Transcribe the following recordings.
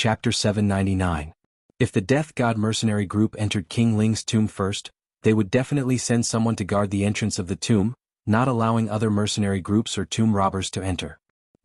Chapter 799. If the Death God mercenary group entered King Ling's tomb first, they would definitely send someone to guard the entrance of the tomb, not allowing other mercenary groups or tomb robbers to enter.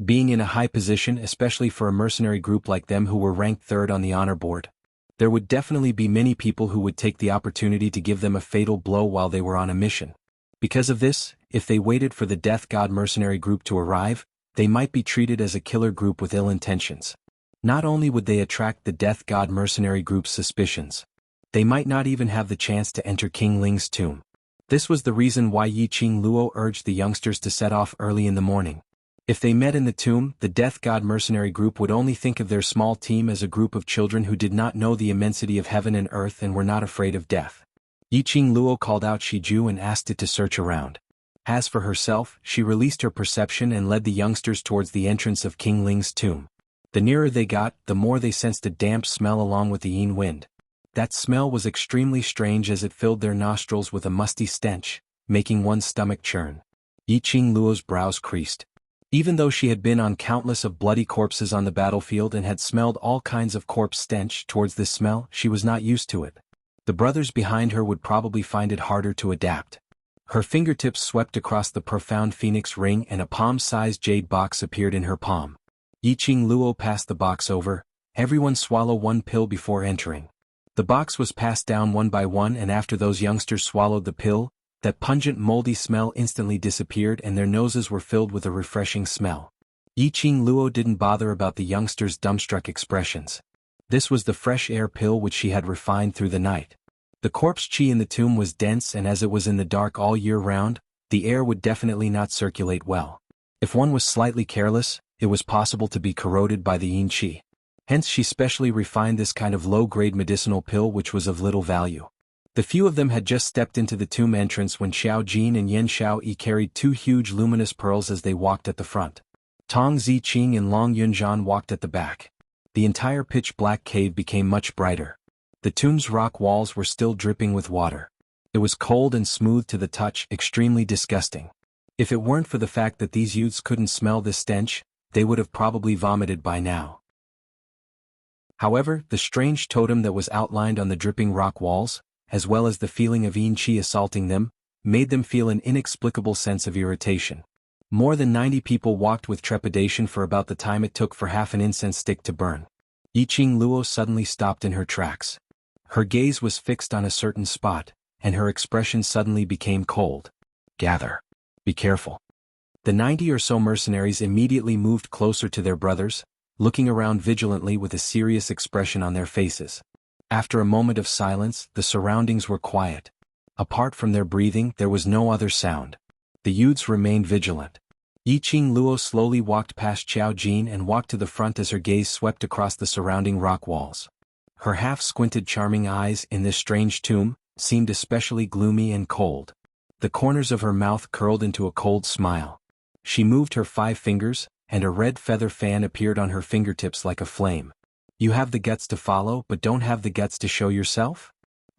Being in a high position, especially for a mercenary group like them who were ranked third on the honor board, there would definitely be many people who would take the opportunity to give them a fatal blow while they were on a mission. Because of this, if they waited for the Death God mercenary group to arrive, they might be treated as a killer group with ill intentions. Not only would they attract the Death God mercenary group's suspicions, they might not even have the chance to enter King Ling's tomb. This was the reason why Yiqing Luo urged the youngsters to set off early in the morning. If they met in the tomb, the Death God mercenary group would only think of their small team as a group of children who did not know the immensity of heaven and earth and were not afraid of death. Yiqing Luo called out Shiju and asked it to search around. As for herself, she released her perception and led the youngsters towards the entrance of King Ling's tomb. The nearer they got, the more they sensed a damp smell along with the yin wind. That smell was extremely strange as it filled their nostrils with a musty stench, making one's stomach churn. Yiqing Luo's brows creased. Even though she had been on countless of bloody corpses on the battlefield and had smelled all kinds of corpse stench towards this smell, she was not used to it. The brothers behind her would probably find it harder to adapt. Her fingertips swept across the profound phoenix ring and a palm-sized jade box appeared in her palm. Yiqing Luo passed the box over. Everyone swallow one pill before entering. The box was passed down one by one, and after those youngsters swallowed the pill, that pungent moldy smell instantly disappeared and their noses were filled with a refreshing smell. Yiqing Luo didn't bother about the youngsters' dumbstruck expressions. This was the fresh air pill which she had refined through the night. The corpse chi in the tomb was dense, and as it was in the dark all year round, the air would definitely not circulate well. If one was slightly careless, it was possible to be corroded by the yin qi. Hence she specially refined this kind of low-grade medicinal pill which was of little value. The few of them had just stepped into the tomb entrance when Xiao Jin and Yen Xiaoyi carried two huge luminous pearls as they walked at the front. Tong Ziqing and Long Yunzhan walked at the back. The entire pitch-black cave became much brighter. The tomb's rock walls were still dripping with water. It was cold and smooth to the touch, extremely disgusting. If it weren't for the fact that these youths couldn't smell this stench, they would have probably vomited by now. However, the strange totem that was outlined on the dripping rock walls, as well as the feeling of yin qi assaulting them, made them feel an inexplicable sense of irritation. More than 90 people walked with trepidation for about the time it took for half an incense stick to burn. Yiqing Luo suddenly stopped in her tracks. Her gaze was fixed on a certain spot, and her expression suddenly became cold. Gather. Be careful. The 90 or so mercenaries immediately moved closer to their brothers, looking around vigilantly with a serious expression on their faces. After a moment of silence, the surroundings were quiet. Apart from their breathing, there was no other sound. The youths remained vigilant. Yiqing Luo slowly walked past Xiao Jin and walked to the front as her gaze swept across the surrounding rock walls. Her half-squinted charming eyes, in this strange tomb, seemed especially gloomy and cold. The corners of her mouth curled into a cold smile. She moved her 5 fingers, and a red feather fan appeared on her fingertips like a flame. You have the guts to follow but don't have the guts to show yourself?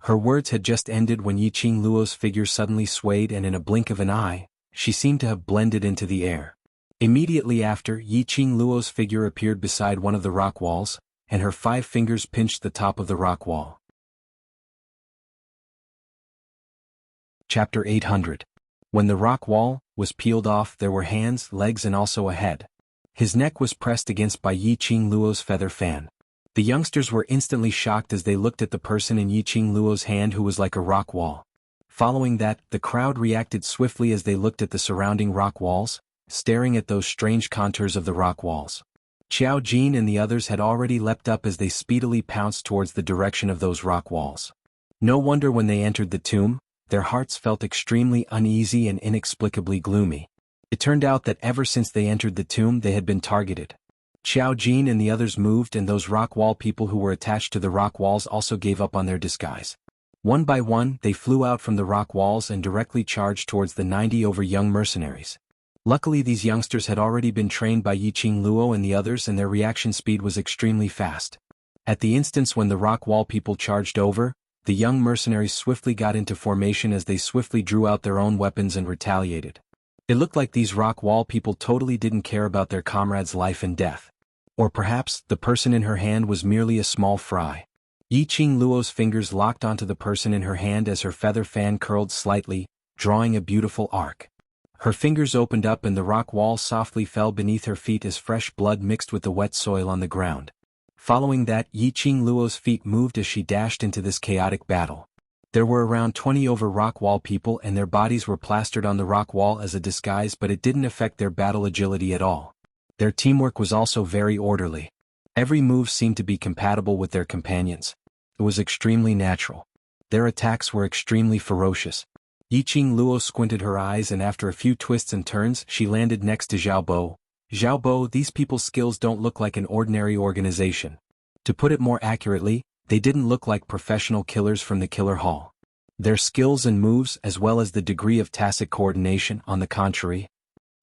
Her words had just ended when Yiqing Luo's figure suddenly swayed, and in a blink of an eye, she seemed to have blended into the air. Immediately after, Yiqing Luo's figure appeared beside one of the rock walls, and her 5 fingers pinched the top of the rock wall. Chapter 800. When the rock wall was peeled off, there were hands, legs, and also a head. His neck was pressed against by Yiqing Luo's feather fan. The youngsters were instantly shocked as they looked at the person in Yiqing Luo's hand who was like a rock wall. Following that, the crowd reacted swiftly as they looked at the surrounding rock walls, staring at those strange contours of the rock walls. Xiao Jin and the others had already leapt up as they speedily pounced towards the direction of those rock walls. No wonder when they entered the tomb, their hearts felt extremely uneasy and inexplicably gloomy. It turned out that ever since they entered the tomb they had been targeted. Xiao Jin and the others moved, and those rock wall people who were attached to the rock walls also gave up on their disguise. One by one, they flew out from the rock walls and directly charged towards the 90 over young mercenaries. Luckily these youngsters had already been trained by Yiqing Luo and the others, and their reaction speed was extremely fast. At the instance when the rock wall people charged over, the young mercenaries swiftly got into formation as they swiftly drew out their own weapons and retaliated. It looked like these rock wall people totally didn't care about their comrades' life and death. Or perhaps, the person in her hand was merely a small fry. Yiqing Luo's fingers locked onto the person in her hand as her feather fan curled slightly, drawing a beautiful arc. Her fingers opened up and the rock wall softly fell beneath her feet as fresh blood mixed with the wet soil on the ground. Following that, Yiqing Luo's feet moved as she dashed into this chaotic battle. There were around 20 over rock wall people and their bodies were plastered on the rock wall as a disguise, but it didn't affect their battle agility at all. Their teamwork was also very orderly. Every move seemed to be compatible with their companions. It was extremely natural. Their attacks were extremely ferocious. Yiqing Luo squinted her eyes and after a few twists and turns she landed next to Zhao Bo. Zhao Bo, these people's skills don't look like an ordinary organization. To put it more accurately, they didn't look like professional killers from the killer hall. Their skills and moves, as well as the degree of tacit coordination, on the contrary,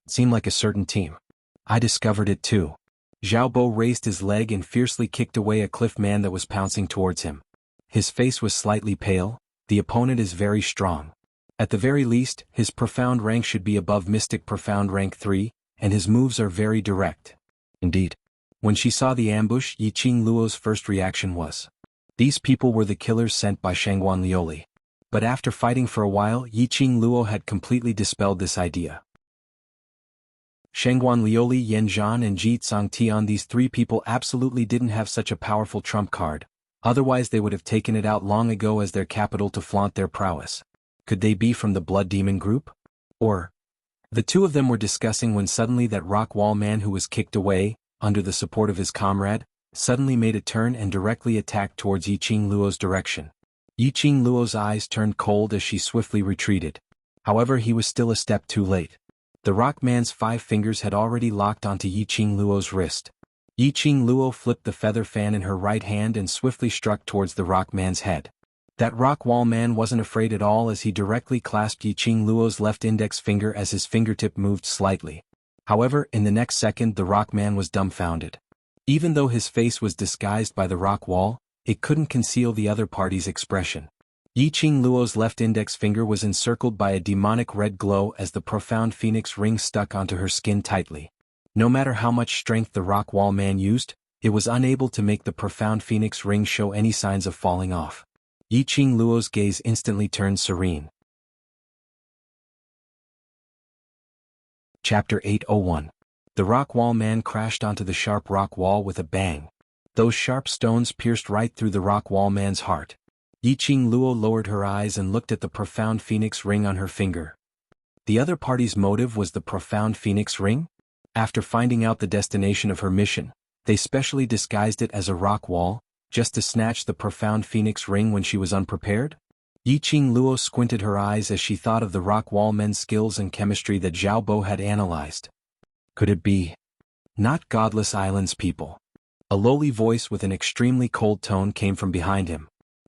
seemed like a certain team. I discovered it too. Zhao Bo raised his leg and fiercely kicked away a cliff man that was pouncing towards him. His face was slightly pale. The opponent is very strong. At the very least, his profound rank should be above Mystic Profound rank 3, and his moves are very direct. Indeed. When she saw the ambush, Yiqing Luo's first reaction was, these people were the killers sent by Shangguan Liuli. But after fighting for a while, Yiqing Luo had completely dispelled this idea. Shangguan Liuli, Yan Zhan and Ji Tsangtian, these three people absolutely didn't have such a powerful trump card, otherwise they would have taken it out long ago as their capital to flaunt their prowess. Could they be from the Blood Demon group? Or? The two of them were discussing when suddenly that rock wall man who was kicked away, under the support of his comrade, suddenly made a turn and directly attacked towards Yiqing Luo's direction. Yiqing Luo's eyes turned cold as she swiftly retreated. However, he was still a step too late. The rock man's 5 fingers had already locked onto Yiqing Luo's wrist. Yiqing Luo flipped the feather fan in her right hand and swiftly struck towards the rock man's head. That rock wall man wasn't afraid at all as he directly clasped Yiqing Luo's left index finger as his fingertip moved slightly. However, in the next second the rock man was dumbfounded. Even though his face was disguised by the rock wall, it couldn't conceal the other party's expression. Yiqing Luo's left index finger was encircled by a demonic red glow as the profound phoenix ring stuck onto her skin tightly. No matter how much strength the rock wall man used, it was unable to make the profound phoenix ring show any signs of falling off. Yiqing Luo's gaze instantly turned serene. Chapter 801. The rock wall man crashed onto the sharp rock wall with a bang. Those sharp stones pierced right through the rock wall man's heart. Yiqing Luo lowered her eyes and looked at the profound phoenix ring on her finger. The other party's motive was the profound phoenix ring? After finding out the destination of her mission, they specially disguised it as a rock wall, just to snatch the profound phoenix ring when she was unprepared? Yiqing Luo squinted her eyes as she thought of the rock wall men's skills and chemistry that Zhao Bo had analyzed. Could it be? Not Godless Island's people. A lowly voice with an extremely cold tone came from behind him.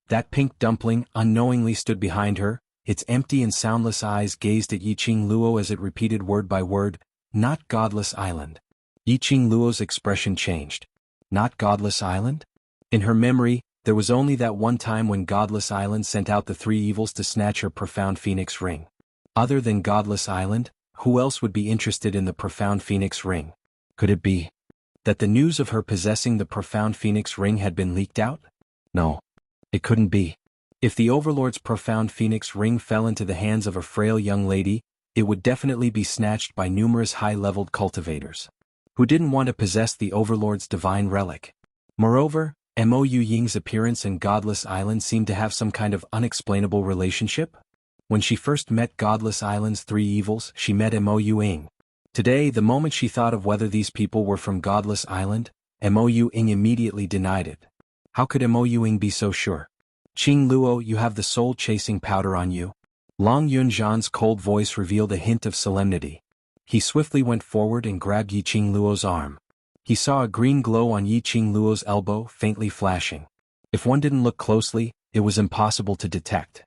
That pink dumpling unknowingly stood behind her, its empty and soundless eyes gazed at Yiqing Luo as it repeated word by word, not Godless Island. Yiqing Luo's expression changed. Not Godless Island? In her memory, there was only that one time when Godless Island sent out the 3 evils to snatch her profound phoenix ring. Other than Godless Island, who else would be interested in the profound phoenix ring? Could it be that the news of her possessing the profound phoenix ring had been leaked out? No. It couldn't be. If the Overlord's profound phoenix ring fell into the hands of a frail young lady, it would definitely be snatched by numerous high-leveled cultivators, who didn't want to possess the Overlord's divine relic. Moreover, Mo Ying's appearance and Godless Island seemed to have some kind of unexplainable relationship. When she first met Godless Island's 3 evils, she met Mo Ying. Today, the moment she thought of whether these people were from Godless Island, Mo Ying immediately denied it. How could Mo Ying be so sure? Qing Luo, you have the soul-chasing powder on you. Long Yunzhan's cold voice revealed a hint of solemnity. He swiftly went forward and grabbed Yiqing Luo's arm. He saw a green glow on Yiqing Luo's elbow, faintly flashing. If one didn't look closely, it was impossible to detect.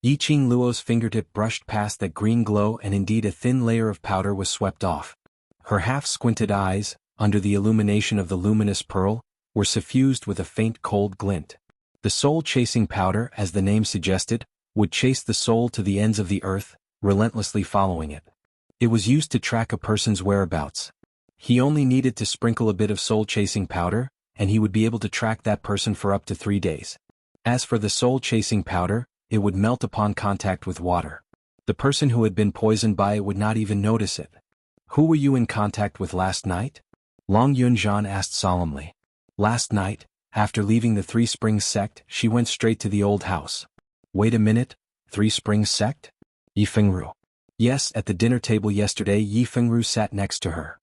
Yiqing Luo's fingertip brushed past that green glow and indeed a thin layer of powder was swept off. Her half-squinted eyes, under the illumination of the luminous pearl, were suffused with a faint cold glint. The soul-chasing powder, as the name suggested, would chase the soul to the ends of the earth, relentlessly following it. It was used to track a person's whereabouts. He only needed to sprinkle a bit of soul-chasing powder, and he would be able to track that person for up to 3 days. As for the soul-chasing powder, it would melt upon contact with water. The person who had been poisoned by it would not even notice it. "Who were you in contact with last night?" Long Yunjian asked solemnly. "Last night, after leaving the Three Springs sect, she went straight to the old house." "Wait a minute, Three Springs sect?" "Yi Fengru." "Yes, at the dinner table yesterday Yi Fengru sat next to her."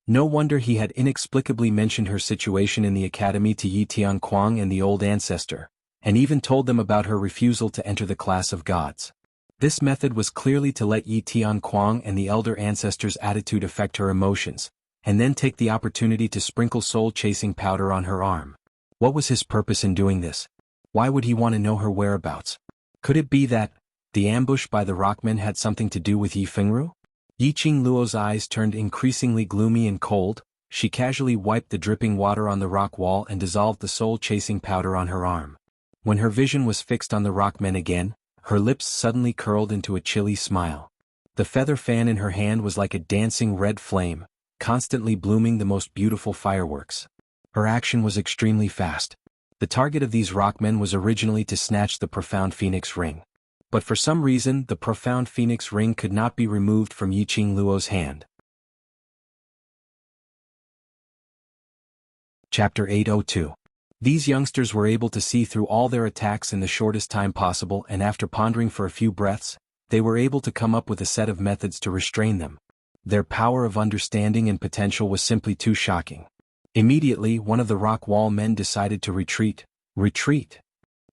No wonder he had inexplicably mentioned her situation in the academy to Yi Tianquang and the old ancestor, and even told them about her refusal to enter the class of gods. This method was clearly to let Yi Tianquang and the elder ancestor's attitude affect her emotions, and then take the opportunity to sprinkle soul-chasing powder on her arm. What was his purpose in doing this? Why would he want to know her whereabouts? Could it be that the ambush by the rockmen had something to do with Yi Fengru? Yi Qingluo's eyes turned increasingly gloomy and cold. She casually wiped the dripping water on the rock wall and dissolved the soul-chasing powder on her arm. When her vision was fixed on the rockmen again, her lips suddenly curled into a chilly smile. The feather fan in her hand was like a dancing red flame, constantly blooming the most beautiful fireworks. Her action was extremely fast. The target of these rockmen was originally to snatch the profound phoenix ring. But for some reason the profound phoenix ring could not be removed from Yi Qingluo's hand. Chapter 802. These youngsters were able to see through all their attacks in the shortest time possible, and after pondering for a few breaths, they were able to come up with a set of methods to restrain them. Their power of understanding and potential was simply too shocking. Immediately one of the rock wall men decided to retreat.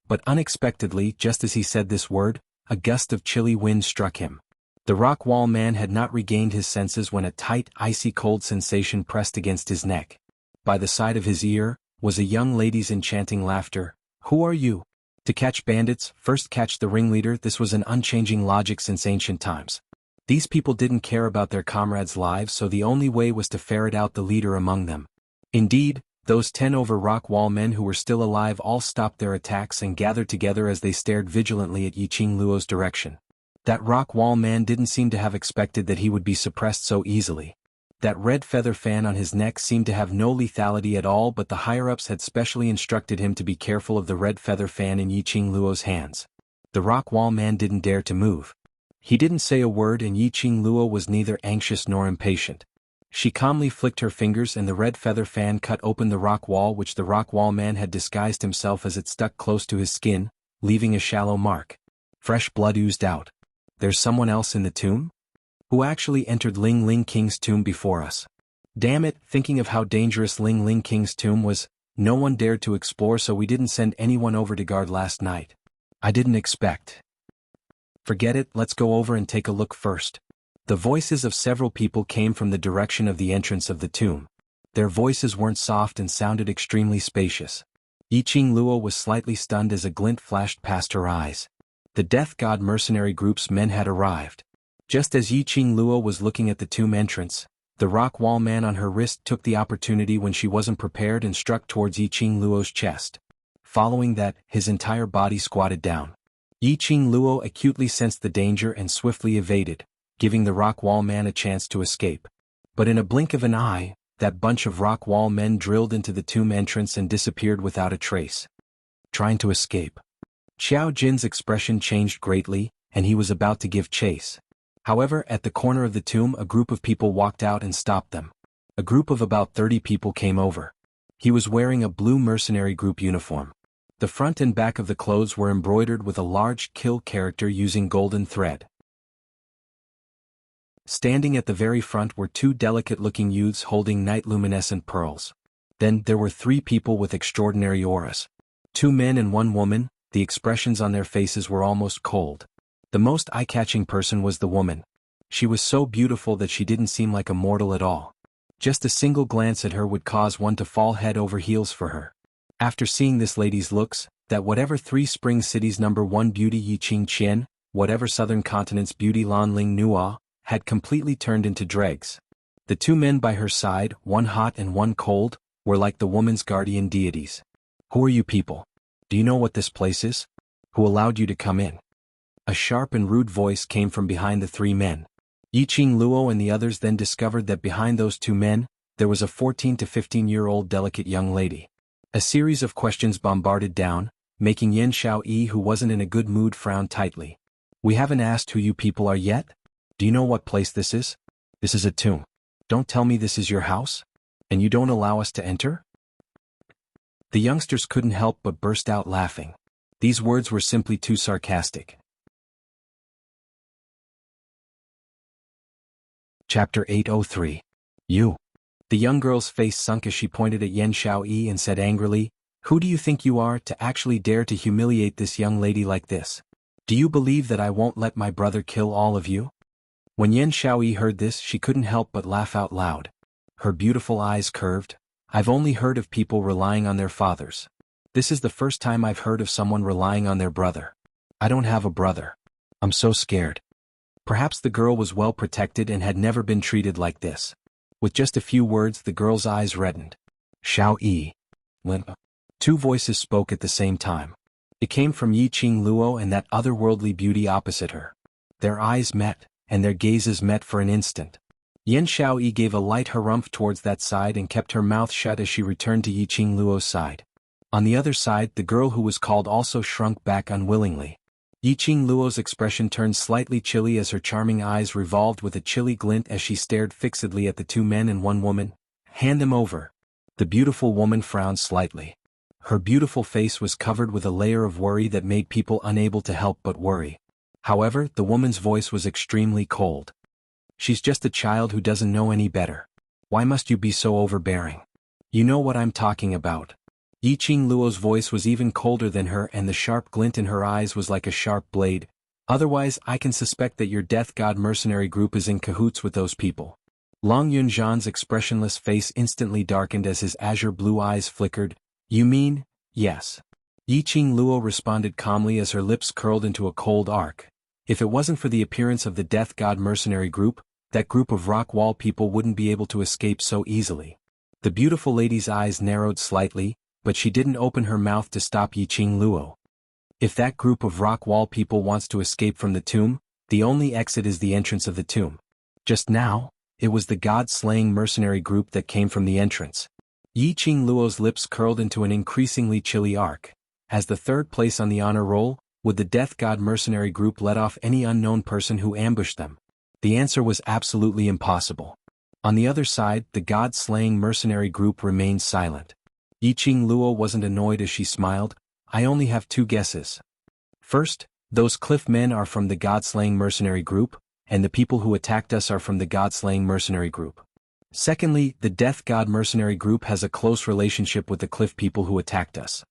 But unexpectedly, just as he said this word, a gust of chilly wind struck him. The rock wall man had not regained his senses when a tight, icy cold sensation pressed against his neck. By the side of his ear was a young lady's enchanting laughter. "Who are you?" To catch bandits, first catch the ringleader. This was an unchanging logic since ancient times. These people didn't care about their comrades' lives, so the only way was to ferret out the leader among them. Indeed, those 10 over rock wall men who were still alive all stopped their attacks and gathered together as they stared vigilantly at Yi Qingluo's direction. That rock wall man didn't seem to have expected that he would be suppressed so easily. That red feather fan on his neck seemed to have no lethality at all, but the higher-ups had specially instructed him to be careful of the red feather fan in Yi Qingluo's hands. The rock wall man didn't dare to move. He didn't say a word, and Yi Qingluo was neither anxious nor impatient. She calmly flicked her fingers and the red feather fan cut open the rock wall, which the rock wall man had disguised himself as it stuck close to his skin, leaving a shallow mark. Fresh blood oozed out. "There's someone else in the tomb? Who actually entered Ling Ling King's tomb before us?" Damn it, thinking of how dangerous Ling Ling King's tomb was, no one dared to explore, so we didn't send anyone over to guard last night. I didn't expect. Forget it, let's go over and take a look first. The voices of several people came from the direction of the entrance of the tomb. Their voices weren't soft and sounded extremely spacious. Yi Qingluo was slightly stunned as a glint flashed past her eyes. The Death God mercenary group's men had arrived. Just as Yi Qingluo was looking at the tomb entrance, the rock wall man on her wrist took the opportunity when she wasn't prepared and struck towards Yi Qingluo's chest. Following that, his entire body squatted down. Yi Qingluo acutely sensed the danger and swiftly evaded, giving the rock wall man a chance to escape. But in a blink of an eye, that bunch of rock wall men drilled into the tomb entrance and disappeared without a trace. Trying to escape. Xiao Jin's expression changed greatly, and he was about to give chase. However, at the corner of the tomb a group of people walked out and stopped them. A group of about 30 people came over. He was wearing a blue mercenary group uniform. The front and back of the clothes were embroidered with a large kill character using golden thread. Standing at the very front were 2 delicate-looking youths holding night-luminescent pearls. Then there were 3 people with extraordinary auras. 2 men and 1 woman. The expressions on their faces were almost cold. The most eye-catching person was the woman. She was so beautiful that she didn't seem like a mortal at all. Just a single glance at her would cause one to fall head over heels for her. After seeing this lady's looks, that whatever Three Springs City's #1 beauty Yi Qingqian, whatever Southern Continent's beauty Lan Ling Nua, had completely turned into dregs. The 2 men by her side, one hot and one cold, were like the woman's guardian deities. "Who are you people? Do you know what this place is? Who allowed you to come in?" A sharp and rude voice came from behind the 3 men. Yiqing Luo and the others then discovered that behind those two men, there was a 14 to 15-year-old delicate young lady. A series of questions bombarded down, making Yan Xiaoyi, who wasn't in a good mood, frown tightly. We haven't asked who you people are yet? Do you know what place this is? This is a tomb. Don't tell me this is your house? And you don't allow us to enter? The youngsters couldn't help but burst out laughing. These words were simply too sarcastic. Chapter 803. You. The young girl's face sunk as she pointed at Yan Xiaoyi and said angrily, "Who do you think you are to actually dare to humiliate this young lady like this? Do you believe that I won't let my brother kill all of you?" When Yan Xiaoyi heard this, she couldn't help but laugh out loud. Her beautiful eyes curved. "I've only heard of people relying on their fathers. This is the first time I've heard of someone relying on their brother. I don't have a brother. I'm so scared." Perhaps the girl was well protected and had never been treated like this. With just a few words, the girl's eyes reddened. "Xiaoyi." Two voices spoke at the same time. It came from Yiqing Luo and that otherworldly beauty opposite her. Their eyes met, and their gazes met for an instant. Yan Xiaoyi gave a light harumph towards that side and kept her mouth shut as she returned to Yiqing Luo's side. On the other side, the girl who was called also shrunk back unwillingly. Yiqing Luo's expression turned slightly chilly as her charming eyes revolved with a chilly glint as she stared fixedly at the two men and one woman. "Hand them over." The beautiful woman frowned slightly. Her beautiful face was covered with a layer of worry that made people unable to help but worry. However, the woman's voice was extremely cold. "She's just a child who doesn't know any better. Why must you be so overbearing? You know what I'm talking about." Yiqing Luo's voice was even colder than her, and the sharp glint in her eyes was like a sharp blade. "Otherwise, I can suspect that your Death God mercenary group is in cahoots with those people." Long Yunzhan's expressionless face instantly darkened as his azure blue eyes flickered. "You mean, yes." Yiqing Luo responded calmly as her lips curled into a cold arc. If it wasn't for the appearance of the Death God mercenary group, that group of rock wall people wouldn't be able to escape so easily. The beautiful lady's eyes narrowed slightly, but she didn't open her mouth to stop Yiqing Luo. If that group of rock wall people wants to escape from the tomb, the only exit is the entrance of the tomb. Just now, it was the god-slaying mercenary group that came from the entrance. Yiqing Luo's lips curled into an increasingly chilly arc. As the third place on the honor roll, would the Death God mercenary group let off any unknown person who ambushed them? The answer was absolutely impossible. On the other side, the god-slaying mercenary group remained silent. Yiqing Luo wasn't annoyed as she smiled. "I only have two guesses. First, those cliff men are from the god-slaying mercenary group, and the people who attacked us are from the god-slaying mercenary group. Secondly, the Death God mercenary group has a close relationship with the cliff people who attacked us."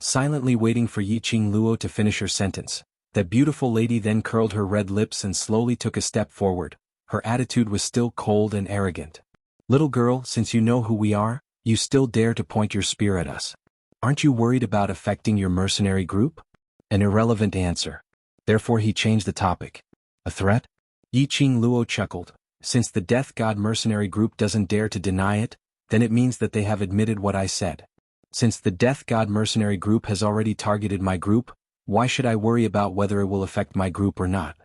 Silently waiting for Yiqing Luo to finish her sentence, that beautiful lady then curled her red lips and slowly took a step forward. Her attitude was still cold and arrogant. "Little girl, since you know who we are, you still dare to point your spear at us. Aren't you worried about affecting your mercenary group?" An irrelevant answer. Therefore he changed the topic. "A threat?" Yiqing Luo chuckled. "Since the Death God mercenary group doesn't dare to deny it, then it means that they have admitted what I said. Since the Death God mercenary group has already targeted my group, why should I worry about whether it will affect my group or not?"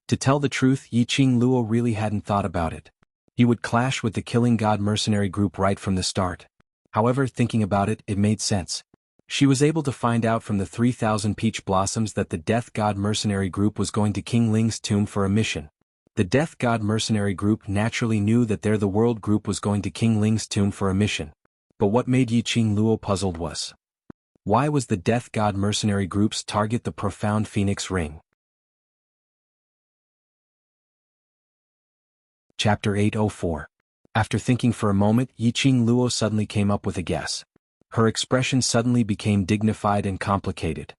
To tell the truth, Yiqing Luo really hadn't thought about it. He would clash with the Killing God mercenary group right from the start. However, thinking about it, it made sense. She was able to find out from the 3,000 peach blossoms that the Death God mercenary group was going to King Ling's tomb for a mission. The Death God mercenary group naturally knew that the world group was going to King Ling's tomb for a mission. But what made Yiqing Luo puzzled was, why was the Death God mercenary group's target the profound Phoenix Ring? Chapter 804. After thinking for a moment, Yiqing Luo suddenly came up with a guess. Her expression suddenly became dignified and complicated.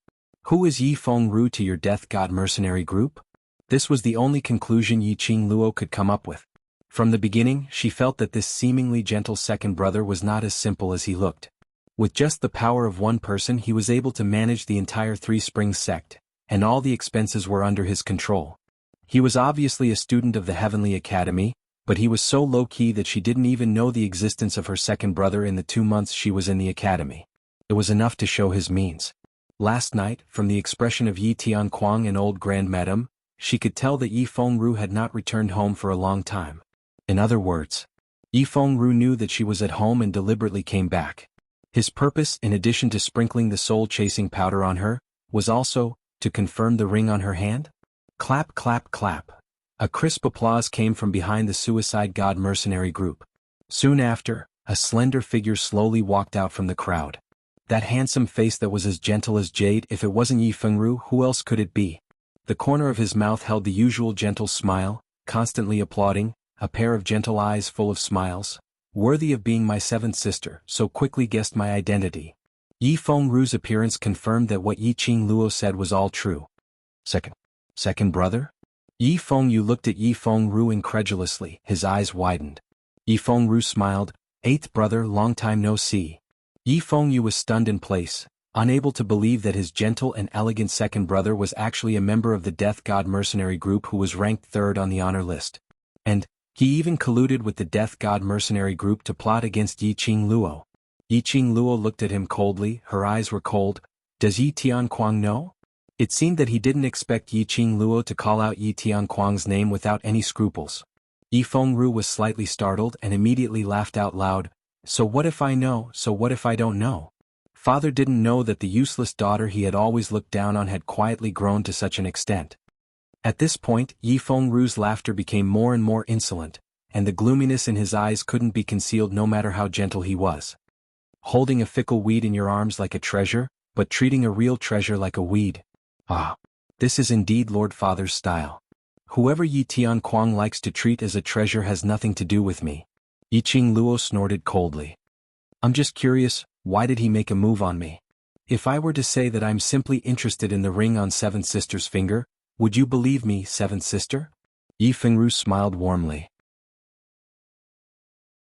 "Who is Yi Feng Ru to your Death God mercenary group?" This was the only conclusion Yiqing Luo could come up with. From the beginning, she felt that this seemingly gentle second brother was not as simple as he looked. With just the power of one person, he was able to manage the entire Three Springs sect, and all the expenses were under his control. He was obviously a student of the Heavenly Academy, but he was so low-key that she didn't even know the existence of her second brother in the 2 months she was in the academy. It was enough to show his means. Last night, from the expression of Yi Tianquang and old Grand Madame, she could tell that Yi Fengru had not returned home for a long time. In other words, Yi Fengru knew that she was at home and deliberately came back. His purpose, in addition to sprinkling the soul-chasing powder on her, was also to confirm the ring on her hand? Clap, clap, clap. A crisp applause came from behind the Suicide God mercenary group. Soon after, a slender figure slowly walked out from the crowd. That handsome face that was as gentle as jade. If it wasn't Yi Fengru, who else could it be? The corner of his mouth held the usual gentle smile, constantly applauding, a pair of gentle eyes full of smiles. Worthy of being my seventh sister, so quickly guessed my identity. Yi Fengru's appearance confirmed that what Yi Qingluo said was all true. Second brother? Yi Fengru looked at Yi Fengru incredulously, his eyes widened. Yi Fengru smiled. Eighth brother, long time no see. Yi Fengru was stunned in place, unable to believe that his gentle and elegant second brother was actually a member of the Death God mercenary group who was ranked third on the honor list. And he even colluded with the Death God mercenary group to plot against Yi Qingluo. Yi Qingluo looked at him coldly, her eyes were cold. Does Yi Tianquang know? It seemed that he didn't expect Yi Qingluo to call out Yi Tianquang's name without any scruples. Yi Fengru was slightly startled and immediately laughed out loud. So what if I know, so what if I don't know? Father didn't know that the useless daughter he had always looked down on had quietly grown to such an extent. At this point, Yi Fengru's laughter became more and more insolent, and the gloominess in his eyes couldn't be concealed no matter how gentle he was. Holding a fickle weed in your arms like a treasure, but treating a real treasure like a weed. Ah, this is indeed Lord Father's style. Whoever Yi Tianquang likes to treat as a treasure has nothing to do with me. Yi Qingluo snorted coldly. I'm just curious, why did he make a move on me? If I were to say that I'm simply interested in the ring on Seventh Sister's finger, would you believe me, Seventh Sister? Yi Fengru smiled warmly.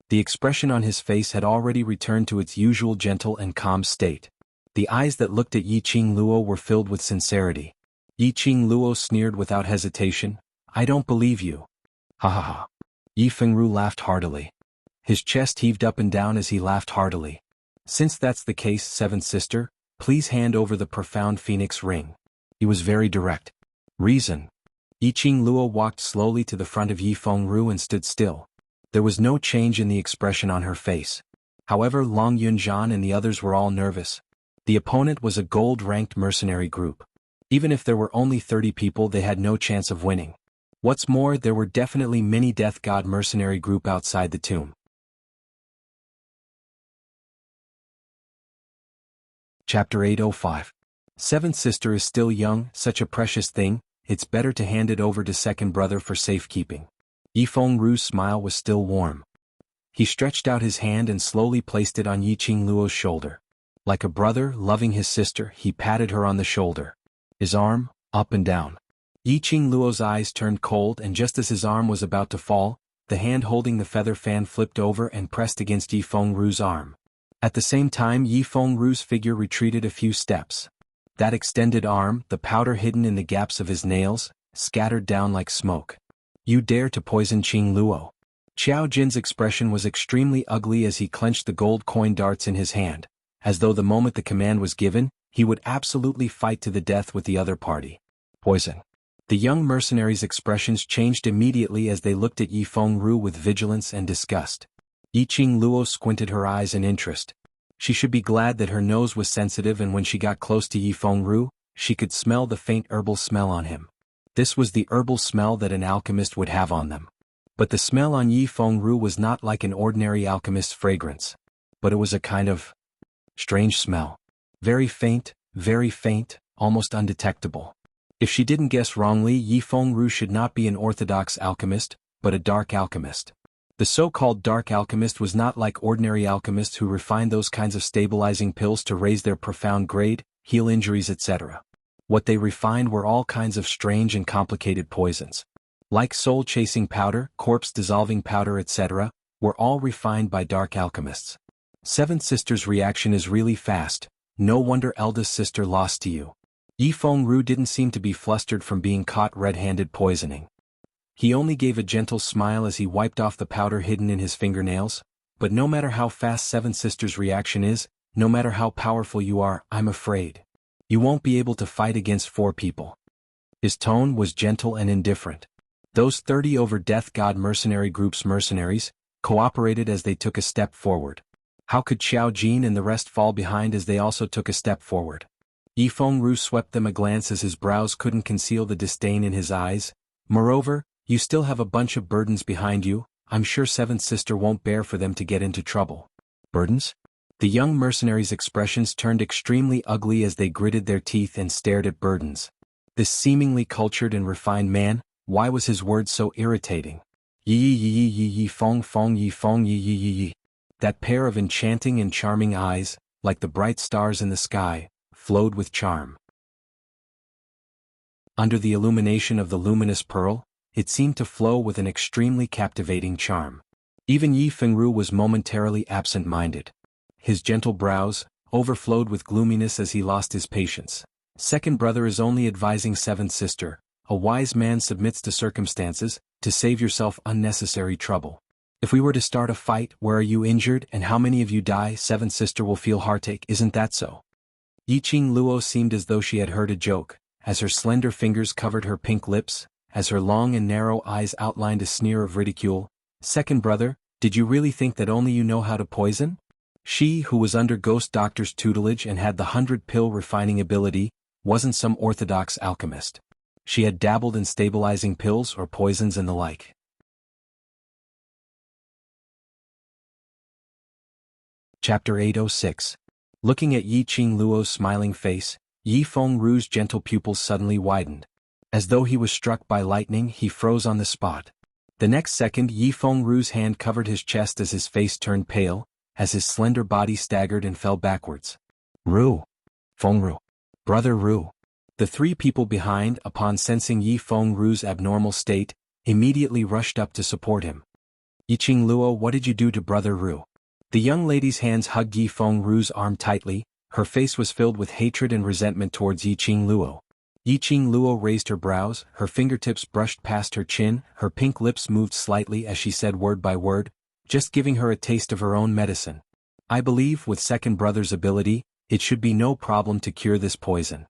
The expression on his face had already returned to its usual gentle and calm state. The eyes that looked at Yi Qingluo were filled with sincerity. Yi Qingluo sneered without hesitation. I don't believe you. Ha ha ha. Yi Fengru laughed heartily. His chest heaved up and down as he laughed heartily. Since that's the case, Seventh Sister, please hand over the profound phoenix ring. He was very direct. Reason. Yi Qingluo walked slowly to the front of Yi Fengru and stood still. There was no change in the expression on her face. However, Long Yunzhan and the others were all nervous. The opponent was a gold-ranked mercenary group. Even if there were only 30 people, they had no chance of winning. What's more, there were definitely many Death God mercenary group outside the tomb. Chapter 805. Seventh Sister is still young, such a precious thing, it's better to hand it over to second brother for safekeeping. Yi Fengru's smile was still warm. He stretched out his hand and slowly placed it on Yi Qingluo's shoulder. Like a brother loving his sister, he patted her on the shoulder. His arm, up and down. Yi Qingluo's eyes turned cold, and just as his arm was about to fall, the hand holding the feather fan flipped over and pressed against Yi Fengru's arm. At the same time, Yi Fengru's figure retreated a few steps. That extended arm, the powder hidden in the gaps of his nails, scattered down like smoke. You dare to poison Qingluo? Qiao Jin's expression was extremely ugly as he clenched the gold coin darts in his hand, as though the moment the command was given, he would absolutely fight to the death with the other party. Poison. The young mercenaries' expressions changed immediately as they looked at Yi Fengru with vigilance and disgust. Yi Qingluo squinted her eyes in interest. She should be glad that her nose was sensitive, and when she got close to Yi Fengru, she could smell the faint herbal smell on him. This was the herbal smell that an alchemist would have on them. But the smell on Yi Fengru was not like an ordinary alchemist's fragrance. But it was a kind of strange smell. Very faint, almost undetectable. If she didn't guess wrongly, Yi Fengru should not be an orthodox alchemist, but a dark alchemist. The so-called dark alchemist was not like ordinary alchemists who refined those kinds of stabilizing pills to raise their profound grade, heal injuries, etc. What they refined were all kinds of strange and complicated poisons. Like soul-chasing powder, corpse-dissolving powder, etc., were all refined by dark alchemists. Seventh Sister's reaction is really fast. No wonder eldest sister lost to you. Yi Fengru didn't seem to be flustered from being caught red-handed poisoning. He only gave a gentle smile as he wiped off the powder hidden in his fingernails. But no matter how fast Seventh Sister's reaction is, no matter how powerful you are, I'm afraid you won't be able to fight against 4 people. His tone was gentle and indifferent. Those 30 over Death God mercenary group's mercenaries cooperated as they took a step forward. How could Xiao Jin and the rest fall behind as they also took a step forward? Yi Fengru swept them a glance as his brows couldn't conceal the disdain in his eyes. Moreover, you still have a bunch of burdens behind you. I'm sure Seventh Sister won't bear for them to get into trouble. Burdens? The young mercenaries' expressions turned extremely ugly as they gritted their teeth and stared at Burdens. This seemingly cultured and refined man, why was his words so irritating? Yi yi yi yi yi fong fong yi fong yi yi yi yi. That pair of enchanting and charming eyes, like the bright stars in the sky, flowed with charm. Under the illumination of the luminous pearl, it seemed to flow with an extremely captivating charm. Even Yi Fengru was momentarily absent-minded. His gentle brows overflowed with gloominess as he lost his patience. Second brother is only advising Seventh Sister. A wise man submits to circumstances, to save yourself unnecessary trouble. If we were to start a fight, where are you injured and how many of you die? Seventh Sister will feel heartache, isn't that so? Yiqing Luo seemed as though she had heard a joke, as her slender fingers covered her pink lips, as her long and narrow eyes outlined a sneer of ridicule. Second brother, did you really think that only you know how to poison? She, who was under Ghost Doctor's tutelage and had the 100-pill refining ability, wasn't some orthodox alchemist. She had dabbled in stabilizing pills or poisons and the like. Chapter 806. Looking at Yiqing Luo's smiling face, Yi Fengru's gentle pupils suddenly widened. As though he was struck by lightning, he froze on the spot. The next second, Yi Fengru's hand covered his chest as his face turned pale, as his slender body staggered and fell backwards. Ru. Fengru. Brother Ru. The three people behind, upon sensing Yi Fengru's abnormal state, immediately rushed up to support him. Yiqing Luo, what did you do to Brother Ru? The young lady's hands hugged Yi Fengru's arm tightly. Her face was filled with hatred and resentment towards Yiqing Luo. Yiqing Luo raised her brows, her fingertips brushed past her chin, her pink lips moved slightly as she said word by word, just giving her a taste of her own medicine. I believe, with second brother's ability, it should be no problem to cure this poison.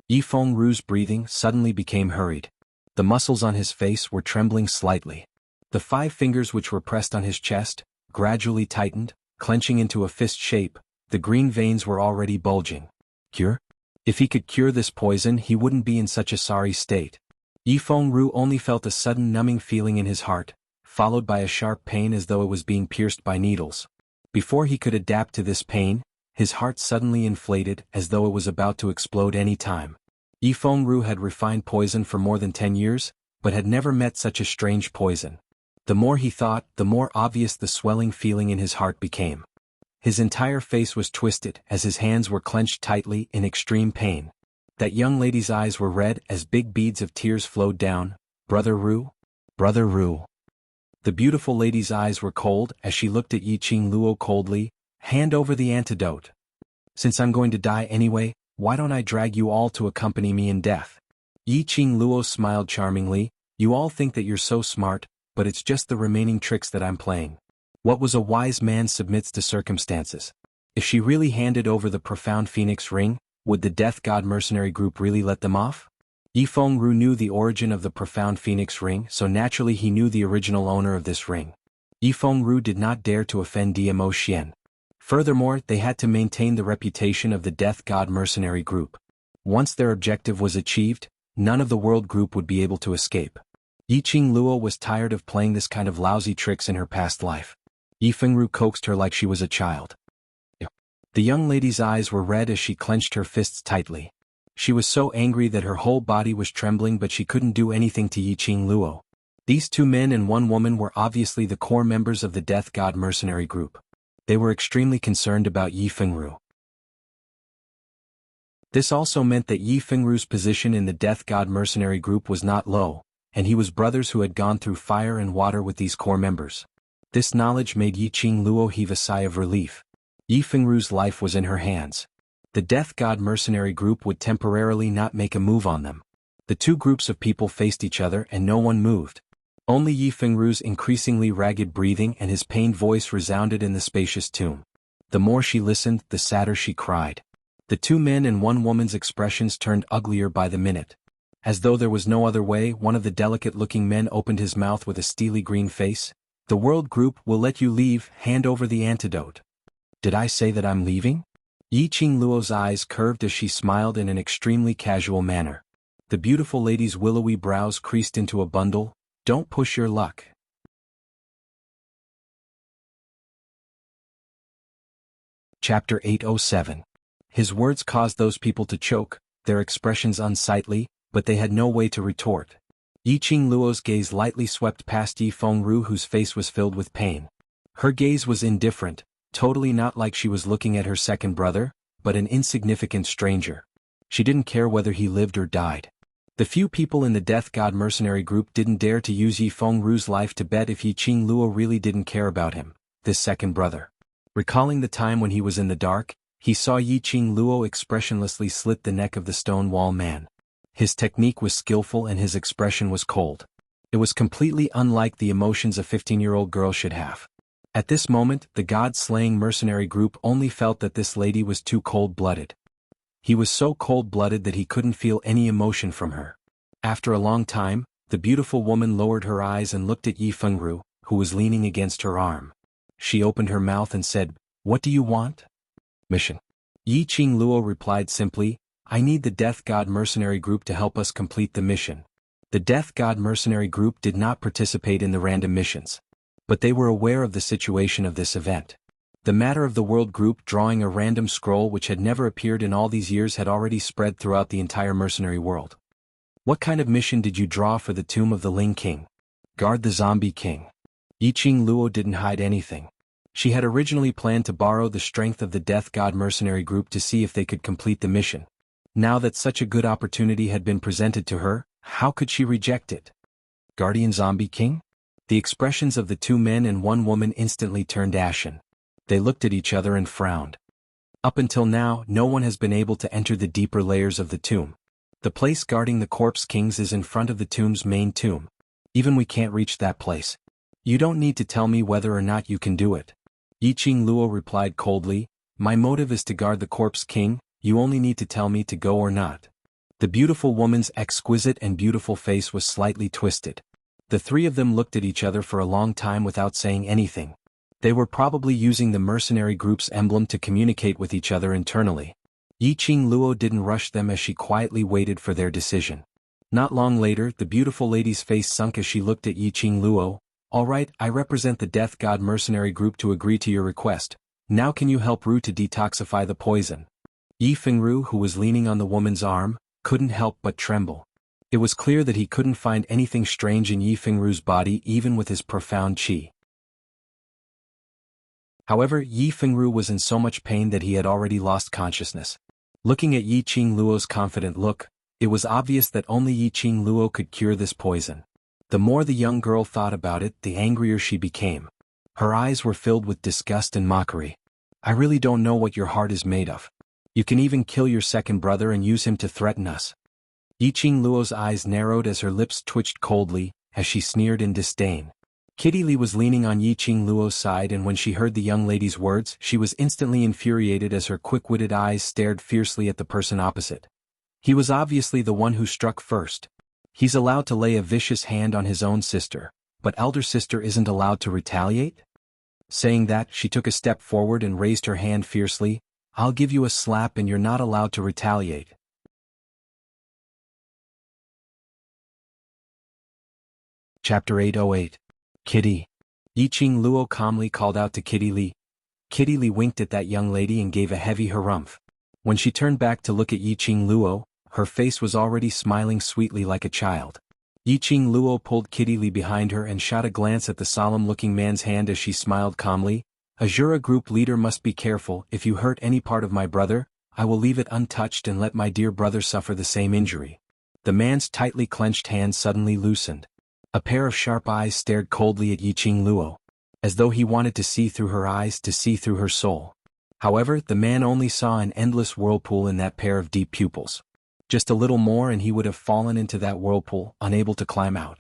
Yi Fengru's breathing suddenly became hurried. The muscles on his face were trembling slightly. The 5 fingers which were pressed on his chest gradually tightened, clenching into a fist shape. The green veins were already bulging. Cure? If he could cure this poison, he wouldn't be in such a sorry state. Yi Fengru only felt a sudden numbing feeling in his heart, followed by a sharp pain as though it was being pierced by needles. Before he could adapt to this pain, his heart suddenly inflated as though it was about to explode any time. Yi Fengru had refined poison for more than 10 years, but had never met such a strange poison. The more he thought, the more obvious the swelling feeling in his heart became. His entire face was twisted as his hands were clenched tightly in extreme pain. That young lady's eyes were red as big beads of tears flowed down. Brother Ru? Brother Ru. The beautiful lady's eyes were cold as she looked at Yiqing Luo coldly. Hand over the antidote. Since I'm going to die anyway, why don't I drag you all to accompany me in death? Yiqing Luo smiled charmingly. You all think that you're so smart, but it's just the remaining tricks that I'm playing. What was a wise man submits to circumstances. If she really handed over the profound Phoenix ring, would the Death God mercenary group really let them off? Yi Fengru knew the origin of the profound Phoenix ring, so naturally he knew the original owner of this ring. Yi Fengru did not dare to offend Dmo Xian. Furthermore, they had to maintain the reputation of the Death God mercenary group. Once their objective was achieved, none of the world group would be able to escape. Yiqing Luo was tired of playing this kind of lousy tricks in her past life. Yi Fengru coaxed her like she was a child. The young lady's eyes were red as she clenched her fists tightly. She was so angry that her whole body was trembling, but she couldn't do anything to Yiqing Luo. These 2 men and 1 woman were obviously the core members of the Death God mercenary group. They were extremely concerned about Yi Fengru. This also meant that Yi Fengru's position in the Death God mercenary group was not low, and he was brothers who had gone through fire and water with these core members. This knowledge made Yiqing Luo heave a sigh of relief. Yi Fengru's life was in her hands. The Death God mercenary group would temporarily not make a move on them. The 2 groups of people faced each other and no one moved. Only Yi Fengru's increasingly ragged breathing and his pained voice resounded in the spacious tomb. The more she listened, the sadder she cried. The 2 men and 1 woman's expressions turned uglier by the minute. As though there was no other way, one of the delicate-looking men opened his mouth with a steely green face. "The world group will let you leave, hand over the antidote." "Did I say that I'm leaving?" Yi Qingluo's eyes curved as she smiled in an extremely casual manner. The beautiful lady's willowy brows creased into a bundle. "Don't push your luck." Chapter 807. His words caused those people to choke, their expressions unsightly, but they had no way to retort. Yi Qingluo's gaze lightly swept past Yi Fengru, whose face was filled with pain. Her gaze was indifferent, totally not like she was looking at her second brother, but an insignificant stranger. She didn't care whether he lived or died. The few people in the Death God mercenary group didn't dare to use Yi Fengru's life to bet if Yi Qingluo really didn't care about him, this second brother. Recalling the time when he was in the dark, he saw Yi Qingluo expressionlessly slit the neck of the stone wall man. His technique was skillful and his expression was cold. It was completely unlike the emotions a 15-year-old girl should have. At this moment, the god-slaying mercenary group only felt that this lady was too cold-blooded. He was so cold-blooded that he couldn't feel any emotion from her. After a long time, the beautiful woman lowered her eyes and looked at Yi Fengru, who was leaning against her arm. She opened her mouth and said, "What do you want?" "Mission." Yi Qingluo replied simply, "I need the Death God mercenary group to help us complete the mission." The Death God mercenary group did not participate in the random missions. But they were aware of the situation of this event. The matter of the world group drawing a random scroll which had never appeared in all these years had already spread throughout the entire mercenary world. "What kind of mission did you draw for the tomb of the Ling King?" "Guard the Zombie King." Yi Qingluo didn't hide anything. She had originally planned to borrow the strength of the Death God mercenary group to see if they could complete the mission. Now that such a good opportunity had been presented to her, how could she reject it? "Guardian Zombie King?" The expressions of the two men and one woman instantly turned ashen. They looked at each other and frowned. Up until now, no one has been able to enter the deeper layers of the tomb. The place guarding the corpse kings is in front of the tomb's main tomb. Even we can't reach that place. "You don't need to tell me whether or not you can do it." Yi Qingluo replied coldly, "My motive is to guard the corpse king, you only need to tell me to go or not." The beautiful woman's exquisite and beautiful face was slightly twisted. The three of them looked at each other for a long time without saying anything. They were probably using the mercenary group's emblem to communicate with each other internally. Yi Qingluo didn't rush them as she quietly waited for their decision. Not long later, the beautiful lady's face sunk as she looked at Yi Qingluo. "All right, I represent the Death God mercenary group to agree to your request. Now can you help Ru to detoxify the poison?" Yi Fengru, who was leaning on the woman's arm, couldn't help but tremble. It was clear that he couldn't find anything strange in Yi Fengru's body even with his profound qi. However, Yi Fengru was in so much pain that he had already lost consciousness. Looking at Yi Qingluo's confident look, it was obvious that only Yi Qingluo could cure this poison. The more the young girl thought about it, the angrier she became. Her eyes were filled with disgust and mockery. "I really don't know what your heart is made of. You can even kill your second brother and use him to threaten us." Yi Qingluo's eyes narrowed as her lips twitched coldly, as she sneered in disdain. Kitty Li was leaning on Yi Qingluo's side, and when she heard the young lady's words, she was instantly infuriated as her quick-witted eyes stared fiercely at the person opposite. He was obviously the one who struck first. He's allowed to lay a vicious hand on his own sister, but elder sister isn't allowed to retaliate? Saying that, she took a step forward and raised her hand fiercely. "I'll give you a slap and you're not allowed to retaliate." Chapter 808. "Kitty." Yi Qingluo calmly called out to Kitty Li. Kitty Li winked at that young lady and gave a heavy harumph. When she turned back to look at Yi Qingluo, her face was already smiling sweetly like a child. Yi Qingluo pulled Kitty Li behind her and shot a glance at the solemn-looking man's hand as she smiled calmly. "Azura group leader must be careful. If you hurt any part of my brother, I will leave it untouched and let my dear brother suffer the same injury." The man's tightly clenched hand suddenly loosened. A pair of sharp eyes stared coldly at Yi Qingluo, as though he wanted to see through her eyes, to see through her soul. However, the man only saw an endless whirlpool in that pair of deep pupils. Just a little more and he would have fallen into that whirlpool, unable to climb out.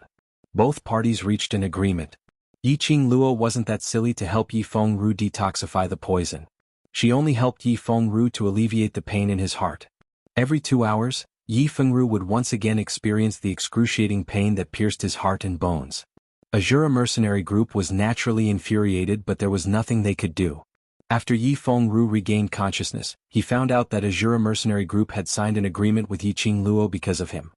Both parties reached an agreement. Yi Qingluo wasn't that silly to help Yi Fengru detoxify the poison. She only helped Yi Fengru to alleviate the pain in his heart. Every 2 hours, Yi Fengru would once again experience the excruciating pain that pierced his heart and bones. Azura mercenary group was naturally infuriated, but there was nothing they could do. After Yi Fengru regained consciousness, he found out that Azura mercenary group had signed an agreement with Yiqing Luo because of him.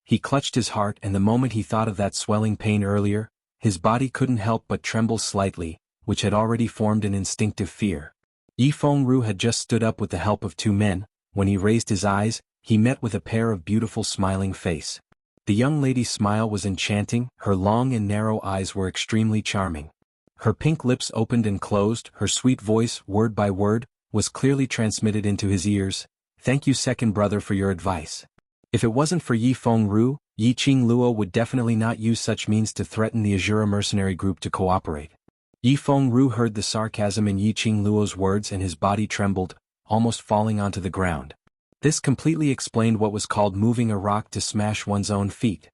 He clutched his heart, and the moment he thought of that swelling pain earlier, his body couldn't help but tremble slightly, which had already formed an instinctive fear. Yi Fengru had just stood up with the help of two men. When he raised his eyes, he met with a pair of beautiful smiling face. The young lady's smile was enchanting, her long and narrow eyes were extremely charming. Her pink lips opened and closed, her sweet voice, word by word, was clearly transmitted into his ears. "Thank you, second brother, for your advice. If it wasn't for Yi Fengru, Yiqing Luo would definitely not use such means to threaten the Azura mercenary group to cooperate." Yi Fengru heard the sarcasm in Yiqing Luo's words and his body trembled, almost falling onto the ground. This completely explained what was called moving a rock to smash one's own feet.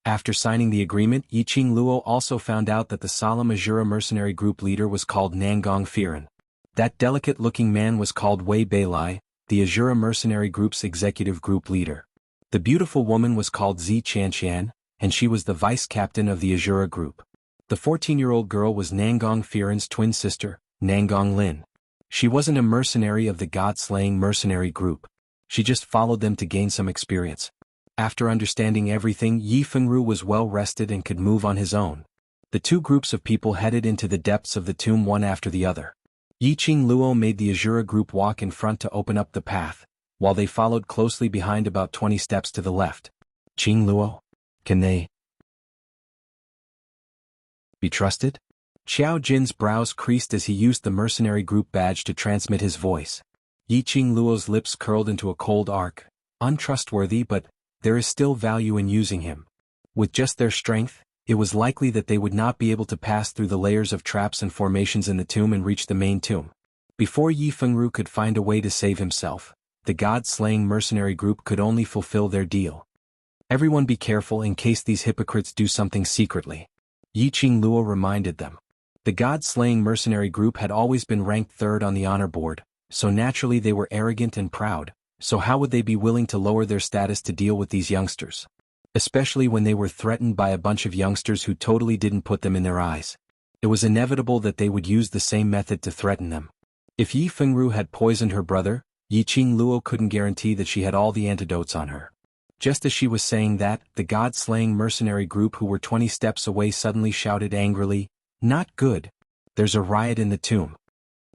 After signing the agreement, Yiqing Luo also found out that the solemn Azura mercenary group leader was called Nangong Firen. That delicate-looking man was called Wei Beilai, the Azura mercenary group's executive group leader. The beautiful woman was called Zi Qianqian, and she was the vice-captain of the Azura group. The 14-year-old girl was Nangong Firen's twin sister, Nangong Lin. She wasn't a mercenary of the god-slaying mercenary group. She just followed them to gain some experience. After understanding everything, Yi Fengru was well rested and could move on his own. The two groups of people headed into the depths of the tomb one after the other. Yiqing Luo made the Azura group walk in front to open up the path, while they followed closely behind about 20 steps to the left. "Qing Luo? Can they be trusted?" Xiao Jin's brows creased as he used the mercenary group badge to transmit his voice. Yiqing Luo's lips curled into a cold arc. "Untrustworthy, but there is still value in using him. With just their strength, it was likely that they would not be able to pass through the layers of traps and formations in the tomb and reach the main tomb." Before Yi Fengru could find a way to save himself, the god-slaying mercenary group could only fulfill their deal. "Everyone be careful in case these hypocrites do something secretly," Yiqing Luo reminded them. The god-slaying mercenary group had always been ranked third on the honor board, so naturally they were arrogant and proud, so how would they be willing to lower their status to deal with these youngsters? Especially when they were threatened by a bunch of youngsters who totally didn't put them in their eyes. It was inevitable that they would use the same method to threaten them. If Yi Fengru had poisoned her brother, Yiqing Luo couldn't guarantee that she had all the antidotes on her. Just as she was saying that, the god-slaying mercenary group who were 20 steps away suddenly shouted angrily, "Not good! There's a riot in the tomb."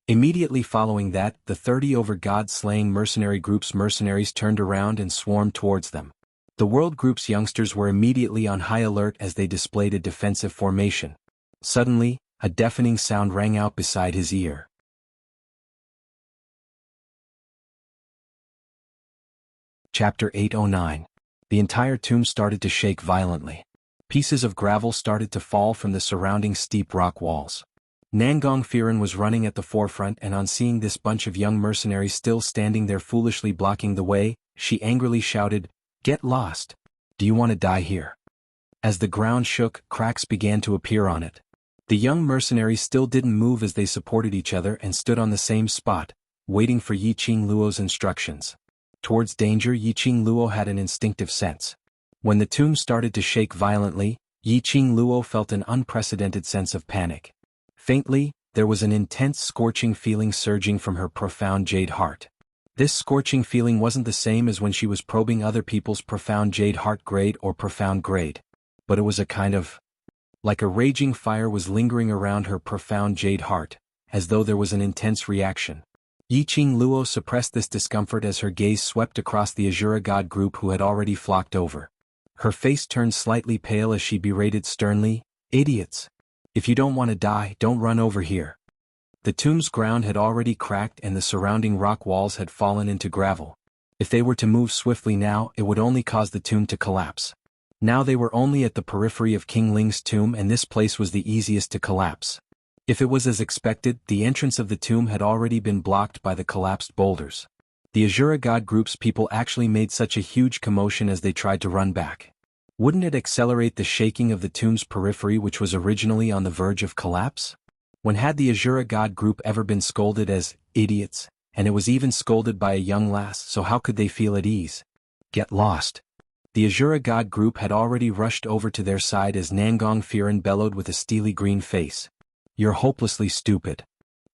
Immediately following that, the 30 over god-slaying mercenary group's mercenaries turned around and swarmed towards them. The world group's youngsters were immediately on high alert as they displayed a defensive formation. Suddenly, a deafening sound rang out beside his ear. Chapter 809. The entire tomb started to shake violently. Pieces of gravel started to fall from the surrounding steep rock walls. Nangong Firen was running at the forefront, and on seeing this bunch of young mercenaries still standing there foolishly blocking the way, she angrily shouted, "Get lost! Do you want to die here?" As the ground shook, cracks began to appear on it. The young mercenaries still didn't move as they supported each other and stood on the same spot, waiting for Yiqing Luo's instructions. Towards danger, Yiqing Luo had an instinctive sense. When the tomb started to shake violently, Yiqing Luo felt an unprecedented sense of panic. Faintly, there was an intense scorching feeling surging from her profound jade heart. This scorching feeling wasn't the same as when she was probing other people's profound jade heart grade or profound grade. But it was a kind of, like a raging fire was lingering around her profound jade heart, as though there was an intense reaction. Yiqing Luo suppressed this discomfort as her gaze swept across the Azura god group who had already flocked over. Her face turned slightly pale as she berated sternly, "Idiots! If you don't want to die, don't run over here." The tomb's ground had already cracked and the surrounding rock walls had fallen into gravel. If they were to move swiftly now, it would only cause the tomb to collapse. Now they were only at the periphery of King Ling's tomb, and this place was the easiest to collapse. If it was as expected, the entrance of the tomb had already been blocked by the collapsed boulders. The Azura god group's people actually made such a huge commotion as they tried to run back. Wouldn't it accelerate the shaking of the tomb's periphery, which was originally on the verge of collapse? When had the Azura god group ever been scolded as idiots, and it was even scolded by a young lass, so how could they feel at ease? Get lost. The Azura god group had already rushed over to their side as Nangong Firen bellowed with a steely green face. You're hopelessly stupid.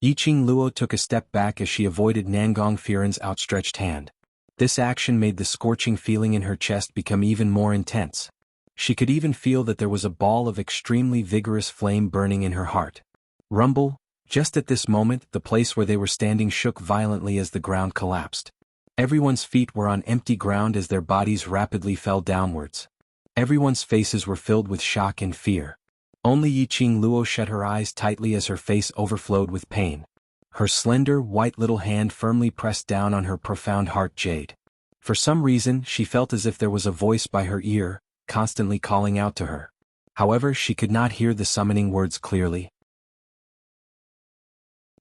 Yiqing Luo took a step back as she avoided Nangong Firen's outstretched hand. This action made the scorching feeling in her chest become even more intense. She could even feel that there was a ball of extremely vigorous flame burning in her heart. Rumble, just at this moment the place where they were standing shook violently as the ground collapsed. Everyone's feet were on empty ground as their bodies rapidly fell downwards. Everyone's faces were filled with shock and fear. Only Yiqing Luo shut her eyes tightly as her face overflowed with pain. Her slender, white little hand firmly pressed down on her profound heart jade. For some reason she felt as if there was a voice by her ear, constantly calling out to her. However, she could not hear the summoning words clearly.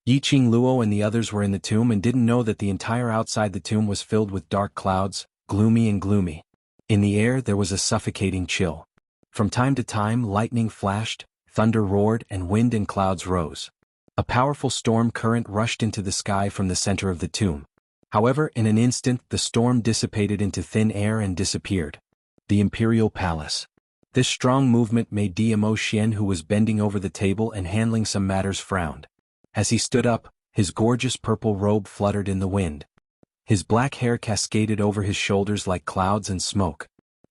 Yiqing Luo and the others were in the tomb and didn't know that the entire outside the tomb was filled with dark clouds, gloomy and gloomy. In the air there was a suffocating chill. From time to time lightning flashed, thunder roared and wind and clouds rose. A powerful storm current rushed into the sky from the center of the tomb. However, in an instant the storm dissipated into thin air and disappeared. The Imperial Palace. This strong movement made Dmo Xian, who was bending over the table and handling some matters, frowned. As he stood up, his gorgeous purple robe fluttered in the wind. His black hair cascaded over his shoulders like clouds and smoke.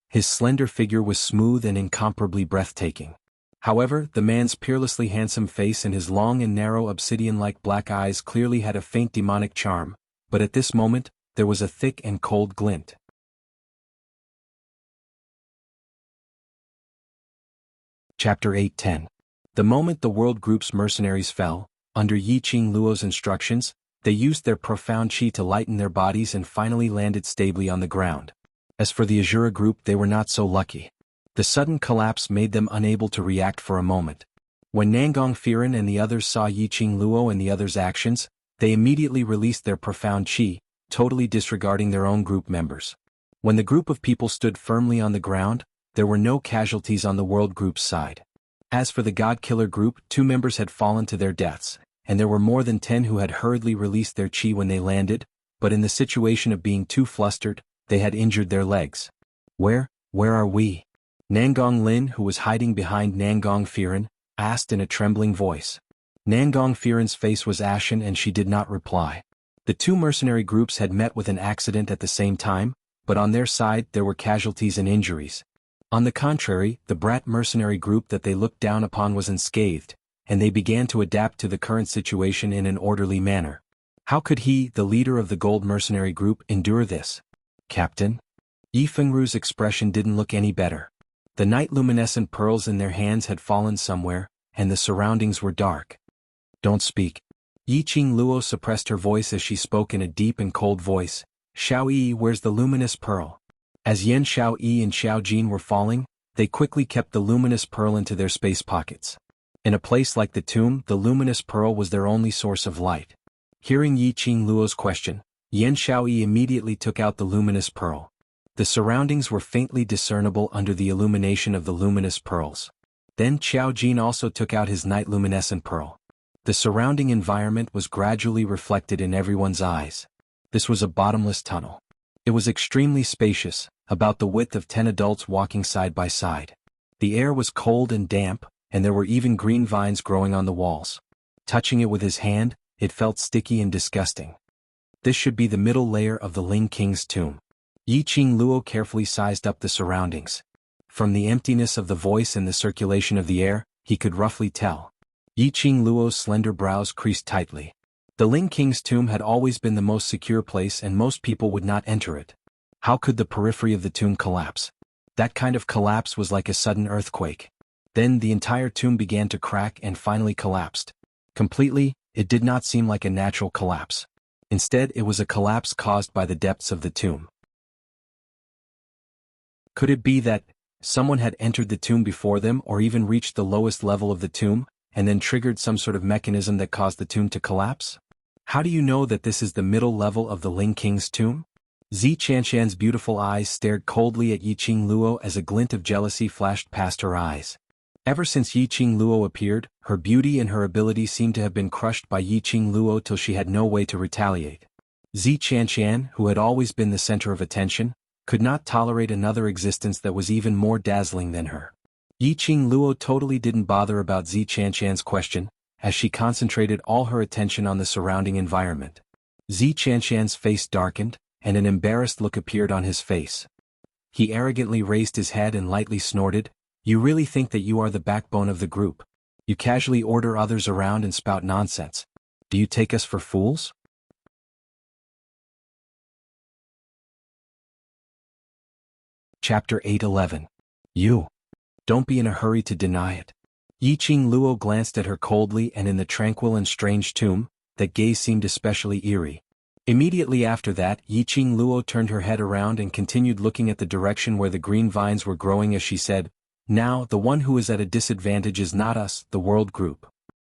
His slender figure was smooth and incomparably breathtaking. However, the man's peerlessly handsome face and his long and narrow obsidian-like black eyes clearly had a faint demonic charm, but at this moment, there was a thick and cold glint. Chapter 8:10. The moment the World Group's mercenaries fell, under Yiqing Luo's instructions, they used their profound qi to lighten their bodies and finally landed stably on the ground. As for the Azura group, they were not so lucky. The sudden collapse made them unable to react for a moment. When Nangong Firen and the others saw Yiqing Luo and the others' actions, they immediately released their profound qi, totally disregarding their own group members. When the group of people stood firmly on the ground, there were no casualties on the World Group's side. As for the God Killer group, 2 members had fallen to their deaths, and there were more than 10 who had hurriedly released their qi when they landed, but in the situation of being too flustered, they had injured their legs. Where are we? Nangong Lin, who was hiding behind Nangong Firen, asked in a trembling voice. Nangong Firen's face was ashen and she did not reply. The 2 mercenary groups had met with an accident at the same time, but on their side there were casualties and injuries. On the contrary, the brat mercenary group that they looked down upon was unscathed, and they began to adapt to the current situation in an orderly manner. How could he, the leader of the gold mercenary group, endure this? Captain? Yi Fengru's expression didn't look any better. The night luminescent pearls in their hands had fallen somewhere, and the surroundings were dark. Don't speak. Yiqing Luo suppressed her voice as she spoke in a deep and cold voice. Xiao Yi, where's the luminous pearl? As Yan Xiao Yi and Xiao Jin were falling, they quickly kept the luminous pearl into their space pockets. In a place like the tomb, the luminous pearl was their only source of light. Hearing Yiqing Luo's question, Yan Xiao Yi immediately took out the luminous pearl. The surroundings were faintly discernible under the illumination of the luminous pearls. Then Xiao Jin also took out his night luminescent pearl. The surrounding environment was gradually reflected in everyone's eyes. This was a bottomless tunnel. It was extremely spacious, about the width of 10 adults walking side by side. The air was cold and damp, and there were even green vines growing on the walls. Touching it with his hand, it felt sticky and disgusting. This should be the middle layer of the Ling King's tomb. Yiqing Luo carefully sized up the surroundings. From the emptiness of the voice and the circulation of the air, he could roughly tell. Yiqing Luo's slender brows creased tightly. The Ling King's tomb had always been the most secure place and most people would not enter it. How could the periphery of the tomb collapse? That kind of collapse was like a sudden earthquake. Then the entire tomb began to crack and finally collapsed. Completely, it did not seem like a natural collapse. Instead, it was a collapse caused by the depths of the tomb. Could it be that someone had entered the tomb before them or even reached the lowest level of the tomb, and then triggered some sort of mechanism that caused the tomb to collapse? How do you know that this is the middle level of the Ling King's tomb? Zi Chanshan's beautiful eyes stared coldly at Yiqing Luo as a glint of jealousy flashed past her eyes. Ever since Yiqing Luo appeared, her beauty and her ability seemed to have been crushed by Yiqing Luo till she had no way to retaliate. Zi Chanshan, who had always been the center of attention, could not tolerate another existence that was even more dazzling than her. Yiqing Luo totally didn't bother about Zi Qianqian's question, as she concentrated all her attention on the surrounding environment. Zi Qianqian's face darkened, and an embarrassed look appeared on his face. He arrogantly raised his head and lightly snorted, "You really think that you are the backbone of the group? You casually order others around and spout nonsense. Do you take us for fools?" Chapter 8:11. You. Don't be in a hurry to deny it. Yiqing Luo glanced at her coldly, and in the tranquil and strange tomb, that gaze seemed especially eerie. Immediately after that, Yiqing Luo turned her head around and continued looking at the direction where the green vines were growing as she said, "Now, the one who is at a disadvantage is not us, the world group."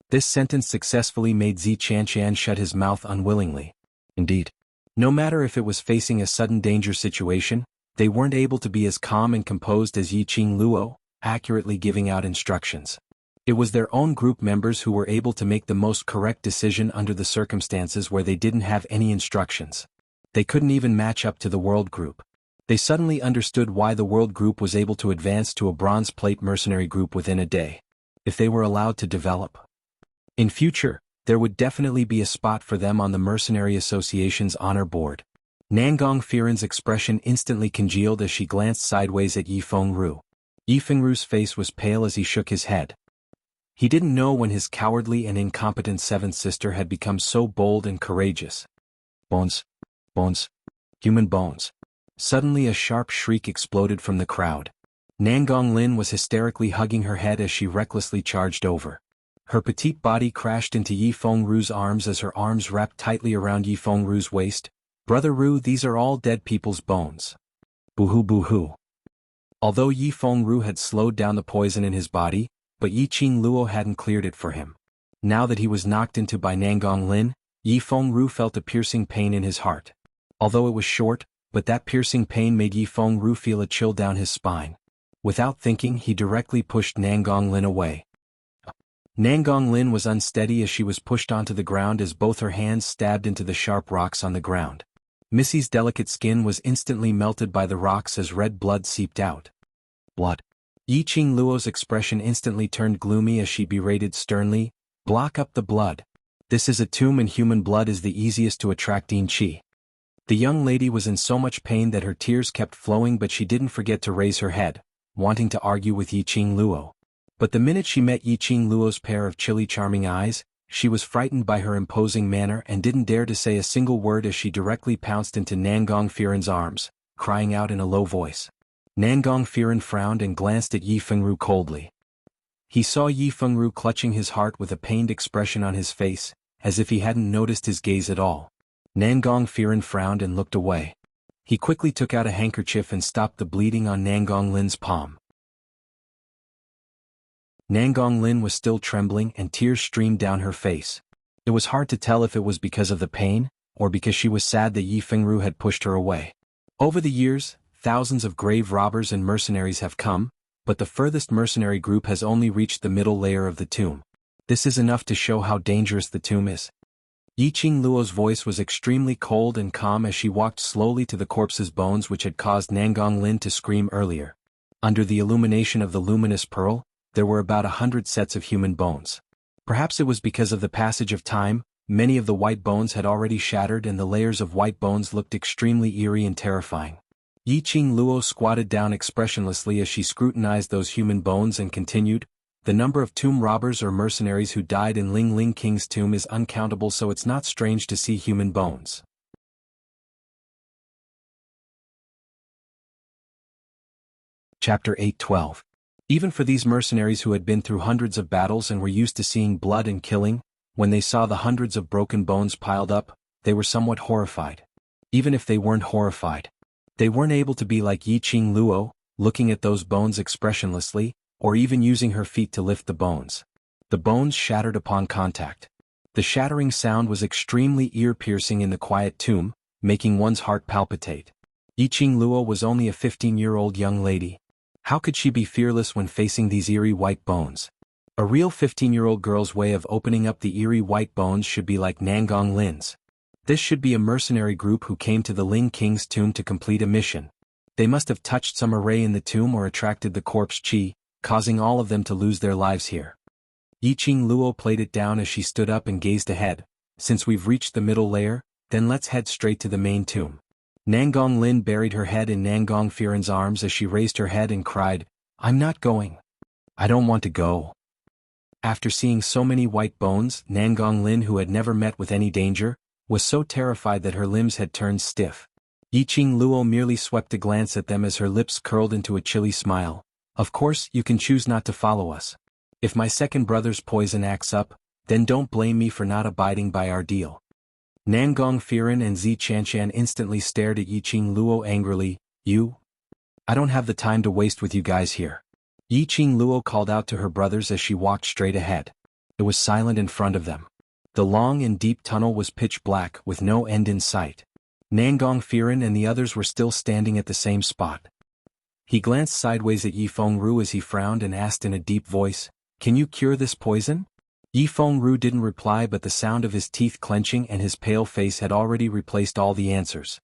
This sentence successfully made Zi Qianqian shut his mouth unwillingly. Indeed, no matter if it was facing a sudden danger situation, they weren't able to be as calm and composed as Yiqing Luo, accurately giving out instructions. It was their own group members who were able to make the most correct decision under the circumstances where they didn't have any instructions. They couldn't even match up to the world group. They suddenly understood why the world group was able to advance to a bronze plate mercenary group within a day. If they were allowed to develop. In future, there would definitely be a spot for them on the Mercenary Association's honor board. Nangong Firen's expression instantly congealed as she glanced sideways at Yi Fengru. Yi Fengru's face was pale as he shook his head. He didn't know when his cowardly and incompetent seventh sister had become so bold and courageous. Bones. Bones. Human bones. Suddenly a sharp shriek exploded from the crowd. Nangong Lin was hysterically hugging her head as she recklessly charged over. Her petite body crashed into Yi Fengru's arms as her arms wrapped tightly around Yi Fengru's waist. "Brother Ru, these are all dead people's bones." Boo-hoo boo-hoo. Although Yi Fengru had slowed down the poison in his body, but Yiqing Luo hadn't cleared it for him. Now that he was knocked into by Nangong Lin, Yi Fengru felt a piercing pain in his heart. Although it was short, but that piercing pain made Yi Fengru feel a chill down his spine. Without thinking, he directly pushed Nangong Lin away. Nangong Lin was unsteady as she was pushed onto the ground as both her hands stabbed into the sharp rocks on the ground. Missy's delicate skin was instantly melted by the rocks as red blood seeped out. Blood. Yiqing Luo's expression instantly turned gloomy as she berated sternly, "Block up the blood. This is a tomb and human blood is the easiest to attract yin qi." The young lady was in so much pain that her tears kept flowing, but she didn't forget to raise her head, wanting to argue with Yiqing Luo. But the minute she met Yiqing Luo's pair of chilly charming eyes, she was frightened by her imposing manner and didn't dare to say a single word as she directly pounced into Nangong Firen's arms, crying out in a low voice. Nangong Firen frowned and glanced at Yi Fengru coldly. He saw Yi Fengru clutching his heart with a pained expression on his face, as if he hadn't noticed his gaze at all. Nangong Firen frowned and looked away. He quickly took out a handkerchief and stopped the bleeding on Nangong Lin's palm. Nangong Lin was still trembling and tears streamed down her face. It was hard to tell if it was because of the pain, or because she was sad that Yi Fengru had pushed her away. Over the years, thousands of grave robbers and mercenaries have come, but the furthest mercenary group has only reached the middle layer of the tomb. This is enough to show how dangerous the tomb is. Yiqing Luo's voice was extremely cold and calm as she walked slowly to the corpse's bones which had caused Nangong Lin to scream earlier. Under the illumination of the luminous pearl, there were about 100 sets of human bones. Perhaps it was because of the passage of time, many of the white bones had already shattered and the layers of white bones looked extremely eerie and terrifying. Yiqing Luo squatted down expressionlessly as she scrutinized those human bones and continued, "The number of tomb robbers or mercenaries who died in Ling Ling King's tomb is uncountable, so it's not strange to see human bones." Chapter 8:12. Even for these mercenaries who had been through hundreds of battles and were used to seeing blood and killing, when they saw the hundreds of broken bones piled up, they were somewhat horrified. Even if they weren't horrified, they weren't able to be like Yiqing Luo, looking at those bones expressionlessly, or even using her feet to lift the bones. The bones shattered upon contact. The shattering sound was extremely ear-piercing in the quiet tomb, making one's heart palpitate. Yiqing Luo was only a 15-year-old young lady. How could she be fearless when facing these eerie white bones? A real 15-year-old girl's way of opening up the eerie white bones should be like Nangong Lin's. This should be a mercenary group who came to the Ling King's tomb to complete a mission. They must have touched some array in the tomb or attracted the corpse chi, causing all of them to lose their lives here. Yiqing Luo played it down as she stood up and gazed ahead. Since we've reached the middle layer, then let's head straight to the main tomb. Nangong Lin buried her head in Nangong Firen's arms as she raised her head and cried, "I'm not going. I don't want to go." After seeing so many white bones, Nangong Lin, who had never met with any danger, was so terrified that her limbs had turned stiff. Yiqing Luo merely swept a glance at them as her lips curled into a chilly smile. "Of course, you can choose not to follow us. If my second brother's poison acts up, then don't blame me for not abiding by our deal." Nangong Firen and Zi Chanshan instantly stared at Yiqing Luo angrily. "You? I don't have the time to waste with you guys here." Yiqing Luo called out to her brothers as she walked straight ahead. It was silent in front of them. The long and deep tunnel was pitch black with no end in sight. Nangong Firen and the others were still standing at the same spot. He glanced sideways at Yifeng Ru as he frowned and asked in a deep voice, "Can you cure this poison?" Yifeng Ru didn't reply, but the sound of his teeth clenching and his pale face had already replaced all the answers.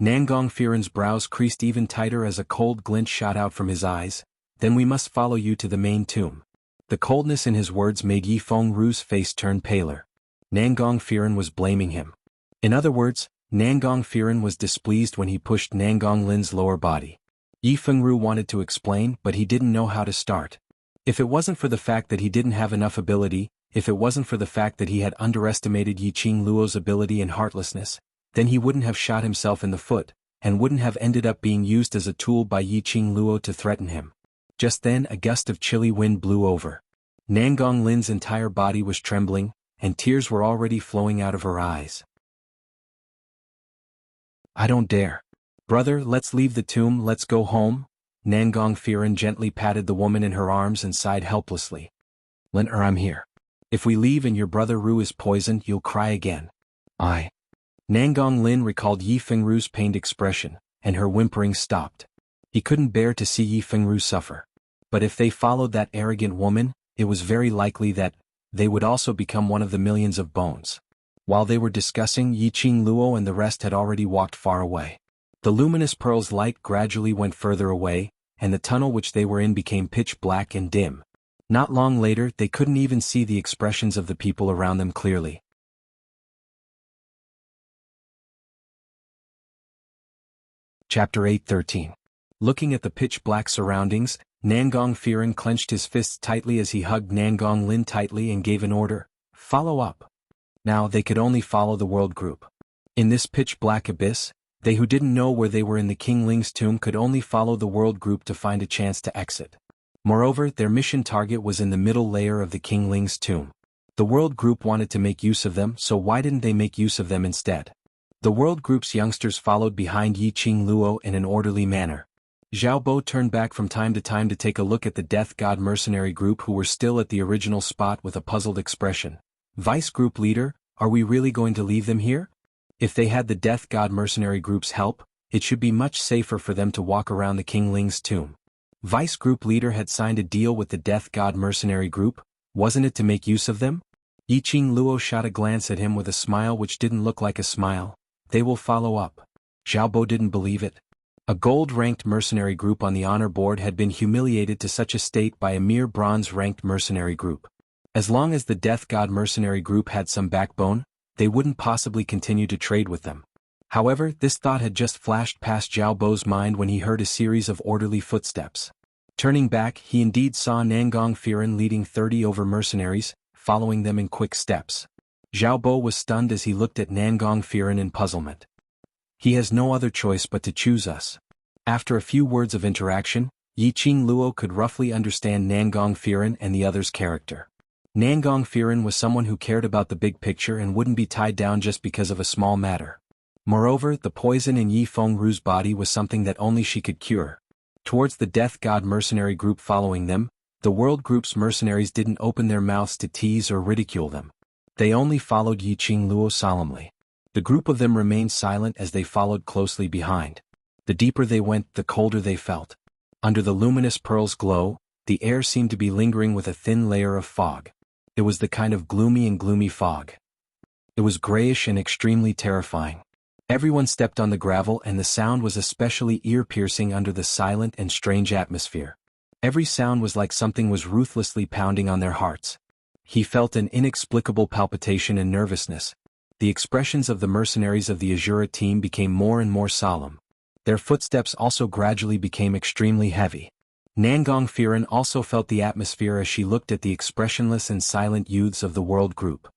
Nangong Firen's brows creased even tighter as a cold glint shot out from his eyes. "Then we must follow you to the main tomb." The coldness in his words made Yifeng Ru's face turn paler. Nangong Firen was blaming him. In other words, Nangong Firen was displeased when he pushed Nangong Lin's lower body. Yifeng Ru wanted to explain, but he didn't know how to start. If it wasn't for the fact that he didn't have enough ability, if it wasn't for the fact that he had underestimated Yiqing Luo's ability and heartlessness, then he wouldn't have shot himself in the foot, and wouldn't have ended up being used as a tool by Yiqing Luo to threaten him. Just then a gust of chilly wind blew over. Nangong Lin's entire body was trembling, and tears were already flowing out of her eyes. "I don't dare. Brother, let's leave the tomb, let's go home." Nangong Firen gently patted the woman in her arms and sighed helplessly. "Let her, I'm here. If we leave and your brother Ru is poisoned, you'll cry again." Nangong Lin recalled Yifeng Ru's pained expression, and her whimpering stopped. He couldn't bear to see Yifeng Ru suffer. But if they followed that arrogant woman, it was very likely that they would also become one of the millions of bones. While they were discussing, Yiqing Luo and the rest had already walked far away. The luminous pearl's light gradually went further away, and the tunnel which they were in became pitch black and dim. Not long later, they couldn't even see the expressions of the people around them clearly. Chapter 8:13. Looking at the pitch-black surroundings, Nangong Firen clenched his fists tightly as he hugged Nangong Lin tightly and gave an order, "Follow up." Now they could only follow the world group. In this pitch-black abyss, they who didn't know where they were in the King Ling's tomb could only follow the world group to find a chance to exit. Moreover, their mission target was in the middle layer of the King Ling's tomb. The world group wanted to make use of them, so why didn't they make use of them instead? The world group's youngsters followed behind Yiqing Luo in an orderly manner. Zhao Bo turned back from time to take a look at the Death God mercenary group who were still at the original spot with a puzzled expression. "Vice Group Leader, are we really going to leave them here? If they had the Death God mercenary group's help, it should be much safer for them to walk around the King Ling's tomb." Vice Group Leader had signed a deal with the Death God mercenary group, wasn't it to make use of them? Yiqing Luo shot a glance at him with a smile which didn't look like a smile. "They will follow up." Zhao Bo didn't believe it. A gold-ranked mercenary group on the honor board had been humiliated to such a state by a mere bronze-ranked mercenary group. As long as the Death God mercenary group had some backbone, they wouldn't possibly continue to trade with them. However, this thought had just flashed past Zhao Bo's mind when he heard a series of orderly footsteps. Turning back, he indeed saw Nangong Firen leading 30 over mercenaries, following them in quick steps. Zhao Bo was stunned as he looked at Nangong Firen in puzzlement. He has no other choice but to choose us. After a few words of interaction, Yiqing Luo could roughly understand Nangong Firen and the other's character. Nangong Firen was someone who cared about the big picture and wouldn't be tied down just because of a small matter. Moreover, the poison in Yifeng Ru's body was something that only she could cure. Towards the Death God mercenary group following them, the world group's mercenaries didn't open their mouths to tease or ridicule them. They only followed Yiqing Luo solemnly. The group of them remained silent as they followed closely behind. The deeper they went, the colder they felt. Under the luminous pearl's glow, the air seemed to be lingering with a thin layer of fog. It was the kind of gloomy fog. It was grayish and extremely terrifying. Everyone stepped on the gravel and the sound was especially ear-piercing under the silent and strange atmosphere. Every sound was like something was ruthlessly pounding on their hearts. He felt an inexplicable palpitation and nervousness. The expressions of the mercenaries of the Azura team became more and more solemn. Their footsteps also gradually became extremely heavy. Nangong Firen also felt the atmosphere as she looked at the expressionless and silent youths of the world group.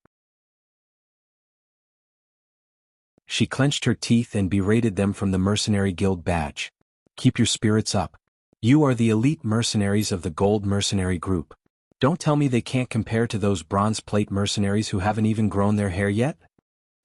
She clenched her teeth and berated them from the Mercenary Guild badge. Keep your spirits up. You are the elite mercenaries of the Gold Mercenary Group. Don't tell me they can't compare to those bronze plate mercenaries who haven't even grown their hair yet?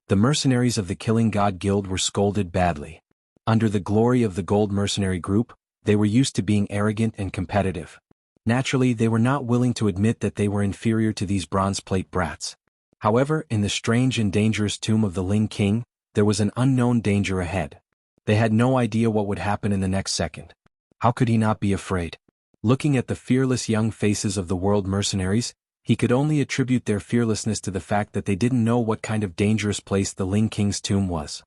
The mercenaries of the Killing God Guild were scolded badly. Under the glory of the Gold Mercenary Group, they were used to being arrogant and competitive. Naturally, they were not willing to admit that they were inferior to these bronze plate brats. However, in the strange and dangerous tomb of the Ling King, there was an unknown danger ahead. They had no idea what would happen in the next second. How could he not be afraid? Looking at the fearless young faces of the world mercenaries, he could only attribute their fearlessness to the fact that they didn't know what kind of dangerous place the Ling King's tomb was.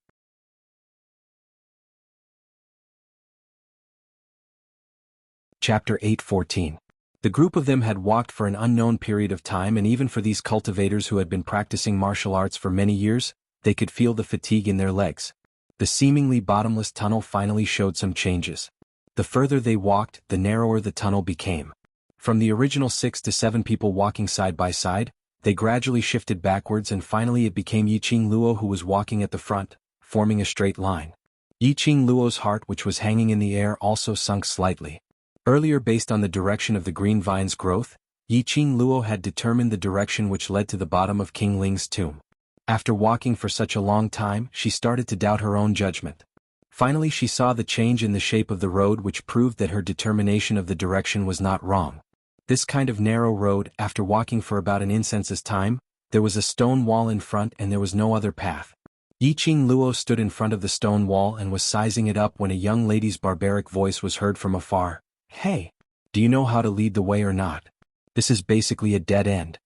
Chapter 8:14. The group of them had walked for an unknown period of time, and even for these cultivators who had been practicing martial arts for many years, they could feel the fatigue in their legs. The seemingly bottomless tunnel finally showed some changes. The further they walked, the narrower the tunnel became. From the original 6 to 7 people walking side by side, they gradually shifted backwards and finally it became Yiqing Luo who was walking at the front, forming a straight line. Yiqing Luo's heart, which was hanging in the air, also sunk slightly. Earlier, based on the direction of the green vine's growth, Yiqing Luo had determined the direction which led to the bottom of King Ling's tomb. After walking for such a long time, she started to doubt her own judgment. Finally, she saw the change in the shape of the road, which proved that her determination of the direction was not wrong. This kind of narrow road, after walking for about an incense's time, there was a stone wall in front and there was no other path. Yiqing Luo stood in front of the stone wall and was sizing it up when a young lady's barbaric voice was heard from afar. Hey! Do you know how to lead the way or not? This is basically a dead end.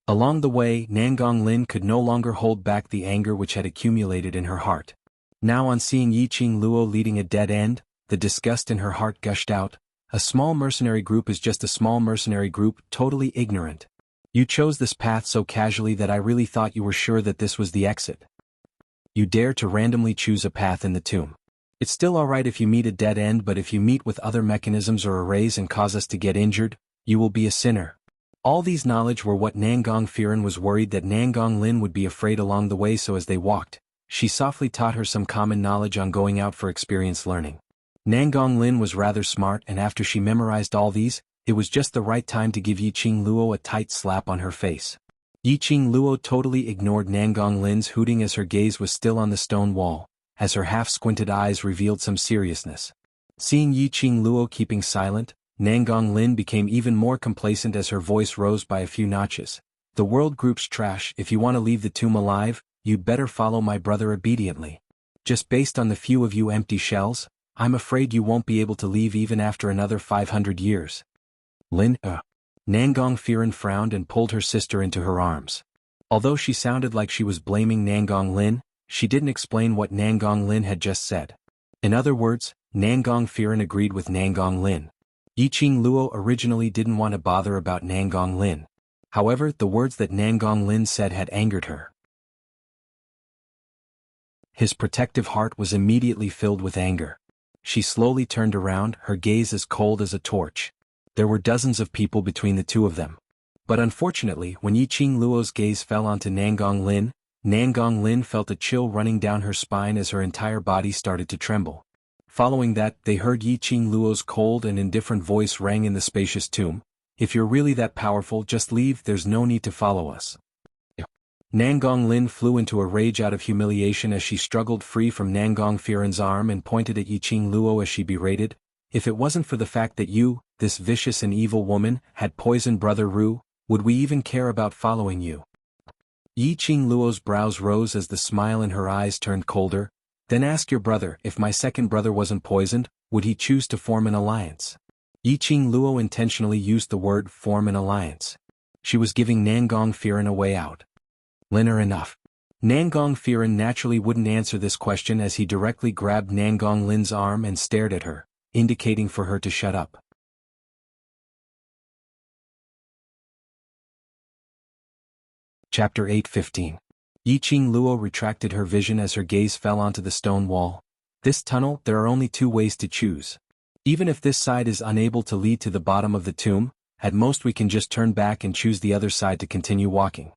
Along the way, Nangong Lin could no longer hold back the anger which had accumulated in her heart. Now, on seeing Yiqing Luo leading a dead end, the disgust in her heart gushed out. A small mercenary group is just a small mercenary group, totally ignorant. You chose this path so casually that I really thought you were sure that this was the exit. You dare to randomly choose a path in the tomb. It's still alright if you meet a dead end, but if you meet with other mechanisms or arrays and cause us to get injured, you will be a sinner. All these knowledge were what Nangong Firen was worried that Nangong Lin would be afraid along the way, so as they walked, she softly taught her some common knowledge on going out for experience learning. Nangong Lin was rather smart, and after she memorized all these, it was just the right time to give Yiqing Luo a tight slap on her face. Yiqing Luo totally ignored Nangong Lin's hooting as her gaze was still on the stone wall, as her half-squinted eyes revealed some seriousness. Seeing Yiqing Luo keeping silent, Nangong Lin became even more complacent as her voice rose by a few notches. The world group's trash. If you want to leave the tomb alive, you'd better follow my brother obediently. Just based on the few of you empty shells, I'm afraid you won't be able to leave even after another 500 years. Lin, Nangong Firen frowned and pulled her sister into her arms. Although she sounded like she was blaming Nangong Lin, she didn't explain what Nangong Lin had just said. In other words, Nangong Firen agreed with Nangong Lin. Yiqing Luo originally didn't want to bother about Nangong Lin. However, the words that Nangong Lin said had angered her. His protective heart was immediately filled with anger. She slowly turned around, her gaze as cold as a torch. There were dozens of people between the two of them. But unfortunately, when Yiqing Luo's gaze fell onto Nangong Lin felt a chill running down her spine as her entire body started to tremble. Following that, they heard Yiqing Luo's cold and indifferent voice rang in the spacious tomb. If you're really that powerful, just leave, there's no need to follow us. Nangong Lin flew into a rage out of humiliation as she struggled free from Nangong Firen's arm and pointed at Yiqing Luo as she berated. If it wasn't for the fact that you, this vicious and evil woman, had poisoned Brother Ru, would we even care about following you? Yiqing Luo's brows rose as the smile in her eyes turned colder. Then ask your brother, if my second brother wasn't poisoned, would he choose to form an alliance? Yiqing Luo intentionally used the word form an alliance. She was giving Nangong Firen a way out. Lin, enough. Nangong Firen naturally wouldn't answer this question as he directly grabbed Nangong Lin's arm and stared at her, indicating for her to shut up. Chapter 8:15. Yiqing Luo retracted her vision as her gaze fell onto the stone wall. This tunnel, there are only two ways to choose. Even if this side is unable to lead to the bottom of the tomb, at most we can just turn back and choose the other side to continue walking.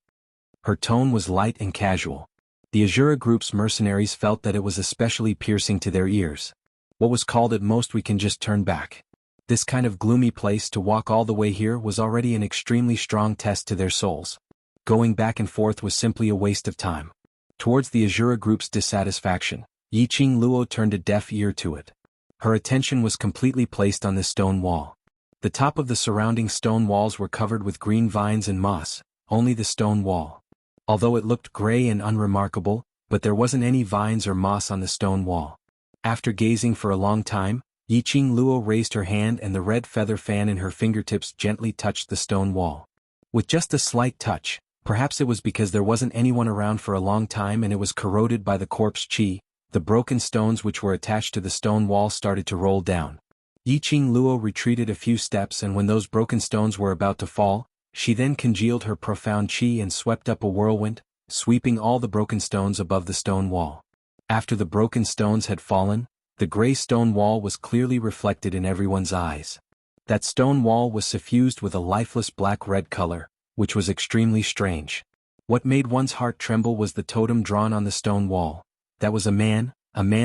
Her tone was light and casual. The Azura group's mercenaries felt that it was especially piercing to their ears. What was called at most we can just turn back. This kind of gloomy place to walk all the way here was already an extremely strong test to their souls. Going back and forth was simply a waste of time. Towards the Azura group's dissatisfaction, Yiqing Luo turned a deaf ear to it. Her attention was completely placed on this stone wall. The top of the surrounding stone walls were covered with green vines and moss, only the stone wall. Although it looked gray and unremarkable, but there wasn't any vines or moss on the stone wall. After gazing for a long time, Yiqing Luo raised her hand and the red feather fan in her fingertips gently touched the stone wall. With just a slight touch, perhaps it was because there wasn't anyone around for a long time and it was corroded by the corpse chi, the broken stones which were attached to the stone wall started to roll down. Yiqing Luo retreated a few steps and when those broken stones were about to fall, she then congealed her profound chi and swept up a whirlwind, sweeping all the broken stones above the stone wall. After the broken stones had fallen, the gray stone wall was clearly reflected in everyone's eyes. That stone wall was suffused with a lifeless black-red color, which was extremely strange. What made one's heart tremble was the totem drawn on the stone wall. That was a man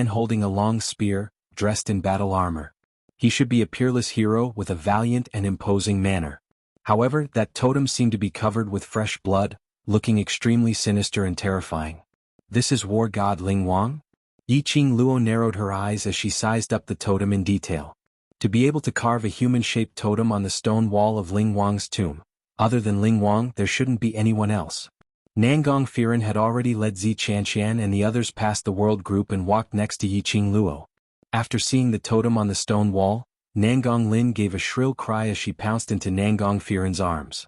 holding a long spear, dressed in battle armor. He should be a peerless hero with a valiant and imposing manner. However, that totem seemed to be covered with fresh blood, looking extremely sinister and terrifying. This is war god Ling Wang? Yiqing Luo narrowed her eyes as she sized up the totem in detail. To be able to carve a human-shaped totem on the stone wall of Ling Wang's tomb, other than Ling Wang there shouldn't be anyone else. Nangong Firen had already led Zi Qianqian and the others past the world group and walked next to Yiqing Luo. After seeing the totem on the stone wall, Nangong Lin gave a shrill cry as she pounced into Nangong Firen's arms.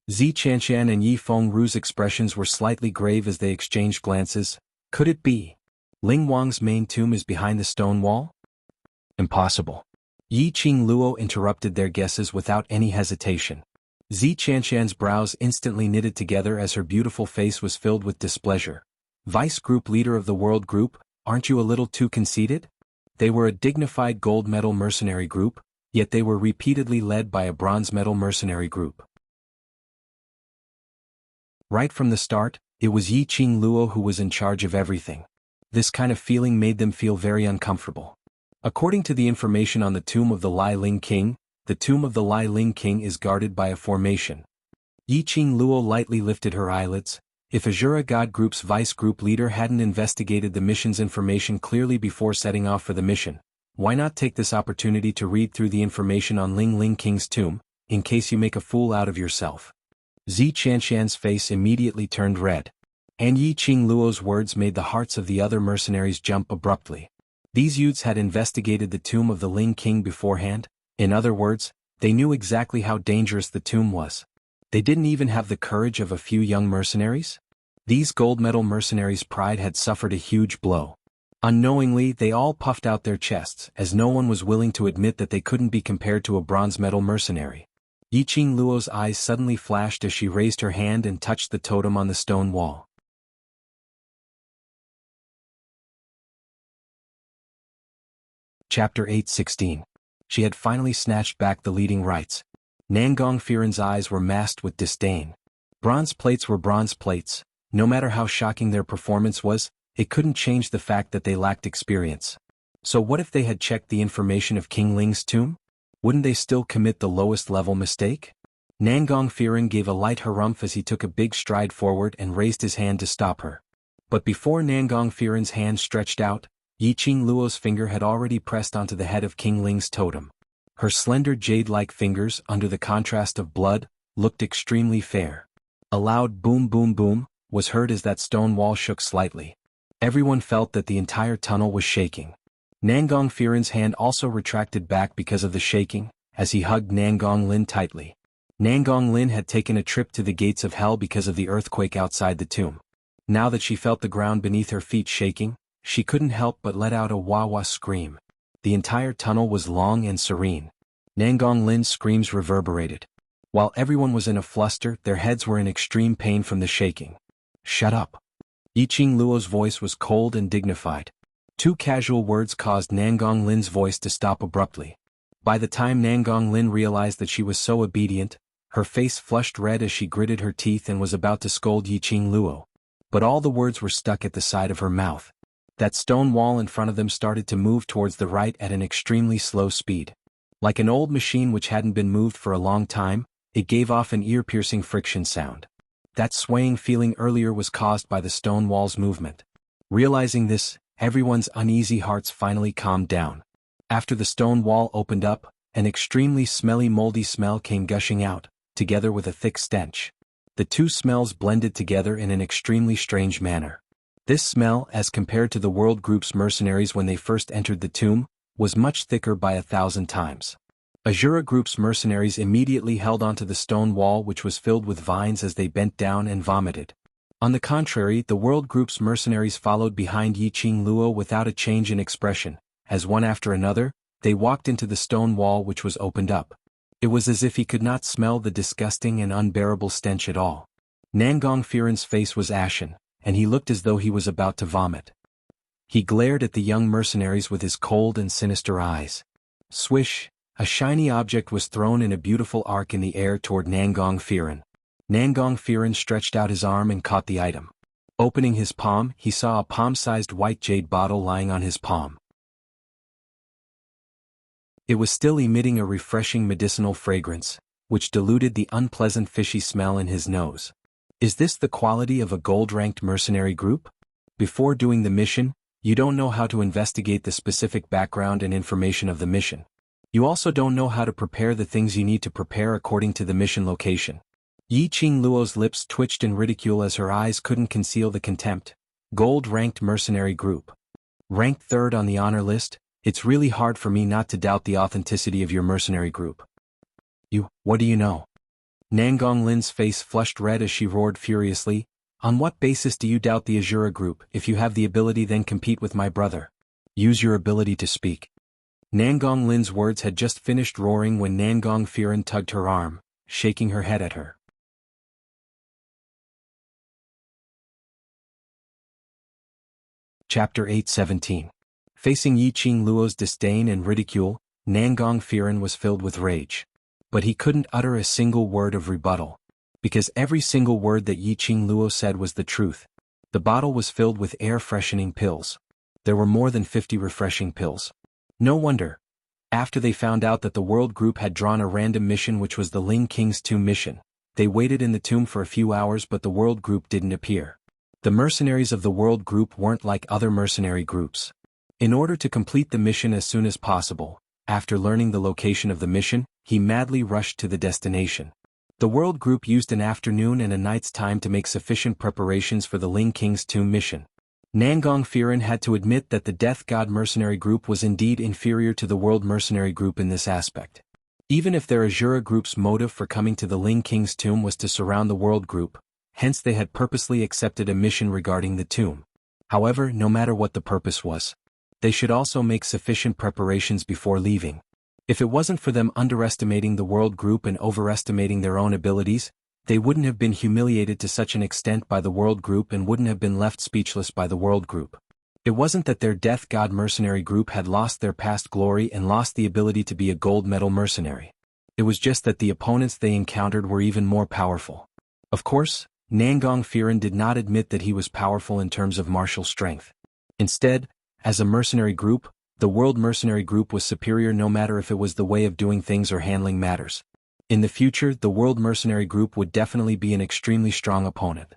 Zi Qianqian and Yi Fengru's expressions were slightly grave as they exchanged glances. Could it be? Ling Wang's main tomb is behind the stone wall? Impossible. Yiqing Luo interrupted their guesses without any hesitation. Zi Qianqian's brows instantly knitted together as her beautiful face was filled with displeasure. Vice group leader of the world group, aren't you a little too conceited? They were a dignified gold medal mercenary group, yet they were repeatedly led by a bronze medal mercenary group. Right from the start, it was Yiqing Luo who was in charge of everything. This kind of feeling made them feel very uncomfortable. According to the information on the tomb of the Lai Ling King, the tomb of the Lai Ling King is guarded by a formation. Yiqing Luo lightly lifted her eyelids. If Azura God Group's vice group leader hadn't investigated the mission's information clearly before setting off for the mission, why not take this opportunity to read through the information on Ling Ling King's tomb, in case you make a fool out of yourself? Zi Qianqian's face immediately turned red. And Yiqing Luo's words made the hearts of the other mercenaries jump abruptly. These youths had investigated the tomb of the Ling King beforehand. In other words, they knew exactly how dangerous the tomb was. They didn't even have the courage of a few young mercenaries? These gold medal mercenaries' pride had suffered a huge blow. Unknowingly, they all puffed out their chests, as no one was willing to admit that they couldn't be compared to a bronze medal mercenary. Yiqing Luo's eyes suddenly flashed as she raised her hand and touched the totem on the stone wall. Chapter 8:16. She had finally snatched back the leading rights. Nangong Firen's eyes were masked with disdain. Bronze plates were bronze plates. No matter how shocking their performance was, it couldn't change the fact that they lacked experience. So what if they had checked the information of King Ling's tomb? Wouldn't they still commit the lowest level mistake? Nangong Firen gave a light harumph as he took a big stride forward and raised his hand to stop her. But before Nangong Firen's hand stretched out, Yiqing Luo's finger had already pressed onto the head of King Ling's totem. Her slender jade-like fingers, under the contrast of blood, looked extremely fair. A loud boom boom boom was heard as that stone wall shook slightly. Everyone felt that the entire tunnel was shaking. Nangong Firen's hand also retracted back because of the shaking, as he hugged Nangong Lin tightly. Nangong Lin had taken a trip to the gates of hell because of the earthquake outside the tomb. Now that she felt the ground beneath her feet shaking, she couldn't help but let out a wah-wah scream. The entire tunnel was long and serene. Nangong Lin's screams reverberated. While everyone was in a fluster, their heads were in extreme pain from the shaking. "Shut up." Yiqing Luo's voice was cold and dignified. Two casual words caused Nangong Lin's voice to stop abruptly. By the time Nangong Lin realized that she was so obedient, her face flushed red as she gritted her teeth and was about to scold Yiqing Luo. But all the words were stuck at the side of her mouth. That stone wall in front of them started to move towards the right at an extremely slow speed. Like an old machine which hadn't been moved for a long time, it gave off an ear-piercing friction sound. That swaying feeling earlier was caused by the stone wall's movement. Realizing this, everyone's uneasy hearts finally calmed down. After the stone wall opened up, an extremely smelly moldy smell came gushing out, together with a thick stench. The two smells blended together in an extremely strange manner. This smell, as compared to the World Group's mercenaries when they first entered the tomb, was much thicker by 1,000 times. Azura Group's mercenaries immediately held onto the stone wall which was filled with vines as they bent down and vomited. On the contrary, the World Group's mercenaries followed behind Yiqing Luo without a change in expression, as one after another, they walked into the stone wall which was opened up. It was as if he could not smell the disgusting and unbearable stench at all. Nangong Firen's face was ashen, and he looked as though he was about to vomit. He glared at the young mercenaries with his cold and sinister eyes. Swish! A shiny object was thrown in a beautiful arc in the air toward Nangong Firen. Nangong Firen stretched out his arm and caught the item. Opening his palm, he saw a palm-sized white jade bottle lying on his palm. It was still emitting a refreshing medicinal fragrance, which diluted the unpleasant fishy smell in his nose. Is this the quality of a gold-ranked mercenary group? Before doing the mission, you don't know how to investigate the specific background and information of the mission. You also don't know how to prepare the things you need to prepare according to the mission location. Yiqing Luo's lips twitched in ridicule as her eyes couldn't conceal the contempt. Gold-ranked mercenary group. Ranked third on the honor list, it's really hard for me not to doubt the authenticity of your mercenary group. What do you know? Nangong Lin's face flushed red as she roared furiously. On what basis do you doubt the Azura group? If you have the ability, then compete with my brother. Use your ability to speak. Nangong Lin's words had just finished roaring when Nangong Firen tugged her arm, shaking her head at her. Chapter 8:17. Facing Yiqing Luo's disdain and ridicule, Nangong Firen was filled with rage. But he couldn't utter a single word of rebuttal. Because every single word that Yiqing Luo said was the truth. The bottle was filled with air-freshening pills. There were more than 50 refreshing pills. No wonder. After they found out that the World Group had drawn a random mission which was the Ling King's tomb mission, they waited in the tomb for a few hours but the World Group didn't appear. The mercenaries of the World Group weren't like other mercenary groups. In order to complete the mission as soon as possible, after learning the location of the mission, he madly rushed to the destination. The World Group used an afternoon and a night's time to make sufficient preparations for the Ling King's tomb mission. Nangong Firen had to admit that the Death God mercenary group was indeed inferior to the World mercenary group in this aspect. Even if their Azura group's motive for coming to the Ling King's tomb was to surround the World Group, hence they had purposely accepted a mission regarding the tomb. However, no matter what the purpose was, they should also make sufficient preparations before leaving. If it wasn't for them underestimating the World Group and overestimating their own abilities, they wouldn't have been humiliated to such an extent by the World Group and wouldn't have been left speechless by the World Group. It wasn't that their Death God mercenary group had lost their past glory and lost the ability to be a gold medal mercenary. It was just that the opponents they encountered were even more powerful. Of course, Nangong Firen did not admit that he was powerful in terms of martial strength. Instead, as a mercenary group, the World Mercenary Group was superior no matter if it was the way of doing things or handling matters. In the future, the World Mercenary Group would definitely be an extremely strong opponent.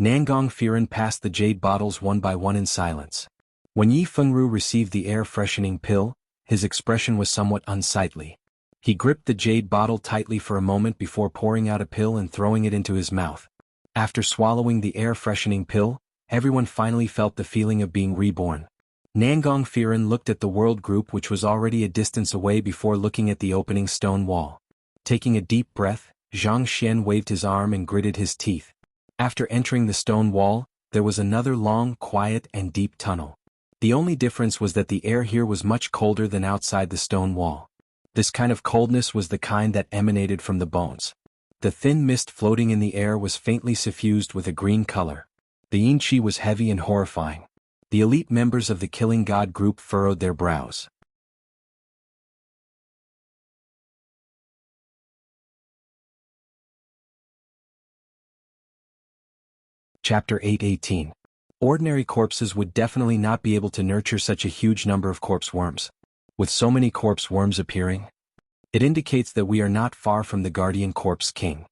Nangong Firen passed the jade bottles one by one in silence. When Yi Fengru received the air-freshening pill, his expression was somewhat unsightly. He gripped the jade bottle tightly for a moment before pouring out a pill and throwing it into his mouth. After swallowing the air-freshening pill, everyone finally felt the feeling of being reborn. Nangong Firen looked at the World Group which was already a distance away before looking at the opening stone wall. Taking a deep breath, Zhang Xian waved his arm and gritted his teeth. After entering the stone wall, there was another long, quiet and deep tunnel. The only difference was that the air here was much colder than outside the stone wall. This kind of coldness was the kind that emanated from the bones. The thin mist floating in the air was faintly suffused with a green color. The yin qi was heavy and horrifying. The elite members of the Killing God group furrowed their brows. Chapter 8:18. Ordinary corpses would definitely not be able to nurture such a huge number of corpse worms. With so many corpse worms appearing, it indicates that we are not far from the Guardian Corpse King.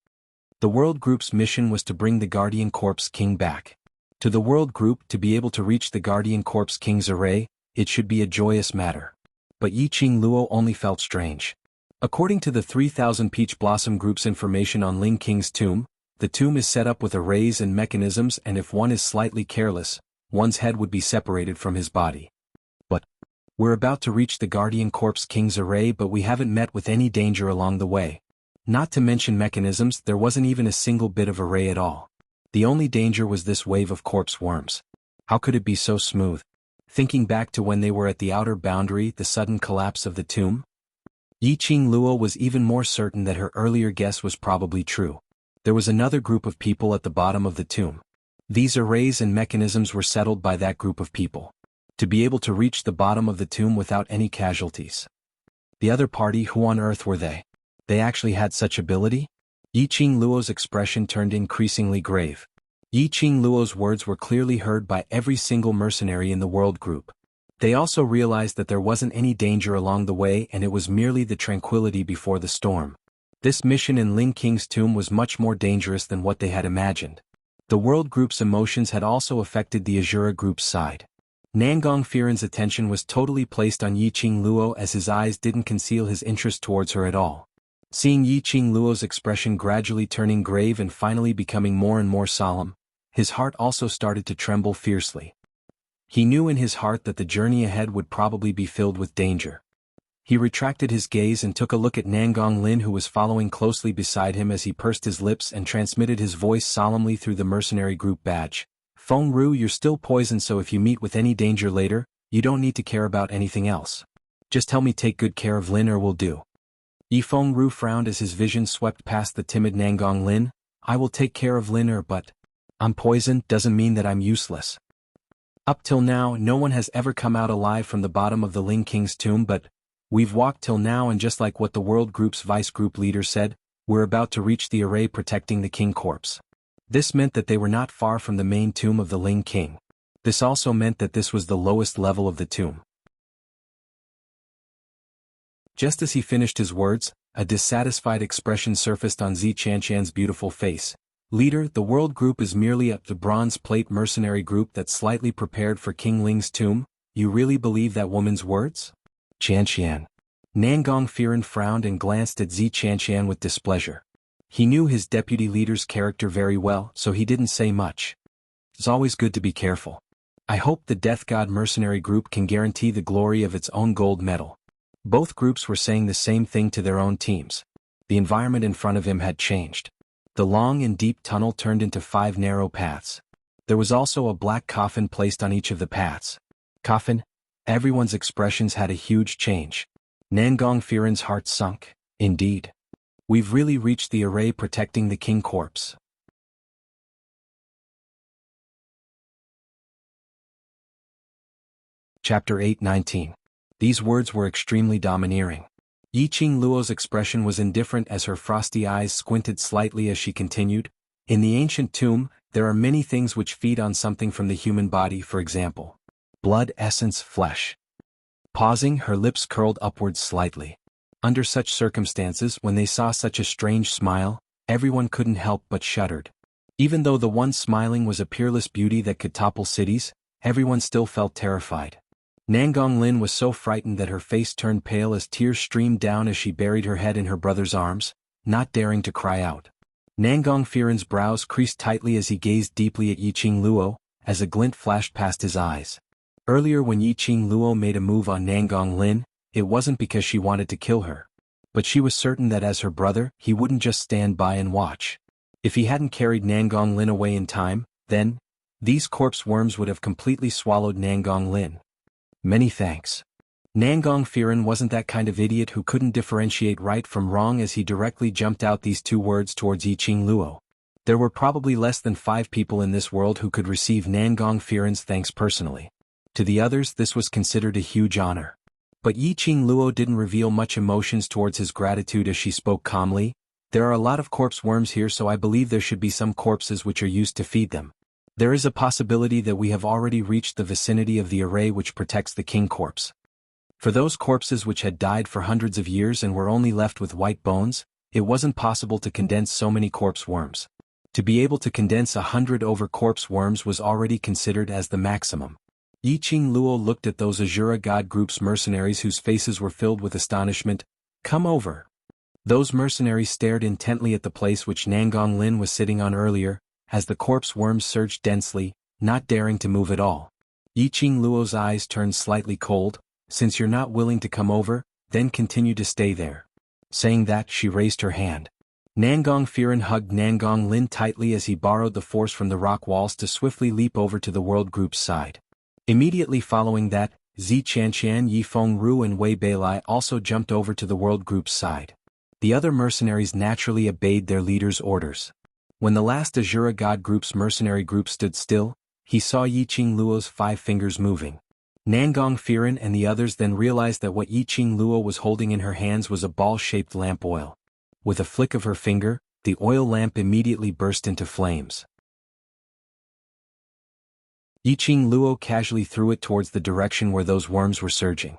The World Group's mission was to bring the Guardian Corpse King back. To the World Group to be able to reach the Guardian Corpse King's array, it should be a joyous matter. But Yiqing Luo only felt strange. According to the 3000 Peach Blossom Group's information on Ling King's tomb, the tomb is set up with arrays and mechanisms, and if one is slightly careless, one's head would be separated from his body. But we're about to reach the Guardian Corpse King's array, but we haven't met with any danger along the way. Not to mention mechanisms, there wasn't even a single bit of array at all. The only danger was this wave of corpse worms. How could it be so smooth? Thinking back to when they were at the outer boundary, the sudden collapse of the tomb, Yiqing Luo was even more certain that her earlier guess was probably true. There was another group of people at the bottom of the tomb. These arrays and mechanisms were settled by that group of people. To be able to reach the bottom of the tomb without any casualties. The other party, who on earth were they? They actually had such ability? Yiqing Luo's expression turned increasingly grave. Yiqing Luo's words were clearly heard by every single mercenary in the world group. They also realized that there wasn't any danger along the way, and it was merely the tranquility before the storm. This mission in Ling King's tomb was much more dangerous than what they had imagined. The world group's emotions had also affected the Azura group's side. Nangong Firen's attention was totally placed on Yiqing Luo, as his eyes didn't conceal his interest towards her at all. Seeing Yiqing Luo's expression gradually turning grave and finally becoming more and more solemn, his heart also started to tremble fiercely. He knew in his heart that the journey ahead would probably be filled with danger. He retracted his gaze and took a look at Nangong Lin, who was following closely beside him, as he pursed his lips and transmitted his voice solemnly through the mercenary group badge. Feng Ru, you're still poisoned, so if you meet with any danger later, you don't need to care about anything else. Just help me take good care of Lin, or will do. Yi Feng Ru frowned as his vision swept past the timid Nangong Lin. I will take care of Lin, but I'm poisoned doesn't mean that I'm useless. Up till now, no one has ever come out alive from the bottom of the Ling King's tomb, but we've walked till now, and just like what the World Group's Vice Group leader said, we're about to reach the array protecting the King Corpse. This meant that they were not far from the main tomb of the Ling King. This also meant that this was the lowest level of the tomb. Just as he finished his words, a dissatisfied expression surfaced on Zi Qianqian's beautiful face. Leader, the World Group is merely the bronze plate mercenary group that's slightly prepared for King Ling's tomb. You really believe that woman's words? Qianqian. Nangong Firen frowned and glanced at Zi Qianqian with displeasure. He knew his deputy leader's character very well, so he didn't say much. It's always good to be careful. I hope the Death God mercenary group can guarantee the glory of its own gold medal. Both groups were saying the same thing to their own teams. The environment in front of him had changed. The long and deep tunnel turned into 5 narrow paths. There was also a black coffin placed on each of the paths. Coffin? Everyone's expressions had a huge change. Nangong Firen's heart sunk. Indeed. We've really reached the array protecting the King Corpse. Chapter 8:19. These words were extremely domineering. Yiqing Luo's expression was indifferent as her frosty eyes squinted slightly as she continued. In the ancient tomb, there are many things which feed on something from the human body, for example, blood, essence, flesh. Pausing, her lips curled upwards slightly. Under such circumstances, when they saw such a strange smile, everyone couldn't help but shuddered. Even though the one smiling was a peerless beauty that could topple cities, everyone still felt terrified. Nangong Lin was so frightened that her face turned pale as tears streamed down as she buried her head in her brother's arms, not daring to cry out. Nangong Firen's brows creased tightly as he gazed deeply at Yiqing Luo, as a glint flashed past his eyes. Earlier, when Yiqing Luo made a move on Nangong Lin, it wasn't because she wanted to kill her. But she was certain that as her brother, he wouldn't just stand by and watch. If he hadn't carried Nangong Lin away in time, then these corpse worms would have completely swallowed Nangong Lin. Many thanks. Nangong Firen wasn't that kind of idiot who couldn't differentiate right from wrong as he directly jumped out these two words towards Yiqing Luo. There were probably less than 5 people in this world who could receive Nangong Firen's thanks personally. To the others this was considered a huge honor. But Yiqing Luo didn't reveal much emotions towards his gratitude as she spoke calmly. There are a lot of corpse worms here, so I believe there should be some corpses which are used to feed them. There is a possibility that we have already reached the vicinity of the array which protects the king corpse. For those corpses which had died for hundreds of years and were only left with white bones, it wasn't possible to condense so many corpse worms. To be able to condense 100 over corpse worms was already considered as the maximum. Yiqing Luo looked at those Azura God group's mercenaries whose faces were filled with astonishment. Come over. Those mercenaries stared intently at the place which Nangong Lin was sitting on earlier, as the corpse worms surged densely, not daring to move at all. Yiqing Luo's eyes turned slightly cold. Since you're not willing to come over, then continue to stay there. Saying that, she raised her hand. Nangong Firen hugged Nangong Lin tightly as he borrowed the force from the rock walls to swiftly leap over to the world group's side. Immediately following that, Zi Qianqian, Yi Fengru and Wei Beilai also jumped over to the world group's side. The other mercenaries naturally obeyed their leader's orders. When the last Azura God group's mercenary group stood still, he saw Yiqing Luo's 5 fingers moving. Nangong Firen and the others then realized that what Yiqing Luo was holding in her hands was a ball-shaped lamp oil. With a flick of her finger, the oil lamp immediately burst into flames. Yiqing Luo casually threw it towards the direction where those worms were surging.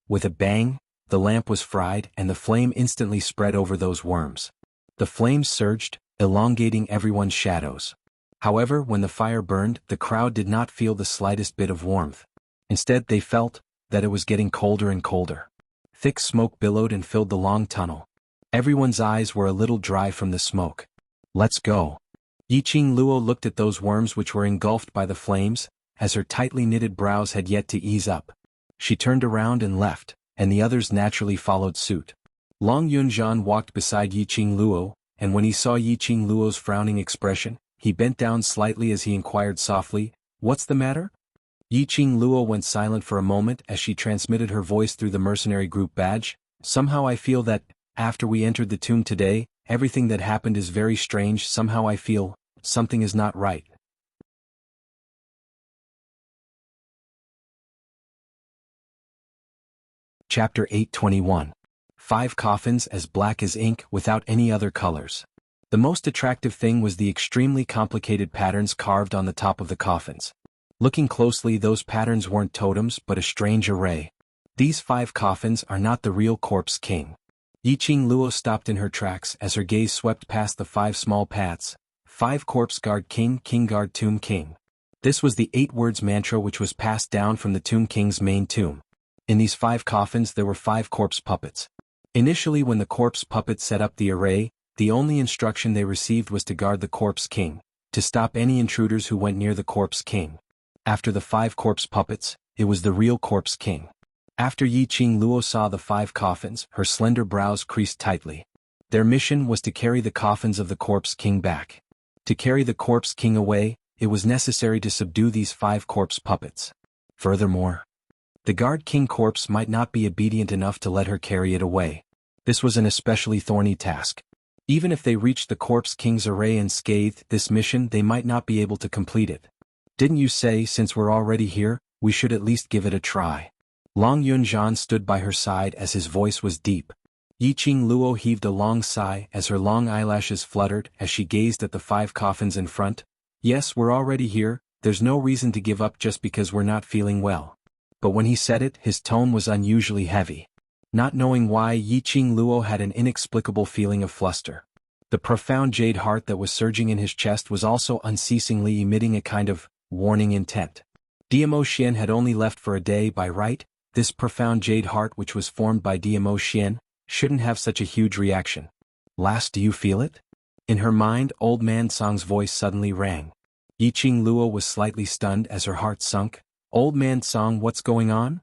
With a bang, the lamp was fried and the flame instantly spread over those worms. The flames surged, elongating everyone's shadows. However, when the fire burned, the crowd did not feel the slightest bit of warmth. Instead, they felt that it was getting colder and colder. Thick smoke billowed and filled the long tunnel. Everyone's eyes were a little dry from the smoke. Let's go. Yiqing Luo looked at those worms which were engulfed by the flames, as her tightly knitted brows had yet to ease up. She turned around and left, and the others naturally followed suit. Long Yunzhan walked beside Yiqing Luo, and when he saw Yiqing Luo's frowning expression, he bent down slightly as he inquired softly, "What's the matter?" Yiqing Luo went silent for a moment as she transmitted her voice through the mercenary group badge. Somehow I feel that, after we entered the tomb today, everything that happened is very strange. Somehow I feel something is not right. Chapter 821. 5 coffins as black as ink without any other colors. The most attractive thing was the extremely complicated patterns carved on the top of the coffins. Looking closely, those patterns weren't totems but a strange array. These 5 coffins are not the real corpse king. Yiqing Luo stopped in her tracks as her gaze swept past the 5 small paths. 5 corpse guard king, king guard tomb king. This was the 8 words mantra which was passed down from the tomb king's main tomb. In these 5 coffins there were 5 corpse puppets. Initially, when the corpse puppets set up the array, the only instruction they received was to guard the corpse king, to stop any intruders who went near the corpse king. After the 5 corpse puppets, it was the real corpse king. After Yiqing Luo saw the 5 coffins, her slender brows creased tightly. Their mission was to carry the coffins of the corpse king back. To carry the corpse king away, it was necessary to subdue these 5 corpse puppets. Furthermore, the guard king corpse might not be obedient enough to let her carry it away. This was an especially thorny task. Even if they reached the corpse king's array unscathed, this mission they might not be able to complete it. Didn't you say, since we're already here, we should at least give it a try? Long Yunzhan stood by her side as his voice was deep. Yiqing Luo heaved a long sigh as her long eyelashes fluttered as she gazed at the 5 coffins in front. Yes, we're already here, there's no reason to give up just because we're not feeling well. But when he said it, his tone was unusually heavy. Not knowing why, Yiqing Luo had an inexplicable feeling of fluster. The profound jade heart that was surging in his chest was also unceasingly emitting a kind of warning intent. Diamo Xian had only left for a day by right. This profound jade heart which was formed by Diamo Xian shouldn't have such a huge reaction. Lass, do you feel it? In her mind, old man Song's voice suddenly rang. Yiqing Luo was slightly stunned as her heart sunk. Old man Song, what's going on?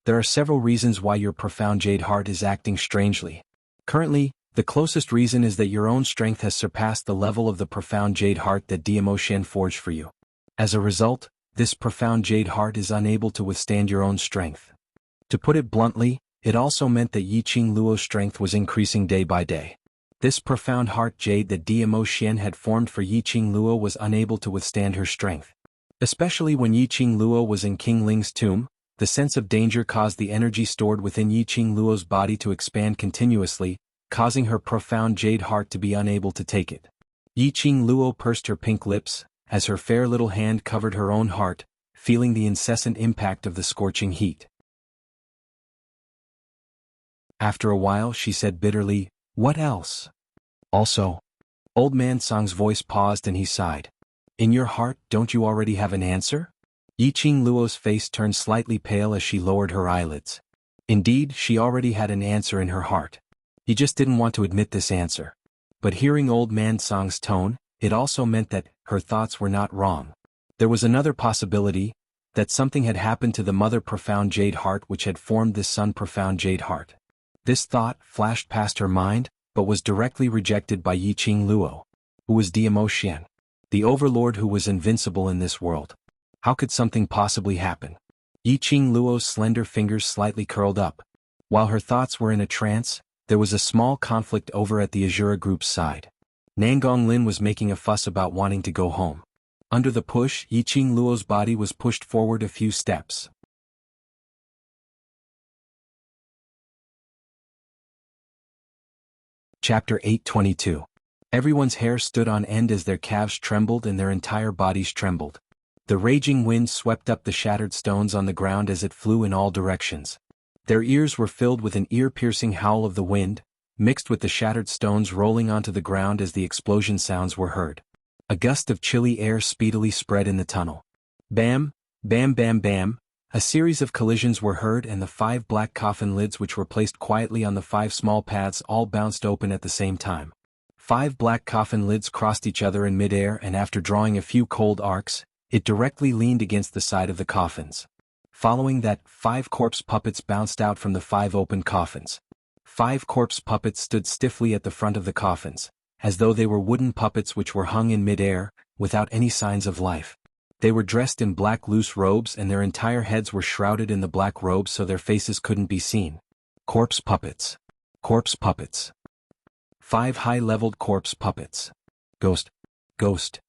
There are several reasons why your profound jade heart is acting strangely. Currently, the closest reason is that your own strength has surpassed the level of the profound jade heart that Diamo Xian forged for you. As a result, this profound jade heart is unable to withstand your own strength. To put it bluntly, it also meant that Yiqing Luo's strength was increasing day by day. This profound heart jade that Diamo Xian had formed for Yiqing Luo was unable to withstand her strength. Especially when Yiqing Luo was in King Ling's tomb, the sense of danger caused the energy stored within Yiqing Luo's body to expand continuously, causing her profound jade heart to be unable to take it. Yiqing Luo pursed her pink lips, as her fair little hand covered her own heart, feeling the incessant impact of the scorching heat. After a while she said bitterly, "What else?" Also. Old Man Song's voice paused and he sighed. "In your heart, don't you already have an answer?" Yiqing Luo's face turned slightly pale as she lowered her eyelids. Indeed, she already had an answer in her heart. He just didn't want to admit this answer. But hearing Old Man Song's tone, it also meant that her thoughts were not wrong. There was another possibility, that something had happened to the mother profound jade heart which had formed this son profound jade heart. This thought flashed past her mind, but was directly rejected by Yiqing Luo, who was Diamo Xian, the overlord who was invincible in this world. How could something possibly happen? Yiqing Luo's slender fingers slightly curled up. While her thoughts were in a trance, there was a small conflict over at the Azura group's side. Nangong Lin was making a fuss about wanting to go home. Under the push, Yiqing Luo's body was pushed forward a few steps. Chapter 822. Everyone's hair stood on end as their calves trembled and their entire bodies trembled. The raging wind swept up the shattered stones on the ground as it flew in all directions. Their ears were filled with an ear-piercing howl of the wind, mixed with the shattered stones rolling onto the ground as the explosion sounds were heard. A gust of chilly air speedily spread in the tunnel. Bam, bam bam bam, a series of collisions were heard and the 5 black coffin lids which were placed quietly on the 5 small paths all bounced open at the same time. 5 black coffin lids crossed each other in midair and after drawing a few cold arcs, it directly leaned against the side of the coffins. Following that, 5 corpse puppets bounced out from the 5 open coffins. 5 corpse puppets stood stiffly at the front of the coffins, as though they were wooden puppets which were hung in midair, without any signs of life. They were dressed in black loose robes and their entire heads were shrouded in the black robes so their faces couldn't be seen. Corpse puppets. Corpse puppets. 5 high-leveled corpse puppets. Ghost. Ghost.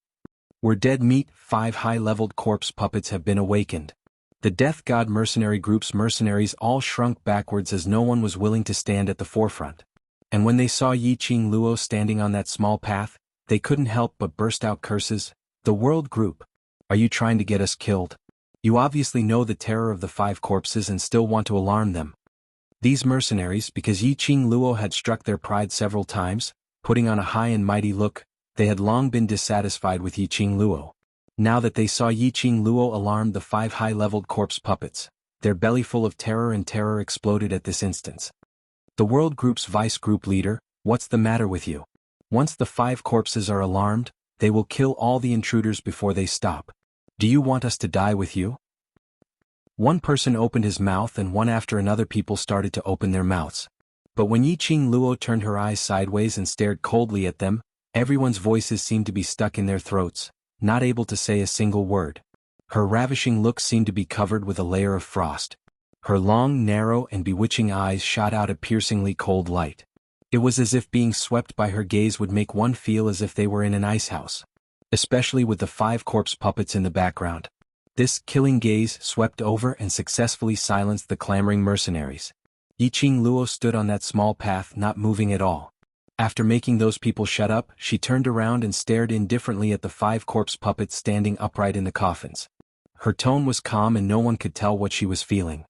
We're dead meat. 5 high-leveled corpse puppets have been awakened. The Death God mercenary group's mercenaries all shrunk backwards as no one was willing to stand at the forefront. And when they saw Yiqing Luo standing on that small path, they couldn't help but burst out curses. The World Group. Are you trying to get us killed? You obviously know the terror of the 5 corpses and still want to alarm them. These mercenaries, because Yiqing Luo had struck their pride several times, putting on a high and mighty look, they had long been dissatisfied with Yiqing Luo. Now that they saw Yiqing Luo alarmed the 5 high-leveled corpse puppets, their belly full of terror and terror exploded at this instance. The World Group's vice group leader, what's the matter with you? Once the 5 corpses are alarmed, they will kill all the intruders before they stop. Do you want us to die with you? One person opened his mouth and one after another people started to open their mouths. But when Yiqing Luo turned her eyes sideways and stared coldly at them, everyone's voices seemed to be stuck in their throats, not able to say a single word. Her ravishing look seemed to be covered with a layer of frost. Her long, narrow, and bewitching eyes shot out a piercingly cold light. It was as if being swept by her gaze would make one feel as if they were in an ice house. Especially with the 5 corpse puppets in the background. This killing gaze swept over and successfully silenced the clamoring mercenaries. Yiqing Luo stood on that small path not moving at all. After making those people shut up, she turned around and stared indifferently at the 5 corpse puppets standing upright in the coffins. Her tone was calm and no one could tell what she was feeling.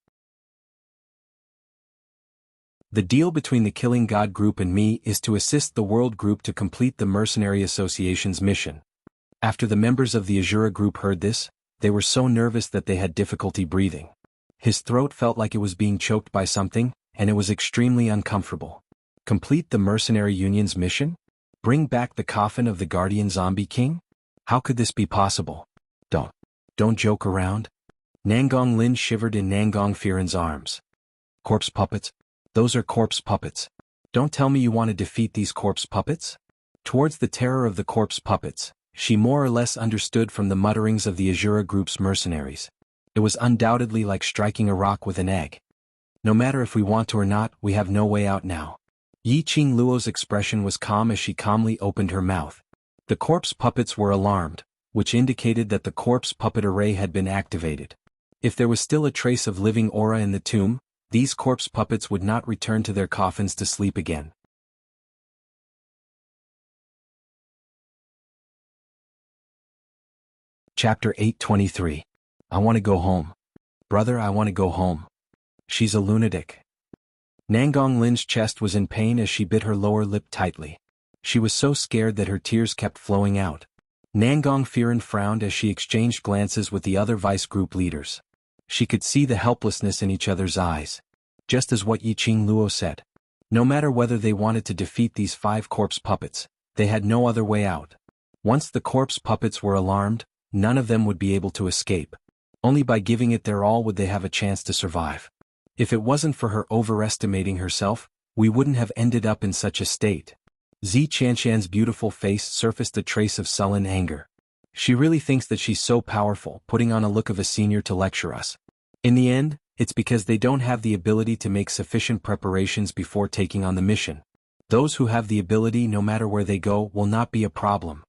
The deal between the Killing God group and me is to assist the World Group to complete the Mercenary Association's mission. After the members of the Azura group heard this, they were so nervous that they had difficulty breathing. His throat felt like it was being choked by something, and it was extremely uncomfortable. Complete the Mercenary Union's mission? Bring back the coffin of the Guardian Zombie King? How could this be possible? Don't joke around. Nangong Lin shivered in Nangong Firen's arms. Corpse puppets? Those are corpse puppets. Don't tell me you want to defeat these corpse puppets? Towards the terror of the corpse puppets, she more or less understood from the mutterings of the Azura group's mercenaries. It was undoubtedly like striking a rock with an egg. No matter if we want to or not, we have no way out now. Yi Qingluo's expression was calm as she calmly opened her mouth. The corpse puppets were alarmed, which indicated that the corpse puppet array had been activated. If there was still a trace of living aura in the tomb, these corpse puppets would not return to their coffins to sleep again. Chapter 823. I want to go home. Brother, I want to go home. She's a lunatic. Nangong Lin's chest was in pain as she bit her lower lip tightly. She was so scared that her tears kept flowing out. Nangong Firen frowned as she exchanged glances with the other vice group leaders. She could see the helplessness in each other's eyes. Just as what Yi Qingluo said. No matter whether they wanted to defeat these 5 corpse puppets, they had no other way out. Once the corpse puppets were alarmed, none of them would be able to escape. Only by giving it their all would they have a chance to survive. If it wasn't for her overestimating herself, we wouldn't have ended up in such a state. Zi Qianshan's beautiful face surfaced a trace of sullen anger. She really thinks that she's so powerful, putting on a look of a senior to lecture us. In the end, it's because they don't have the ability to make sufficient preparations before taking on the mission. Those who have the ability, no matter where they go, will not be a problem.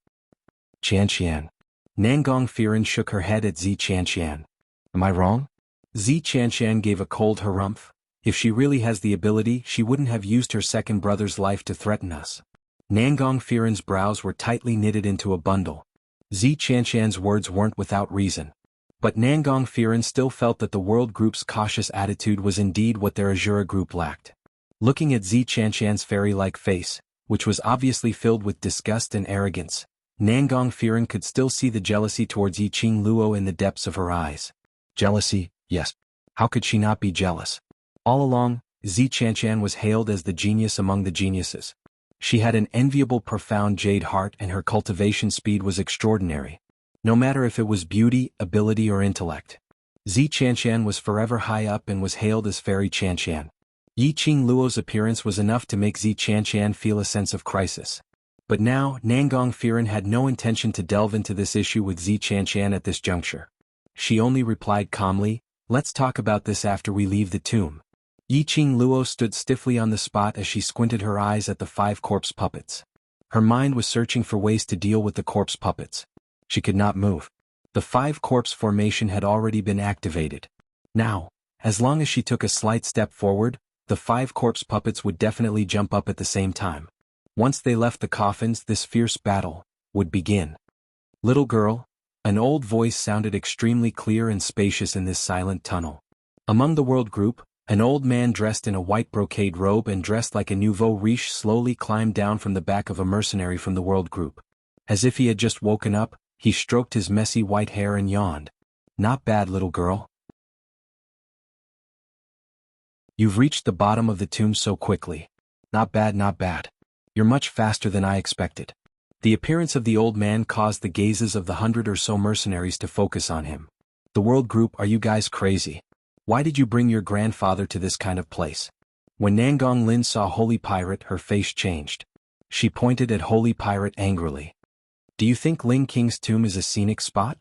Qianshan. Nangong Firen shook her head at Zi Qianshan. Am I wrong? Zi Qianshan gave a cold harumph. If she really has the ability, she wouldn't have used her second brother's life to threaten us. Nangong Firen's brows were tightly knitted into a bundle. Zi Qianshan's words weren't without reason. But Nangong Firen still felt that the world group's cautious attitude was indeed what their Azura group lacked. Looking at Zi Qianshan's fairy-like face, which was obviously filled with disgust and arrogance, Nangong Firen could still see the jealousy towards Yi Qingluo in the depths of her eyes. Jealousy, yes. How could she not be jealous? All along, Zi Qianshan was hailed as the genius among the geniuses. She had an enviable profound jade heart and her cultivation speed was extraordinary. No matter if it was beauty, ability or intellect. Zi Qianshan was forever high up and was hailed as Fairy Qianshan. Yi Qingluo's appearance was enough to make Zi Qianshan feel a sense of crisis. But now, Nangong Firen had no intention to delve into this issue with Zi Qianshan at this juncture. She only replied calmly, "Let's talk about this after we leave the tomb." Yi Qingluo stood stiffly on the spot as she squinted her eyes at the 5 corpse puppets. Her mind was searching for ways to deal with the corpse puppets. She could not move. The 5 corpse formation had already been activated. Now, as long as she took a slight step forward, the 5 corpse puppets would definitely jump up at the same time. Once they left the coffins, this fierce battle would begin. "Little girl," an old voice sounded extremely clear and spacious in this silent tunnel. Among the world group, an old man dressed in a white brocade robe and dressed like a nouveau riche slowly climbed down from the back of a mercenary from the world group. As if he had just woken up, he stroked his messy white hair and yawned. "Not bad, little girl. You've reached the bottom of the tomb so quickly. Not bad, not bad. You're much faster than I expected." The appearance of the old man caused the gazes of the 100 or so mercenaries to focus on him. The world group, are you guys crazy? Why did you bring your grandfather to this kind of place? When Nangong Lin saw Holy Pirate, her face changed. She pointed at Holy Pirate angrily. "Do you think Ling King's tomb is a scenic spot?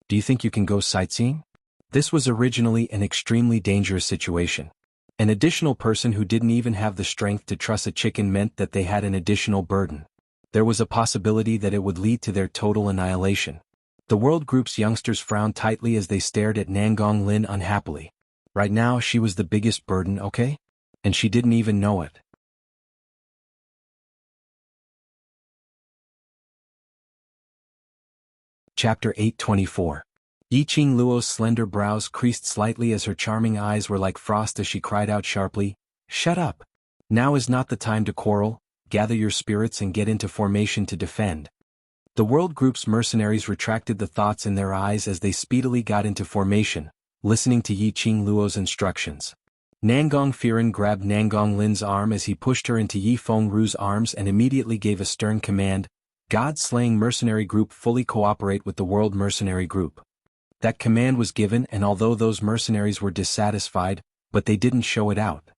Do you think you can go sightseeing?" This was originally an extremely dangerous situation. An additional person who didn't even have the strength to truss a chicken meant that they had an additional burden. There was a possibility that it would lead to their total annihilation. The world group's youngsters frowned tightly as they stared at Nangong Lin unhappily. Right now she was the biggest burden, okay? And she didn't even know it. Chapter 824. Yi Qingluo's slender brows creased slightly as her charming eyes were like frost as she cried out sharply, "Shut up! Now is not the time to quarrel, gather your spirits and get into formation to defend." The world group's mercenaries retracted the thoughts in their eyes as they speedily got into formation, listening to Yi Qingluo's instructions. Nangong Firen grabbed Nangong Lin's arm as he pushed her into Yi Fengru's arms and immediately gave a stern command, "God-slaying mercenary group fully cooperate with the world mercenary group." That command was given, and although those mercenaries were dissatisfied, but they didn't show it out.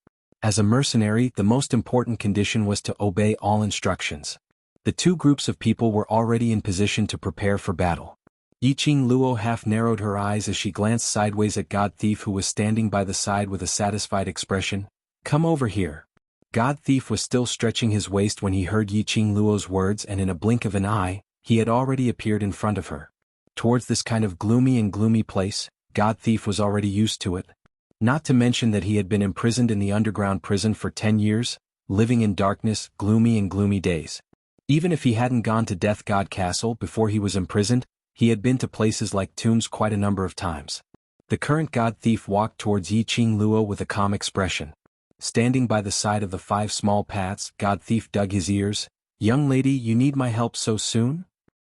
As a mercenary, the most important condition was to obey all instructions. The two groups of people were already in position to prepare for battle. Yiqing Luo half narrowed her eyes as she glanced sideways at God Thief, who was standing by the side with a satisfied expression. "Come over here." God Thief was still stretching his waist when he heard Yiqing Luo's words, and in a blink of an eye, he had already appeared in front of her. Towards this kind of gloomy place, God Thief was already used to it. Not to mention that he had been imprisoned in the underground prison for 10 years, living in darkness, gloomy days. Even if he hadn't gone to Death God Castle before he was imprisoned, he had been to places like tombs quite a number of times. The current God Thief walked towards Yiqing Luo with a calm expression. Standing by the side of the 5 small paths, God Thief dug his ears. "Young lady, you need my help so soon?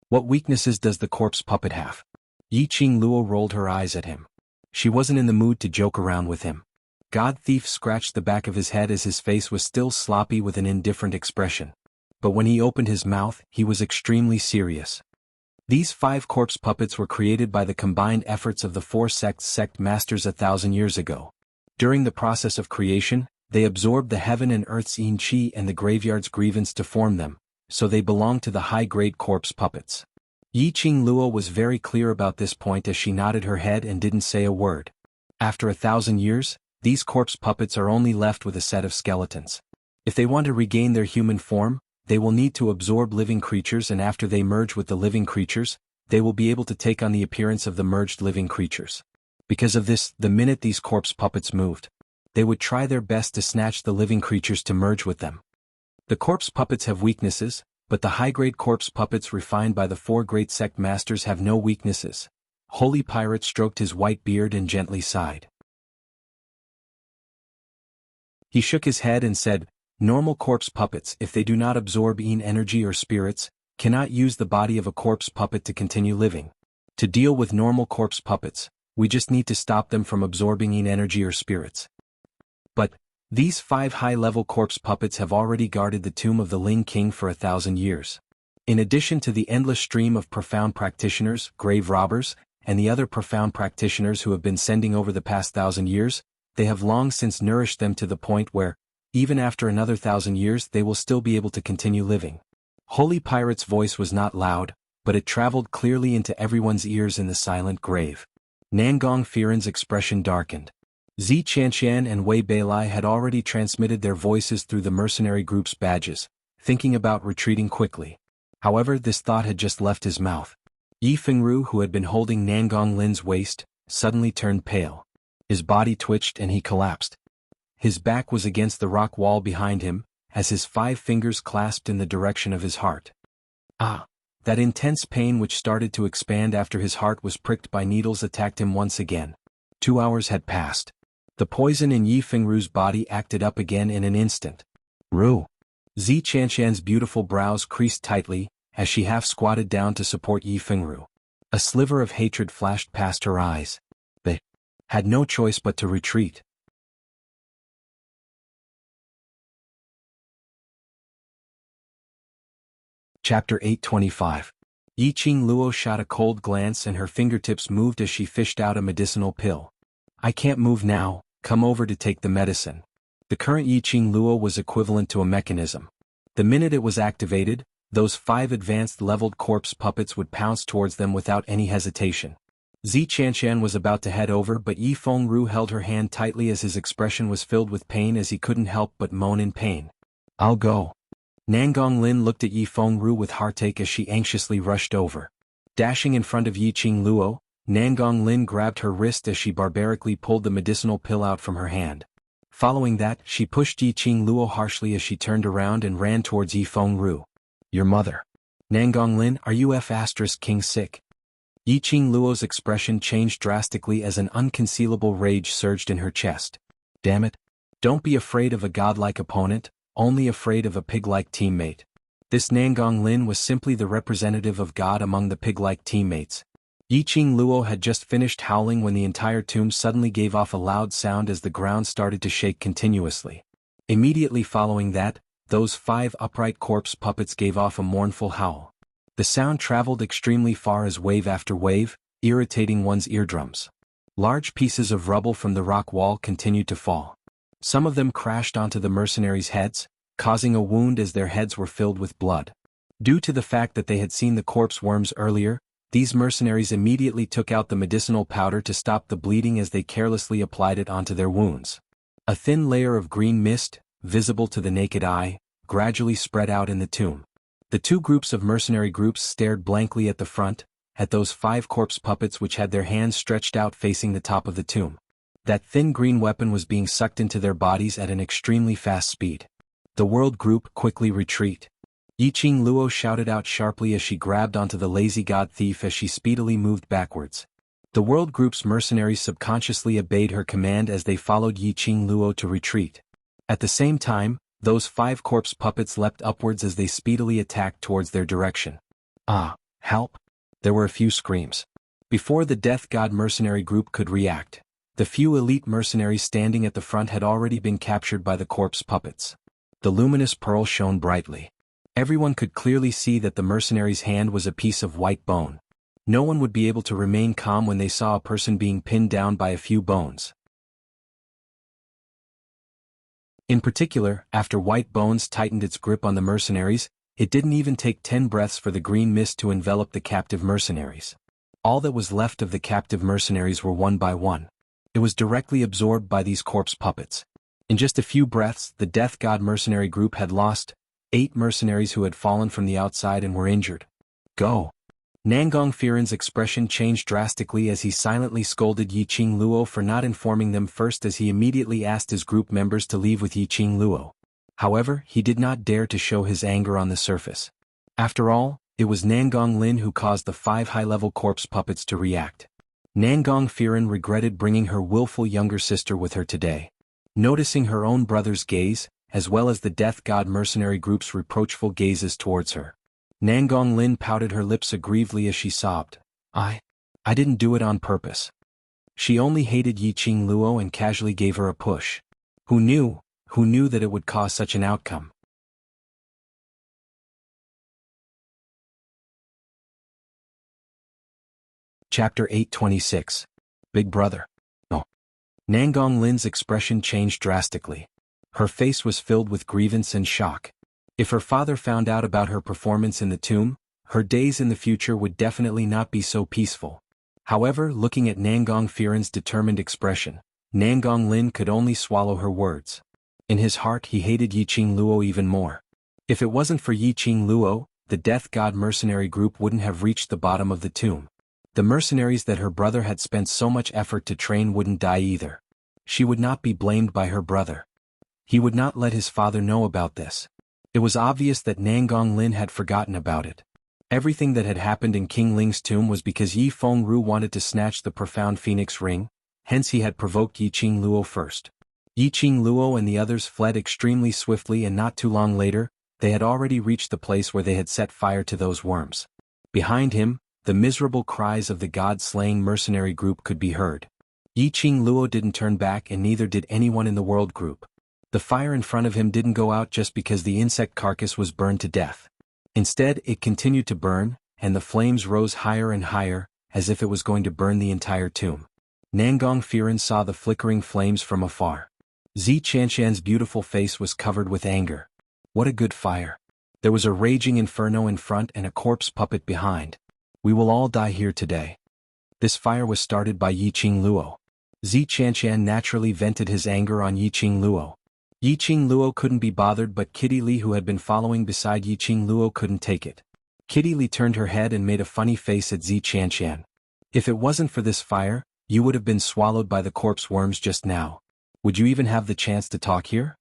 What weaknesses does the corpse puppet have?" Yiqing Luo rolled her eyes at him. She wasn't in the mood to joke around with him. God Thief scratched the back of his head as his face was still sloppy with an indifferent expression. But when he opened his mouth, he was extremely serious. These 5 corpse puppets were created by the combined efforts of the 4 sect masters 1,000 years ago. During the process of creation, they absorbed the heaven and earth's yin qi and the graveyard's grievance to form them, so they belong to the high-grade corpse puppets. Yiqing Luo was very clear about this point as she nodded her head and didn't say a word. After 1,000 years, these corpse puppets are only left with a set of skeletons. If they want to regain their human form, they will need to absorb living creatures, and after they merge with the living creatures, they will be able to take on the appearance of the merged living creatures. Because of this, the minute these corpse puppets moved, they would try their best to snatch the living creatures to merge with them. The corpse puppets have weaknesses, but the high-grade corpse puppets refined by the 4 great sect masters have no weaknesses. Holy Pirate stroked his white beard and gently sighed. He shook his head and said, "Normal corpse puppets, if they do not absorb yin energy or spirits, cannot use the body of a corpse puppet to continue living. To deal with normal corpse puppets, we just need to stop them from absorbing yin energy or spirits." But these 5 high-level corpse puppets have already guarded the tomb of the Ling King for 1,000 years. In addition to the endless stream of profound practitioners, grave robbers, and the other profound practitioners who have been sending over the past 1,000 years, they have long since nourished them to the point where, even after another 1,000 years, they will still be able to continue living. Holy Pirate's voice was not loud, but it traveled clearly into everyone's ears in the silent grave. Nangong Firen's expression darkened. Zi Qianqian and Wei Beilai had already transmitted their voices through the mercenary group's badges, thinking about retreating quickly. However, this thought had just left his mouth. Yi Fengru, who had been holding Nangong Lin's waist, suddenly turned pale. His body twitched and he collapsed. His back was against the rock wall behind him, as his 5 fingers clasped in the direction of his heart. That intense pain which started to expand after his heart was pricked by needles attacked him once again. 2 hours had passed. The poison in Yi Fengru's body acted up again in an instant. Ru. Zi Qianqian's beautiful brows creased tightly, as she half squatted down to support Yi Fengru. A sliver of hatred flashed past her eyes. They had no choice but to retreat. Chapter 825. Yiqing Luo shot a cold glance and her fingertips moved as she fished out a medicinal pill. "I can't move now, come over to take the medicine." The current Yiqing Luo was equivalent to a mechanism. The minute it was activated, those 5 advanced leveled corpse puppets would pounce towards them without any hesitation. Zi Qianqian was about to head over, but Yi Fengru held her hand tightly as his expression was filled with pain as he couldn't help but moan in pain. "I'll go." Nangong Lin looked at Yi Fengru with heartache as she anxiously rushed over. Dashing in front of Yiqing Luo, Nangong Lin grabbed her wrist as she barbarically pulled the medicinal pill out from her hand. Following that, she pushed Yiqing Luo harshly as she turned around and ran towards Yi Fengru. "Your mother." "Nangong Lin, are you King sick?" Yiqing Luo's expression changed drastically as an unconcealable rage surged in her chest. "Damn it. Don't be afraid of a godlike opponent, only afraid of a pig-like teammate." This Nangong Lin was simply the representative of God among the pig-like teammates. Yiqing Luo had just finished howling when the entire tomb suddenly gave off a loud sound as the ground started to shake continuously. Immediately following that, those 5 upright corpse puppets gave off a mournful howl. The sound traveled extremely far as wave after wave, irritating one's eardrums. Large pieces of rubble from the rock wall continued to fall. Some of them crashed onto the mercenaries' heads, causing a wound as their heads were filled with blood. Due to the fact that they had seen the corpse worms earlier, these mercenaries immediately took out the medicinal powder to stop the bleeding as they carelessly applied it onto their wounds. A thin layer of green mist, visible to the naked eye, gradually spread out in the tomb. The two groups of mercenary groups stared blankly at the front, at those 5 corpse puppets which had their hands stretched out facing the top of the tomb. That thin green weapon was being sucked into their bodies at an extremely fast speed. The world group quickly retreat. Yiqing Luo shouted out sharply as she grabbed onto the lazy god thief as she speedily moved backwards. The world group's mercenaries subconsciously obeyed her command as they followed Yiqing Luo to retreat. At the same time, those 5 corpse puppets leapt upwards as they speedily attacked towards their direction. Ah, help! There were a few screams. Before the death god mercenary group could react, the few elite mercenaries standing at the front had already been captured by the corpse puppets. The luminous pearl shone brightly. Everyone could clearly see that the mercenary's hand was a piece of white bone. No one would be able to remain calm when they saw a person being pinned down by a few bones. In particular, after White Bones tightened its grip on the mercenaries, it didn't even take 10 breaths for the green mist to envelop the captive mercenaries. All that was left of the captive mercenaries were one by one. It was directly absorbed by these corpse puppets. In just a few breaths, the Death God mercenary group had lost 8 mercenaries who had fallen from the outside and were injured. Go! Nangong Firen's expression changed drastically as he silently scolded Yiqing Luo for not informing them first, as he immediately asked his group members to leave with Yiqing Luo. However, he did not dare to show his anger on the surface. After all, it was Nangong Lin who caused the 5 high-level corpse puppets to react. Nangong Firen regretted bringing her willful younger sister with her today. Noticing her own brother's gaze, as well as the Death God mercenary group's reproachful gazes towards her, Nangong Lin pouted her lips aggrievedly as she sobbed. I didn't do it on purpose. She only hated Yiqing Luo and casually gave her a push. Who knew that it would cause such an outcome? Chapter 826. Big Brother. Oh. Nangong Lin's expression changed drastically. Her face was filled with grievance and shock. If her father found out about her performance in the tomb, her days in the future would definitely not be so peaceful. However, looking at Nangong Firen's determined expression, Nangong Lin could only swallow her words. In his heart he hated Yiqing Luo even more. If it wasn't for Yiqing Luo, the Death God mercenary group wouldn't have reached the bottom of the tomb. The mercenaries that her brother had spent so much effort to train wouldn't die either. She would not be blamed by her brother. He would not let his father know about this. It was obvious that Nangong Lin had forgotten about it. Everything that had happened in King Ling's tomb was because Yi Fengru wanted to snatch the profound phoenix ring, hence he had provoked Yiqing Luo first. Yiqing Luo and the others fled extremely swiftly, and not too long later, they had already reached the place where they had set fire to those worms. Behind him, the miserable cries of the god-slaying mercenary group could be heard. Yiqing Luo didn't turn back, and neither did anyone in the world group. The fire in front of him didn't go out just because the insect carcass was burned to death. Instead, it continued to burn, and the flames rose higher and higher, as if it was going to burn the entire tomb. Nangong Firen saw the flickering flames from afar. Zi Qianshan's beautiful face was covered with anger. What a good fire. There was a raging inferno in front and a corpse puppet behind. We will all die here today. This fire was started by Yiqing Luo. Zi Qianshan naturally vented his anger on Yiqing Luo. Yiqing Luo couldn't be bothered, but Kitty Li, who had been following beside Yiqing Luo, couldn't take it. Kitty Li turned her head and made a funny face at Zi Qianshan. If it wasn't for this fire, you would have been swallowed by the corpse worms just now. Would you even have the chance to talk here?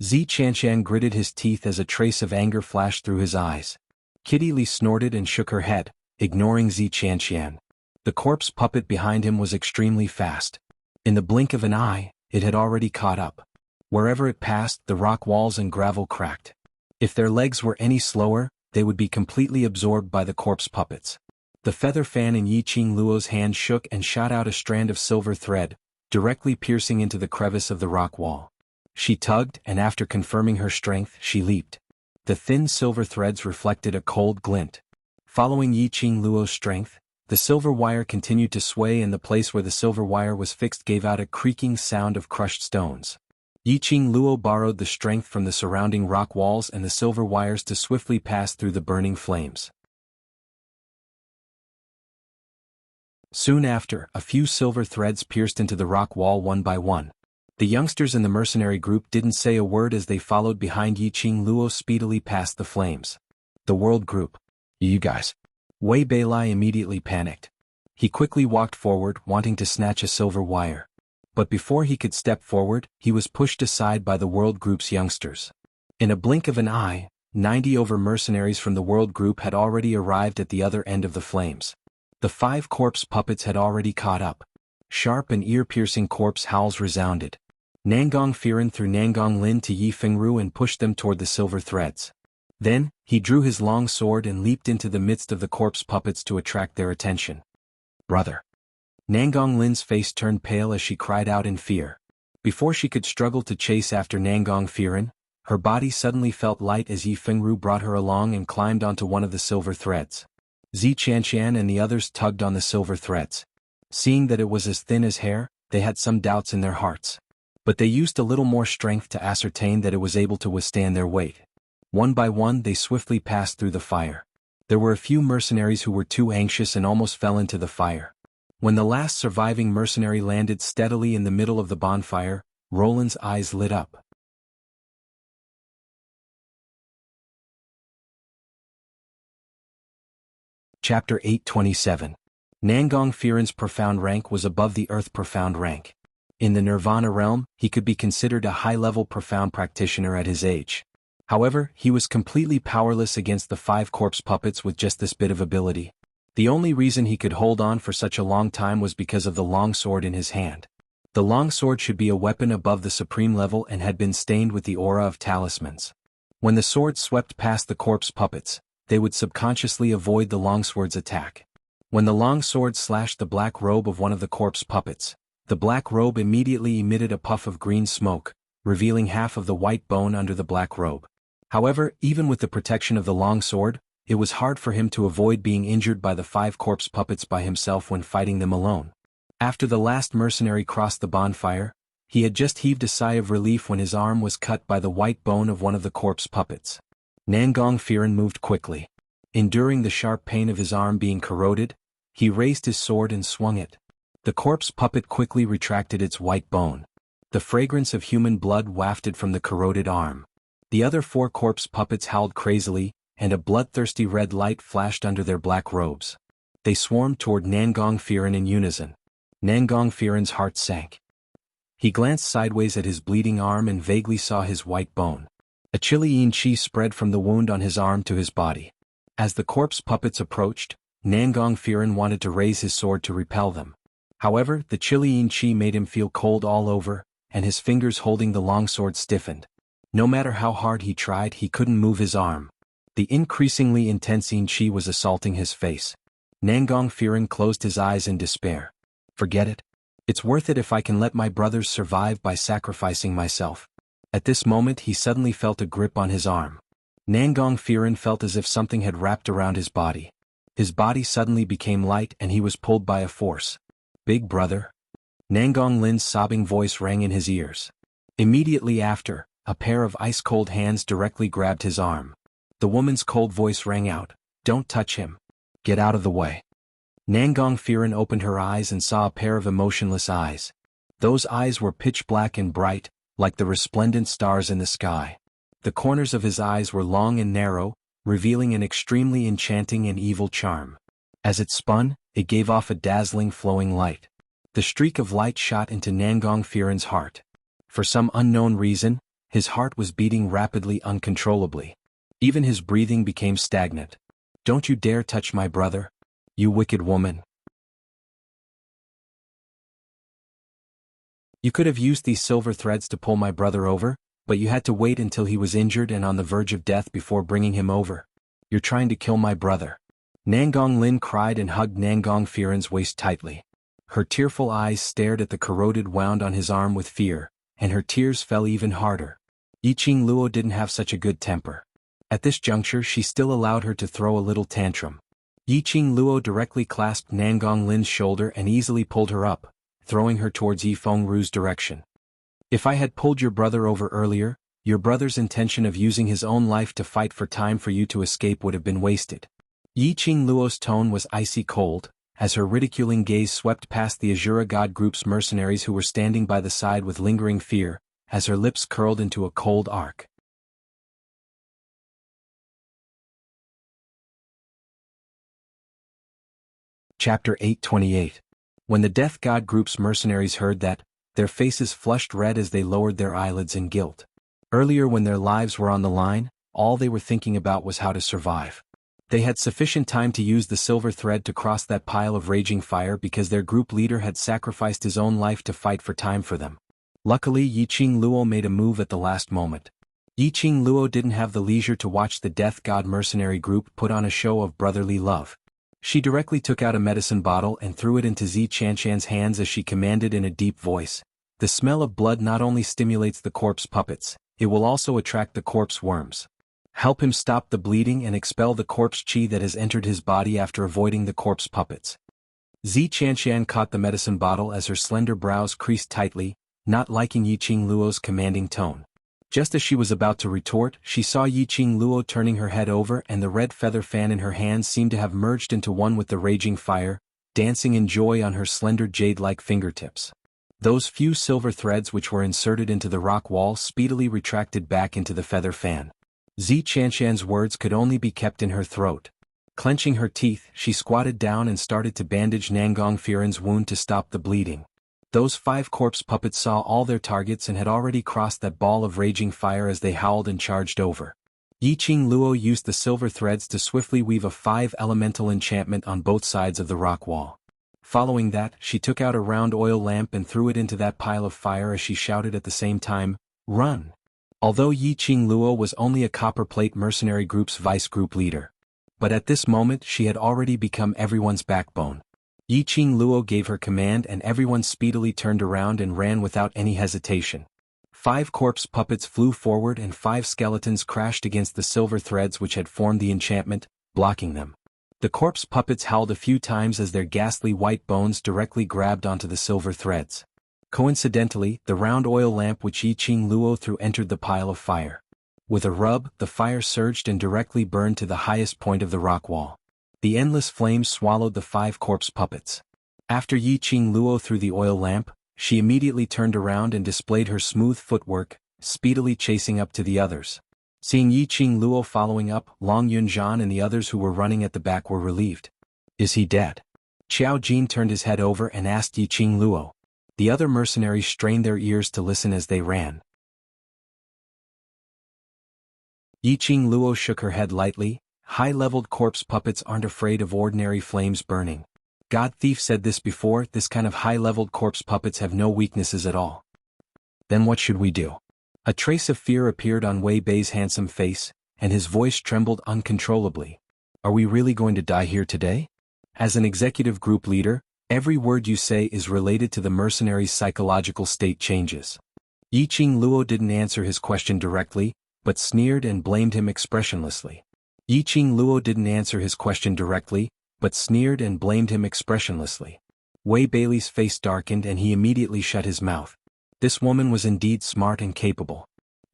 Zi Qianshan gritted his teeth as a trace of anger flashed through his eyes. Kitty Li snorted and shook her head, ignoring Zi Qianshan. The corpse puppet behind him was extremely fast. In the blink of an eye, it had already caught up. Wherever it passed, the rock walls and gravel cracked. If their legs were any slower, they would be completely absorbed by the corpse puppets. The feather fan in Yiqing Luo's hand shook and shot out a strand of silver thread, directly piercing into the crevice of the rock wall. She tugged, and after confirming her strength, she leaped. The thin silver threads reflected a cold glint. Following Yiqing Luo's strength, the silver wire continued to sway, and the place where the silver wire was fixed gave out a creaking sound of crushed stones. Yiqing Luo borrowed the strength from the surrounding rock walls and the silver wires to swiftly pass through the burning flames. Soon after, a few silver threads pierced into the rock wall one by one. The youngsters in the mercenary group didn't say a word as they followed behind Yiqing Luo speedily past the flames. The world group. You guys. Wei Beilai immediately panicked. He quickly walked forward, wanting to snatch a silver wire. But before he could step forward, he was pushed aside by the world group's youngsters. In a blink of an eye, 90 over mercenaries from the world group had already arrived at the other end of the flames. The 5 corpse puppets had already caught up. Sharp and ear-piercing corpse howls resounded. Nangong Firen threw Nangong Lin to Yi Fengru and pushed them toward the silver threads. Then, he drew his long sword and leaped into the midst of the corpse puppets to attract their attention. Brother. Nangong Lin's face turned pale as she cried out in fear. Before she could struggle to chase after Nangong Firen, her body suddenly felt light as Yi Fengru brought her along and climbed onto one of the silver threads. Zi Qianqian and the others tugged on the silver threads. Seeing that it was as thin as hair, they had some doubts in their hearts. But they used a little more strength to ascertain that it was able to withstand their weight. One by one they swiftly passed through the fire. There were a few mercenaries who were too anxious and almost fell into the fire. When the last surviving mercenary landed steadily in the middle of the bonfire, Roland's eyes lit up. Chapter 827. Nangong Firen's profound rank was above the earth profound rank. In the Nirvana realm, he could be considered a high-level profound practitioner at his age. However, he was completely powerless against the 5 corpse puppets with just this bit of ability. The only reason he could hold on for such a long time was because of the long sword in his hand. The long sword should be a weapon above the supreme level and had been stained with the aura of talismans. When the sword swept past the corpse puppets, they would subconsciously avoid the longsword's attack. When the long sword slashed the black robe of one of the corpse puppets, the black robe immediately emitted a puff of green smoke, revealing half of the white bone under the black robe. However, even with the protection of the long sword, it was hard for him to avoid being injured by the 5 corpse puppets by himself when fighting them alone. After the last mercenary crossed the bonfire, he had just heaved a sigh of relief when his arm was cut by the white bone of one of the corpse puppets. Nangong Firen moved quickly. Enduring the sharp pain of his arm being corroded, he raised his sword and swung it. The corpse puppet quickly retracted its white bone. The fragrance of human blood wafted from the corroded arm. The other 4 corpse puppets howled crazily, and a bloodthirsty red light flashed under their black robes. They swarmed toward Nangong Firen in unison. Nangong Firen's heart sank. He glanced sideways at his bleeding arm and vaguely saw his white bone. A chilly yin chi spread from the wound on his arm to his body. As the corpse puppets approached, Nangong Firen wanted to raise his sword to repel them. However, the chilly yin chi made him feel cold all over, and his fingers holding the longsword stiffened. No matter how hard he tried, he couldn't move his arm. The increasingly intense yin chi was assaulting his face. Nangong Firen closed his eyes in despair. Forget it. It's worth it if I can let my brothers survive by sacrificing myself. At this moment he suddenly felt a grip on his arm. Nangong Firen felt as if something had wrapped around his body. His body suddenly became light and he was pulled by a force. Big brother? Nangong Lin's sobbing voice rang in his ears. Immediately after, a pair of ice-cold hands directly grabbed his arm. The woman's cold voice rang out, "Don't touch him. Get out of the way." Nangong Firen opened her eyes and saw a pair of emotionless eyes. Those eyes were pitch black and bright, like the resplendent stars in the sky. The corners of his eyes were long and narrow, revealing an extremely enchanting and evil charm. As it spun, it gave off a dazzling flowing light. The streak of light shot into Nangong Firen's heart. For some unknown reason, his heart was beating rapidly uncontrollably. Even his breathing became stagnant. "Don't you dare touch my brother, you wicked woman." "You could have used these silver threads to pull my brother over, but you had to wait until he was injured and on the verge of death before bringing him over. You're trying to kill my brother." Nangong Lin cried and hugged Nangong Firen's waist tightly. Her tearful eyes stared at the corroded wound on his arm with fear, and her tears fell even harder. Yiqing Luo didn't have such a good temper. At this juncture she still allowed her to throw a little tantrum. Yiqing Luo directly clasped Nangong Lin's shoulder and easily pulled her up, throwing her towards Yi Fengru's direction. If I had pulled your brother over earlier, your brother's intention of using his own life to fight for time for you to escape would have been wasted. Yi Qingluo's tone was icy cold, as her ridiculing gaze swept past the Azura God Group's mercenaries who were standing by the side with lingering fear, as her lips curled into a cold arc. Chapter 828. When the Death God Group's mercenaries heard that, their faces flushed red as they lowered their eyelids in guilt. Earlier when their lives were on the line, all they were thinking about was how to survive. They had sufficient time to use the silver thread to cross that pile of raging fire because their group leader had sacrificed his own life to fight for time for them. Luckily Yi Qingluo made a move at the last moment. Yi Qingluo didn't have the leisure to watch the Death God mercenary group put on a show of brotherly love. She directly took out a medicine bottle and threw it into Zi Chanshan's hands as she commanded in a deep voice. The smell of blood not only stimulates the corpse puppets, it will also attract the corpse worms. Help him stop the bleeding and expel the corpse chi that has entered his body after avoiding the corpse puppets. Zi Chanshan caught the medicine bottle as her slender brows creased tightly, not liking Yi Qingluo's commanding tone. Just as she was about to retort, she saw Yi Qingluo turning her head over and the red feather fan in her hands seemed to have merged into one with the raging fire, dancing in joy on her slender jade-like fingertips. Those few silver threads which were inserted into the rock wall speedily retracted back into the feather fan. Zi Chanshan's words could only be kept in her throat. Clenching her teeth, she squatted down and started to bandage Nangong Firen's wound to stop the bleeding. Those 5 corpse puppets saw all their targets and had already crossed that ball of raging fire as they howled and charged over. Yi Qingluo used the silver threads to swiftly weave a 5-elemental enchantment on both sides of the rock wall. Following that, she took out a round oil lamp and threw it into that pile of fire as she shouted at the same time, "Run!" Although Yi Qingluo was only a copperplate mercenary group's vice group leader. But at this moment she had already become everyone's backbone. Yi Qingluo gave her command and everyone speedily turned around and ran without any hesitation. 5 corpse puppets flew forward and 5 skeletons crashed against the silver threads which had formed the enchantment, blocking them. The corpse puppets howled a few times as their ghastly white bones directly grabbed onto the silver threads. Coincidentally, the round oil lamp which Yi Qingluo threw entered the pile of fire. With a rub, the fire surged and directly burned to the highest point of the rock wall. The endless flames swallowed the 5 corpse puppets. After Yi Qingluo threw the oil lamp, she immediately turned around and displayed her smooth footwork, speedily chasing up to the others. Seeing Yi Qingluo following up, Long Yunzhan and the others who were running at the back were relieved. "Is he dead?" Qiao Jin turned his head over and asked Yi Qingluo. The other mercenaries strained their ears to listen as they ran. Yi Qingluo shook her head lightly. High-leveled corpse puppets aren't afraid of ordinary flames burning. God Thief said this before, this kind of high-leveled corpse puppets have no weaknesses at all. Then what should we do? A trace of fear appeared on Wei Bei's handsome face, and his voice trembled uncontrollably. Are we really going to die here today? As an executive group leader, every word you say is related to the mercenary's psychological state changes. Yi Qingluo didn't answer his question directly, but sneered and blamed him expressionlessly. Yi Qingluo didn't answer his question directly, but sneered and blamed him expressionlessly. Wei Bei's face darkened and he immediately shut his mouth. This woman was indeed smart and capable.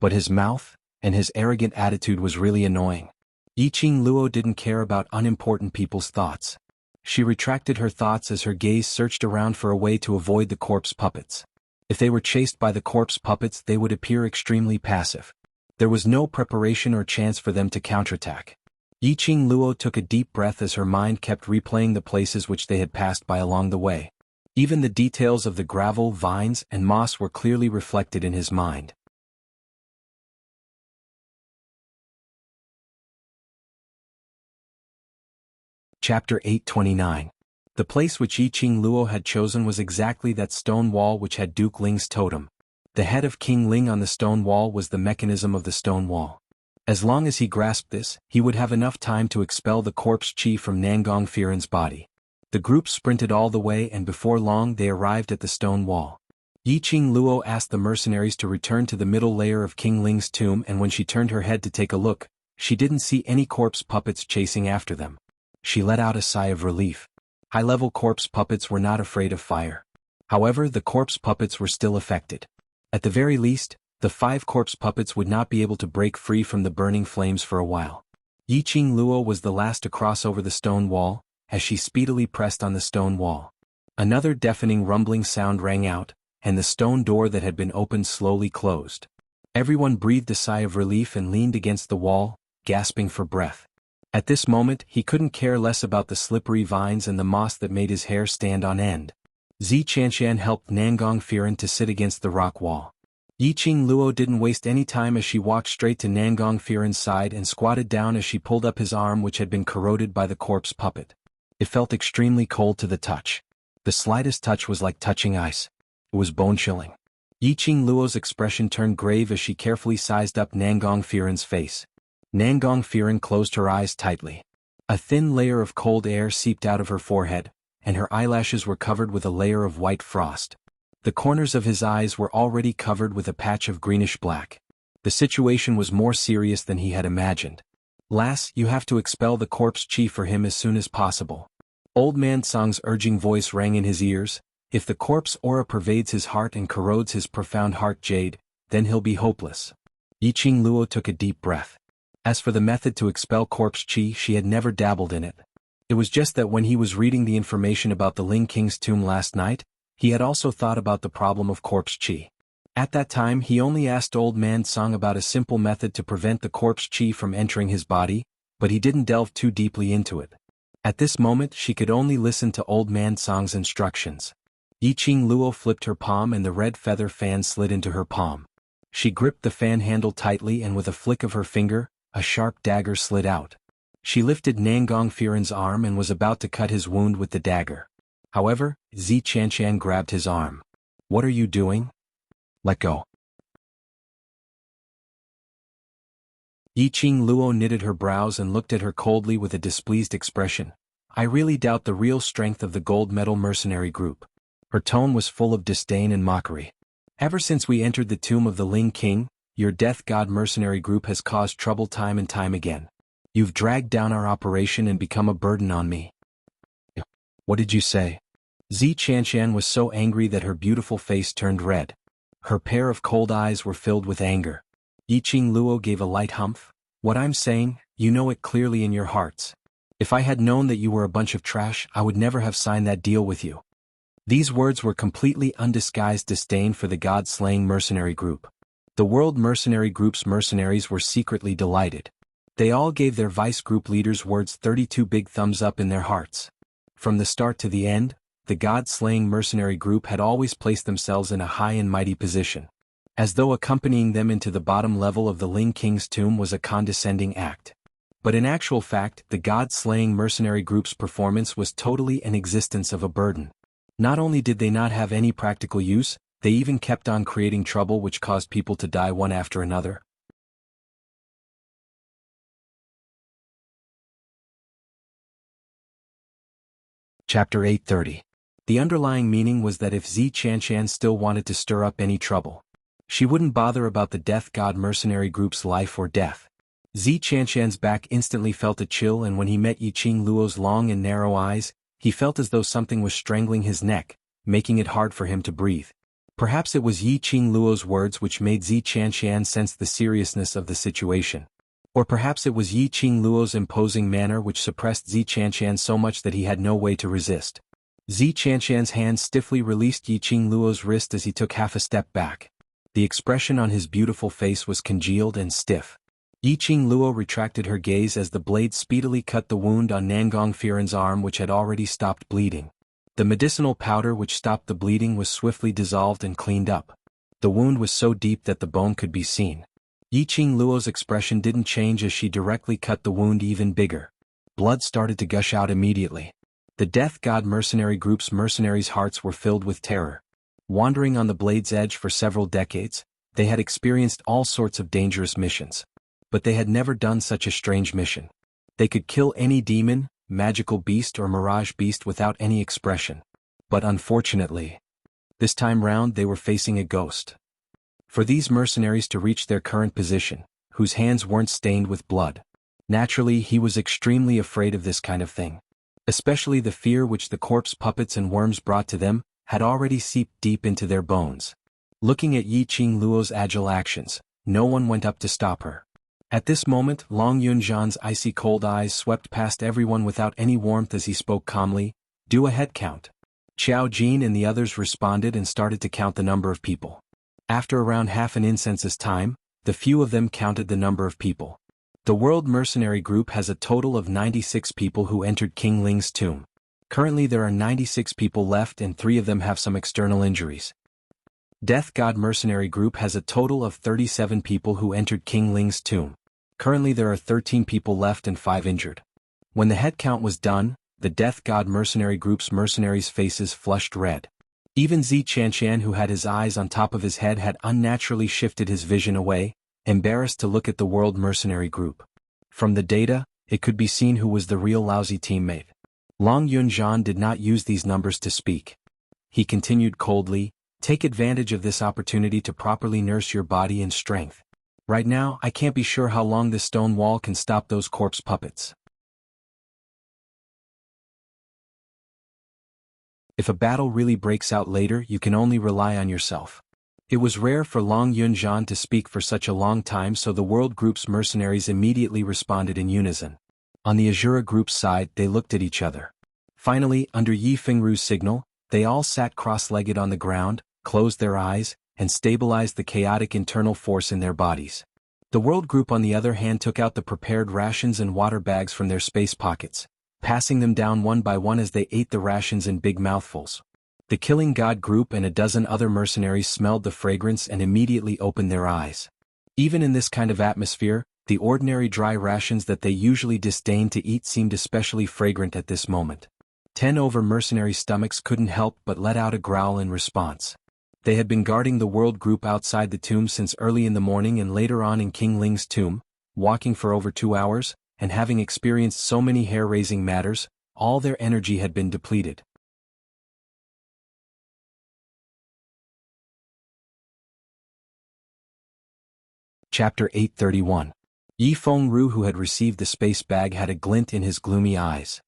But his mouth, and his arrogant attitude was really annoying. Yi Qingluo didn't care about unimportant people's thoughts. She retracted her thoughts as her gaze searched around for a way to avoid the corpse puppets. If they were chased by the corpse puppets they would appear extremely passive. There was no preparation or chance for them to counterattack. Yi Qingluo took a deep breath as her mind kept replaying the places which they had passed by along the way. Even the details of the gravel, vines, and moss were clearly reflected in his mind. Chapter 829. The place which Yi Qingluo had chosen was exactly that stone wall which had Duke Ling's totem. The head of King Ling on the stone wall was the mechanism of the stone wall. As long as he grasped this, he would have enough time to expel the corpse chi from Nangong Firen's body. The group sprinted all the way and before long they arrived at the stone wall. Yi Qingluo asked the mercenaries to return to the middle layer of King Ling's tomb and when she turned her head to take a look, she didn't see any corpse puppets chasing after them. She let out a sigh of relief. High-level corpse puppets were not afraid of fire. However, the corpse puppets were still affected. At the very least, the 5 corpse puppets would not be able to break free from the burning flames for a while. Yiqing Luo was the last to cross over the stone wall, as she speedily pressed on the stone wall. Another deafening rumbling sound rang out, and the stone door that had been opened slowly closed. Everyone breathed a sigh of relief and leaned against the wall, gasping for breath. At this moment he couldn't care less about the slippery vines and the moss that made his hair stand on end. Zi Qianqian helped Nangong Firen to sit against the rock wall. Yiqing Luo didn't waste any time as she walked straight to Nangong Firen's side and squatted down as she pulled up his arm which had been corroded by the corpse puppet. It felt extremely cold to the touch. The slightest touch was like touching ice. It was bone-chilling. Yiqing Luo's expression turned grave as she carefully sized up Nangong Firen's face. Nangong Firen closed her eyes tightly. A thin layer of cold air seeped out of her forehead, and her eyelashes were covered with a layer of white frost. The corners of his eyes were already covered with a patch of greenish-black. The situation was more serious than he had imagined. "Lass, you have to expel the corpse chi for him as soon as possible." Old Man Song's urging voice rang in his ears. "If the corpse aura pervades his heart and corrodes his profound heart jade, then he'll be hopeless." Yiqing Luo took a deep breath. As for the method to expel corpse chi, she had never dabbled in it. It was just that when he was reading the information about the Ling King's tomb last night, he had also thought about the problem of corpse chi. At that time he only asked Old Man Song about a simple method to prevent the corpse chi from entering his body, but he didn't delve too deeply into it. At this moment she could only listen to Old Man Song's instructions. Yiqing Luo flipped her palm and the red feather fan slid into her palm. She gripped the fan handle tightly and with a flick of her finger, a sharp dagger slid out. She lifted Nangong Firen's arm and was about to cut his wound with the dagger. However, Zi Qianqian grabbed his arm. "What are you doing? Let go." Yiqing Luo knitted her brows and looked at her coldly with a displeased expression. "I really doubt the real strength of the gold medal mercenary group." Her tone was full of disdain and mockery. "Ever since we entered the tomb of the Ling King, your death god mercenary group has caused trouble time and time again. You've dragged down our operation and become a burden on me." "What did you say?" Zi Qianqian was so angry that her beautiful face turned red. Her pair of cold eyes were filled with anger. Yiqing Luo gave a light humph. "What I'm saying, you know it clearly in your hearts. If I had known that you were a bunch of trash, I would never have signed that deal with you." These words were completely undisguised disdain for the god-slaying mercenary group. The World Mercenary Group's mercenaries were secretly delighted. They all gave their vice group leaders' words 32 big thumbs up in their hearts. From the start to the end, the god-slaying mercenary group had always placed themselves in a high and mighty position. As though accompanying them into the bottom level of the Ling King's tomb was a condescending act. But in actual fact, the god-slaying mercenary group's performance was totally an existence of a burden. Not only did they not have any practical use, they even kept on creating trouble which caused people to die one after another. Chapter 830. The underlying meaning was that if Zi Qianqian still wanted to stir up any trouble, she wouldn't bother about the death god mercenary group's life or death. Zi Qianqian's back instantly felt a chill, and when he met Yiqing Luo's long and narrow eyes, he felt as though something was strangling his neck, making it hard for him to breathe. Perhaps it was Yiqing Luo's words which made Zi Qianqian sense the seriousness of the situation. Or perhaps it was Yiqing Luo's imposing manner which suppressed Zi Qianqian so much that he had no way to resist. Zi Qianqian's hand stiffly released Yiqing Luo's wrist as he took half a step back. The expression on his beautiful face was congealed and stiff. Yiqing Luo retracted her gaze as the blade speedily cut the wound on Nangong Firen's arm which had already stopped bleeding. The medicinal powder which stopped the bleeding was swiftly dissolved and cleaned up. The wound was so deep that the bone could be seen. Yiqing Luo's expression didn't change as she directly cut the wound even bigger. Blood started to gush out immediately. The Death God mercenary group's mercenaries' hearts were filled with terror. Wandering on the blade's edge for several decades, they had experienced all sorts of dangerous missions. But they had never done such a strange mission. They could kill any demon, magical beast or mirage beast without any expression. But unfortunately, this time round they were facing a ghost. For these mercenaries to reach their current position, whose hands weren't stained with blood, naturally he was extremely afraid of this kind of thing. Especially the fear which the corpse puppets and worms brought to them, had already seeped deep into their bones. Looking at Yi Qing Luo's agile actions, no one went up to stop her. At this moment, Long Yunzhan's icy cold eyes swept past everyone without any warmth as he spoke calmly, "Do a head count." Qiao Jin and the others responded and started to count the number of people. After around half an incense's time, the few of them counted the number of people. The World Mercenary Group has a total of 96 people who entered King Ling's tomb. Currently there are 96 people left and 3 of them have some external injuries. Death God Mercenary Group has a total of 37 people who entered King Ling's tomb. Currently there are 13 people left and 5 injured. When the head count was done, the Death God Mercenary Group's mercenaries' faces flushed red. Even Zi Qianqian, who had his eyes on top of his head, had unnaturally shifted his vision away, embarrassed to look at the World Mercenary Group. From the data, it could be seen who was the real lousy teammate. Long Yunzhan did not use these numbers to speak. He continued coldly, "Take advantage of this opportunity to properly nurse your body and strength. Right now, I can't be sure how long this stone wall can stop those corpse puppets. If a battle really breaks out later, you can only rely on yourself." It was rare for Long Yunzhan to speak for such a long time, so the World Group's mercenaries immediately responded in unison. On the Azura Group's side, they looked at each other. Finally, under Yi Fengru's signal, they all sat cross-legged on the ground, closed their eyes, and stabilized the chaotic internal force in their bodies. The World Group on the other hand took out the prepared rations and water bags from their space pockets, passing them down one by one as they ate the rations in big mouthfuls. The Killing God Group and a dozen other mercenaries smelled the fragrance and immediately opened their eyes. Even in this kind of atmosphere, the ordinary dry rations that they usually disdained to eat seemed especially fragrant at this moment. 10 over mercenary stomachs couldn't help but let out a growl in response. They had been guarding the World Group outside the tomb since early in the morning and later on in King Ling's tomb, walking for over 2 hours, and having experienced so many hair-raising matters, all their energy had been depleted. Chapter 831. Yi Fengru, who had received the space bag, had a glint in his gloomy eyes.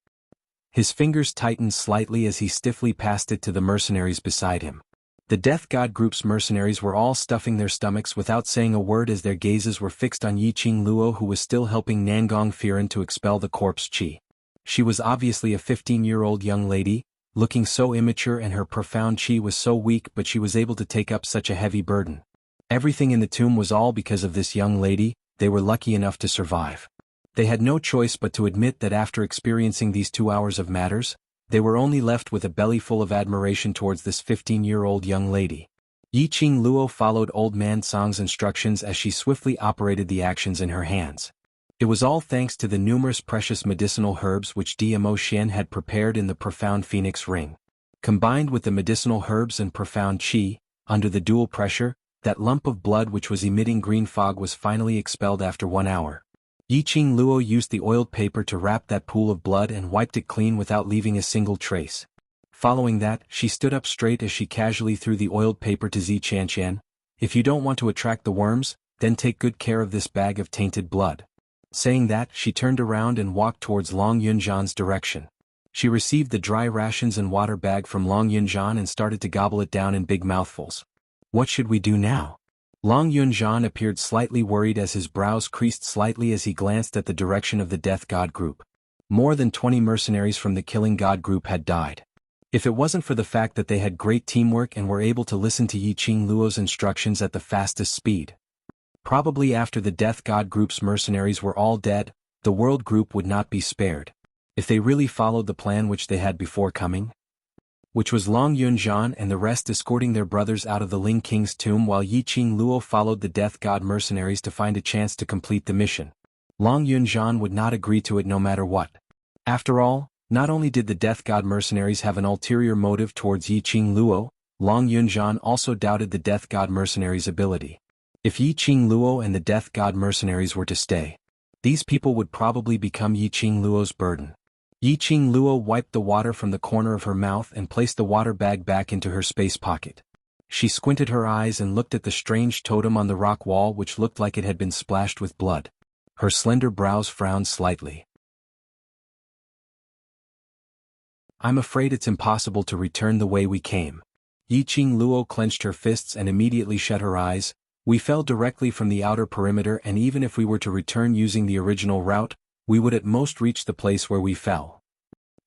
His fingers tightened slightly as he stiffly passed it to the mercenaries beside him. The Death God Group's mercenaries were all stuffing their stomachs without saying a word as their gazes were fixed on Yi Qing Luo, who was still helping Nangong Firen to expel the corpse qi. She was obviously a 15-year-old young lady, looking so immature, and her profound qi was so weak, but she was able to take up such a heavy burden. Everything in the tomb was all because of this young lady. They were lucky enough to survive. They had no choice but to admit that after experiencing these 2 hours of matters, they were only left with a belly full of admiration towards this 15-year-old young lady. Yi Qing Luo followed Old Man Song's instructions as she swiftly operated the actions in her hands. It was all thanks to the numerous precious medicinal herbs which Dmo Xian had prepared in the profound phoenix ring. Combined with the medicinal herbs and profound qi, under the dual pressure, that lump of blood which was emitting green fog was finally expelled after 1 hour. Yi Qing Luo used the oiled paper to wrap that pool of blood and wiped it clean without leaving a single trace. Following that, she stood up straight as she casually threw the oiled paper to Zi Qianqian. "If you don't want to attract the worms, then take good care of this bag of tainted blood." Saying that, she turned around and walked towards Long Yunzhan's direction. She received the dry rations and water bag from Long Yunzhan and started to gobble it down in big mouthfuls. "What should we do now?" Long Yunzhan appeared slightly worried as his brows creased slightly as he glanced at the direction of the Death God Group. More than 20 mercenaries from the Killing God Group had died. If it wasn't for the fact that they had great teamwork and were able to listen to Yi Qing Luo's instructions at the fastest speed. Probably after the Death God Group's mercenaries were all dead, the World Group would not be spared. If they really followed the plan which they had before coming, which was Long Yunzhan and the rest escorting their brothers out of the Ling King's tomb while Yi Qing Luo followed the Death God mercenaries to find a chance to complete the mission. Long Yunzhan would not agree to it no matter what. After all, not only did the Death God mercenaries have an ulterior motive towards Yi Qing Luo, Long Yunzhan also doubted the Death God mercenaries' ability. If Yi Qing Luo and the Death God mercenaries were to stay, these people would probably become Yi Qing Luo's burden. Yi Qing Luo wiped the water from the corner of her mouth and placed the water bag back into her space pocket. She squinted her eyes and looked at the strange totem on the rock wall which looked like it had been splashed with blood. Her slender brows frowned slightly. "I'm afraid it's impossible to return the way we came." Yiqing Luo clenched her fists and immediately shut her eyes. We fell directly from the outer perimeter, and even if we were to return using the original route, we would at most reach the place where we fell.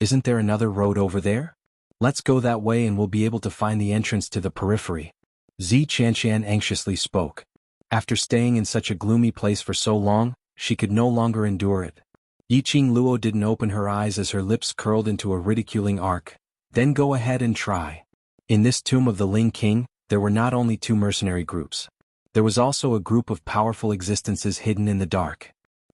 Isn't there another road over there? Let's go that way and we'll be able to find the entrance to the periphery. Zi Qianqian anxiously spoke. After staying in such a gloomy place for so long, she could no longer endure it. Yiqing Luo didn't open her eyes as her lips curled into a ridiculing arc. Then go ahead and try. In this tomb of the Ling King, there were not only two mercenary groups. There was also a group of powerful existences hidden in the dark.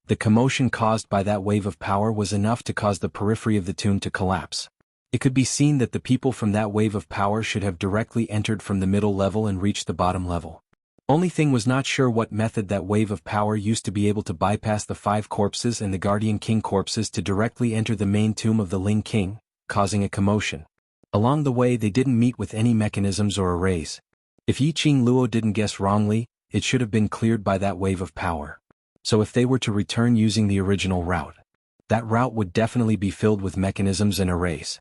The commotion caused by that wave of power was enough to cause the periphery of the tomb to collapse. It could be seen that the people from that wave of power should have directly entered from the middle level and reached the bottom level. Only thing was not sure what method that wave of power used to be able to bypass the 5 corpses and the Guardian King corpses to directly enter the main tomb of the Ling King, causing a commotion. Along the way they didn't meet with any mechanisms or arrays. If Yiqing Luo didn't guess wrongly, it should have been cleared by that wave of power. So if they were to return using the original route, that route would definitely be filled with mechanisms and arrays.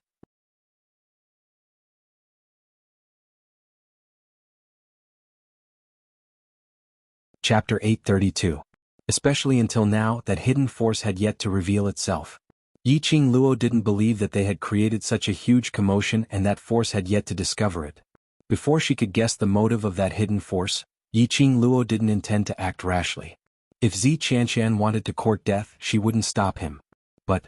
Chapter 832. Especially until now, that hidden force had yet to reveal itself. Yiqing Luo didn't believe that they had created such a huge commotion and that force had yet to discover it. Before she could guess the motive of that hidden force, Yiqing Luo didn't intend to act rashly. If Zi Qianqian wanted to court death, she wouldn't stop him. But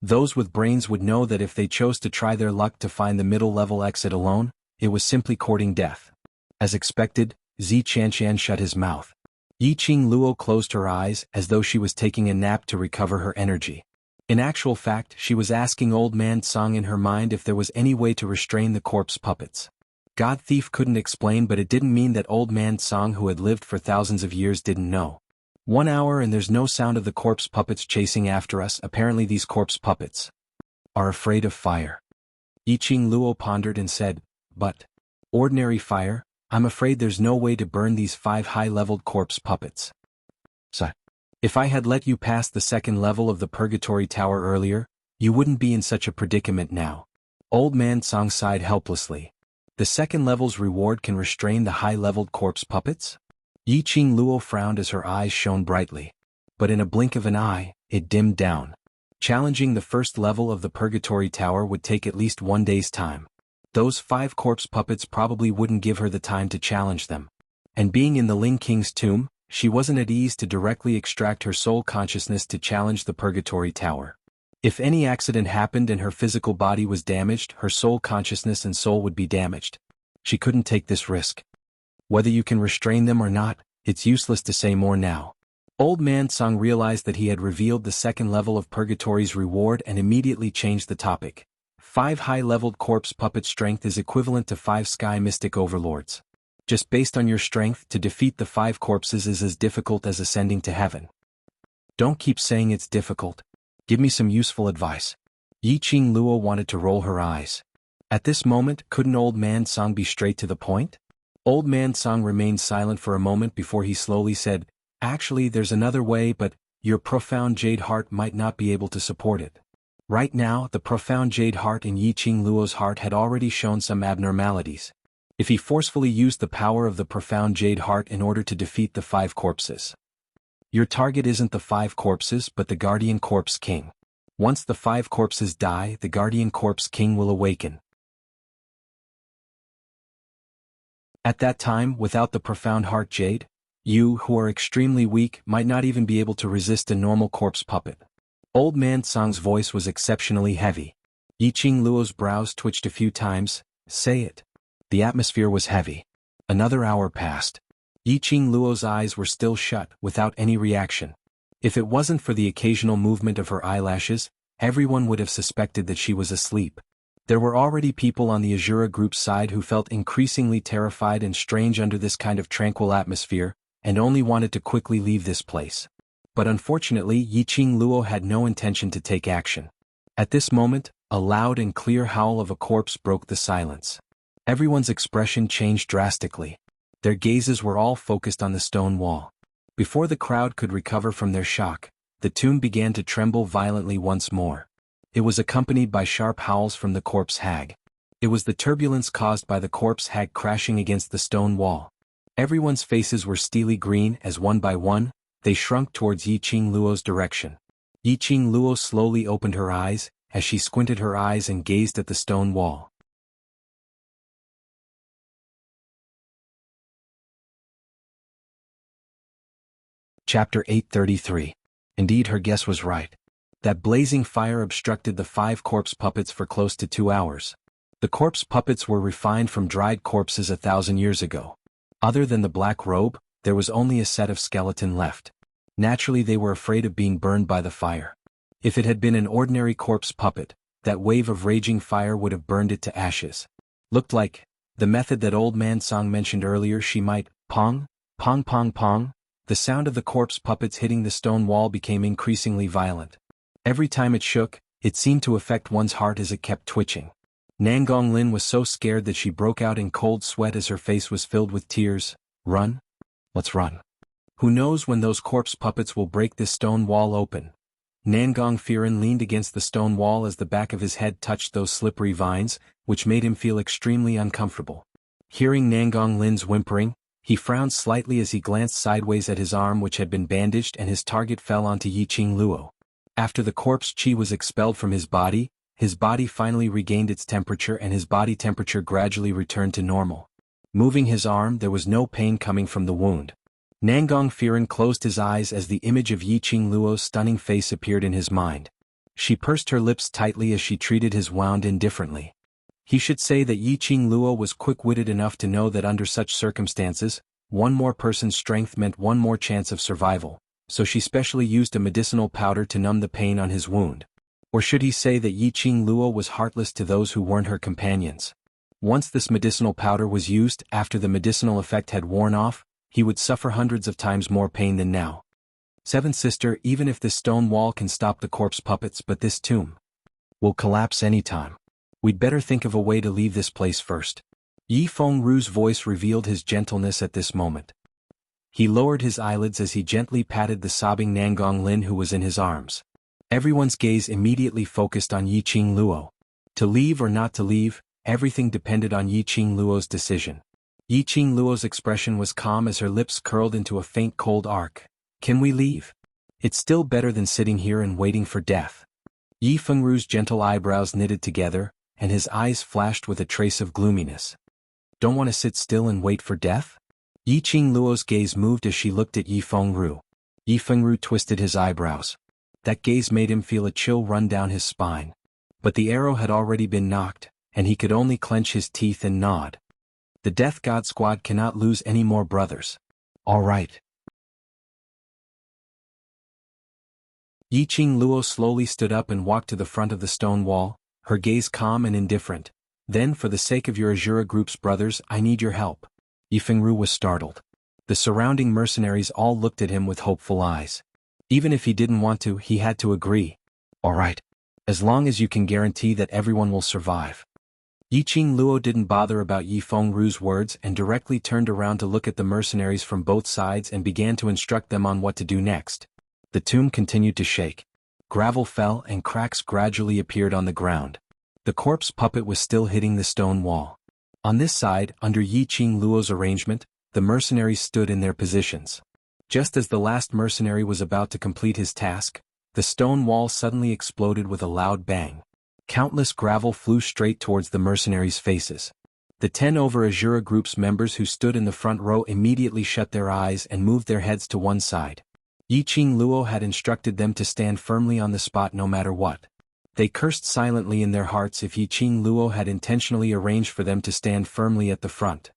those with brains would know that if they chose to try their luck to find the middle-level exit alone, it was simply courting death. As expected, Zi Qianqian shut his mouth. Yiqing Luo closed her eyes as though she was taking a nap to recover her energy. In actual fact, she was asking Old Man Song in her mind if there was any way to restrain the corpse puppets. God Thief couldn't explain, but it didn't mean that Old Man Song, who had lived for thousands of years, didn't know. 1 hour and there's no sound of the corpse puppets chasing after us. Apparently these corpse puppets are afraid of fire. Yiqing Luo pondered and said, but ordinary fire? I'm afraid there's no way to burn these 5 high-leveled corpse puppets. So, if I had let you pass the 2nd level of the Purgatory Tower earlier, you wouldn't be in such a predicament now. Old Man Song sighed helplessly. The 2nd level's reward can restrain the high-leveled corpse puppets? Yiqing Luo frowned as her eyes shone brightly. But in a blink of an eye, it dimmed down. Challenging the 1st level of the Purgatory Tower would take at least 1 day's time. Those 5 corpse puppets probably wouldn't give her the time to challenge them. And being in the Ling King's tomb, she wasn't at ease to directly extract her soul consciousness to challenge the Purgatory Tower. If any accident happened and her physical body was damaged, her soul consciousness and soul would be damaged. She couldn't take this risk. Whether you can restrain them or not, it's useless to say more now. Old Man Song realized that he had revealed the 2nd level of Purgatory's reward and immediately changed the topic. 5 high-leveled corpse puppet strength is equivalent to 5 sky mystic overlords. Just based on your strength, to defeat the 5 corpses is as difficult as ascending to heaven. Don't keep saying it's difficult. Give me some useful advice. Yiqing Luo wanted to roll her eyes. At this moment, couldn't Old Man Song be straight to the point? Old Man Song remained silent for a moment before he slowly said, actually there's another way, but your profound jade heart might not be able to support it. Right now, the profound jade heart in Yiqing Luo's heart had already shown some abnormalities. If he forcefully used the power of the profound jade heart in order to defeat the 5 corpses. Your target isn't the 5 corpses but the Guardian Corpse King. Once the 5 corpses die, the Guardian Corpse King will awaken. At that time, without the profound heart jade, you, who are extremely weak, might not even be able to resist a normal corpse puppet. Old Man Song's voice was exceptionally heavy. Yiqing Luo's brows twitched a few times. Say it. The atmosphere was heavy. Another hour passed. Yiqing Luo's eyes were still shut, without any reaction. If it wasn't for the occasional movement of her eyelashes, everyone would have suspected that she was asleep. There were already people on the Azura group's side who felt increasingly terrified and strange under this kind of tranquil atmosphere, and only wanted to quickly leave this place. But unfortunately, Yiqing Luo had no intention to take action. At this moment, a loud and clear howl of a corpse broke the silence. Everyone's expression changed drastically. Their gazes were all focused on the stone wall. Before the crowd could recover from their shock, the tomb began to tremble violently once more. It was accompanied by sharp howls from the corpse hag. It was the turbulence caused by the corpse hag crashing against the stone wall. Everyone's faces were steely green as one by one, they shrunk towards Yi Qingluo's direction. Yi Qingluo slowly opened her eyes, as she squinted her eyes and gazed at the stone wall. Chapter 833. Indeed, her guess was right. That blazing fire obstructed the 5 corpse puppets for close to 2 hours. The corpse puppets were refined from dried corpses 1,000 years ago. Other than the black robe, there was only a set of skeleton left. Naturally, they were afraid of being burned by the fire. If it had been an ordinary corpse puppet, that wave of raging fire would have burned it to ashes. Looked like the method that old man Song mentioned earlier. She might pong, pong pong pong. The sound of the corpse puppets hitting the stone wall became increasingly violent. Every time it shook, it seemed to affect one's heart as it kept twitching. Nangong Lin was so scared that she broke out in cold sweat as her face was filled with tears. Run? Let's run. Who knows when those corpse puppets will break this stone wall open? Nangong Firen leaned against the stone wall as the back of his head touched those slippery vines, which made him feel extremely uncomfortable. Hearing Nangong Lin's whimpering, he frowned slightly as he glanced sideways at his arm, which had been bandaged, and his target fell onto Yi Qingluo. After the corpse chi was expelled from his body finally regained its temperature and his body temperature gradually returned to normal. Moving his arm, there was no pain coming from the wound. Nangong Firen closed his eyes as the image of Yi Qingluo's stunning face appeared in his mind. She pursed her lips tightly as she treated his wound indifferently. He should say that Yi Qingluo was quick-witted enough to know that under such circumstances, one more person's strength meant one more chance of survival, so she specially used a medicinal powder to numb the pain on his wound. Or should he say that Yi Qingluo was heartless to those who weren't her companions? Once this medicinal powder was used, after the medicinal effect had worn off, he would suffer hundreds of times more pain than now. Seventh sister, even if this stone wall can stop the corpse puppets, but this tomb will collapse anytime. We'd better think of a way to leave this place first. Yi Fengru's voice revealed his gentleness at this moment. He lowered his eyelids as he gently patted the sobbing Nangong Lin who was in his arms. Everyone's gaze immediately focused on Yi Qingluo. To leave or not to leave, everything depended on Yi Qingluo's decision. Yi Qingluo's expression was calm as her lips curled into a faint cold arc. Can we leave? It's still better than sitting here and waiting for death. Yi Fengru's gentle eyebrows knitted together, and his eyes flashed with a trace of gloominess. Don't want to sit still and wait for death? Yi Qingluo's gaze moved as she looked at Yi Fengru. Yi Fengru twisted his eyebrows. That gaze made him feel a chill run down his spine. But the arrow had already been knocked, and he could only clench his teeth and nod. The Death God Squad cannot lose any more brothers. All right. Yi Qingluo slowly stood up and walked to the front of the stone wall, her gaze calm and indifferent. Then, for the sake of your Azura group's brothers, I need your help. Yi Fengru was startled. The surrounding mercenaries all looked at him with hopeful eyes. Even if he didn't want to, he had to agree. All right. As long as you can guarantee that everyone will survive. Yi Qingluo didn't bother about Yi Fengru's words and directly turned around to look at the mercenaries from both sides and began to instruct them on what to do next. The tomb continued to shake. Gravel fell and cracks gradually appeared on the ground. The corpse puppet was still hitting the stone wall. On this side, under Yi Qingluo's arrangement, the mercenaries stood in their positions. Just as the last mercenary was about to complete his task, the stone wall suddenly exploded with a loud bang. Countless gravel flew straight towards the mercenaries' faces. The 10 over Azura group's members who stood in the front row immediately shut their eyes and moved their heads to one side. Yi Qingluo had instructed them to stand firmly on the spot no matter what. They cursed silently in their hearts if Yi Qingluo had intentionally arranged for them to stand firmly at the front.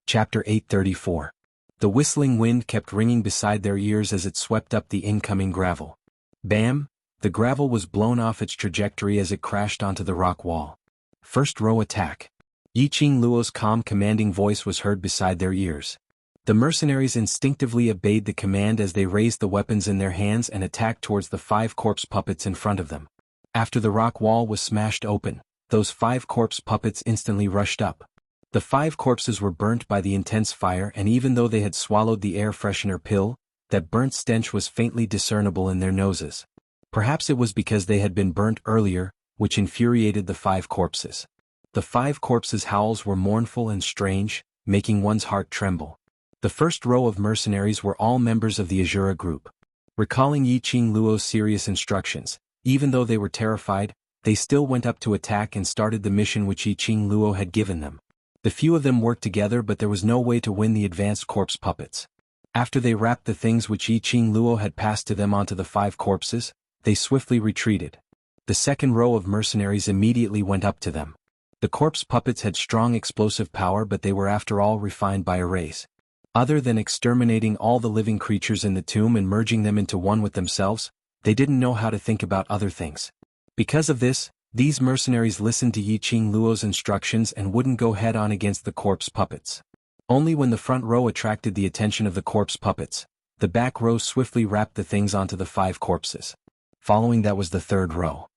Chapter 834. The whistling wind kept ringing beside their ears as it swept up the incoming gravel. Bam! The gravel was blown off its trajectory as it crashed onto the rock wall. First row attack. Yi Qingluo's calm commanding voice was heard beside their ears. The mercenaries instinctively obeyed the command as they raised the weapons in their hands and attacked towards the 5 corpse puppets in front of them. After the rock wall was smashed open, those 5 corpse puppets instantly rushed up. The 5 corpses were burnt by the intense fire, and even though they had swallowed the air freshener pill, that burnt stench was faintly discernible in their noses. Perhaps it was because they had been burnt earlier, which infuriated the 5 corpses. The 5 corpses' howls were mournful and strange, making one's heart tremble. The first row of mercenaries were all members of the Azura group. Recalling Yi Qing Luo's serious instructions, even though they were terrified, they still went up to attack and started the mission which Yi Qing Luo had given them. The few of them worked together, but there was no way to win the advanced corpse puppets. After they wrapped the things which Yi Qing Luo had passed to them onto the 5 corpses, they swiftly retreated. The second row of mercenaries immediately went up to them. The corpse puppets had strong explosive power, but they were after all refined by a race. Other than exterminating all the living creatures in the tomb and merging them into one with themselves, they didn't know how to think about other things. Because of this, these mercenaries listened to Yi Qing Luo's instructions and wouldn't go head-on against the corpse puppets. Only when the front row attracted the attention of the corpse puppets, the back row swiftly wrapped the things onto the 5 corpses. Following that was the third row.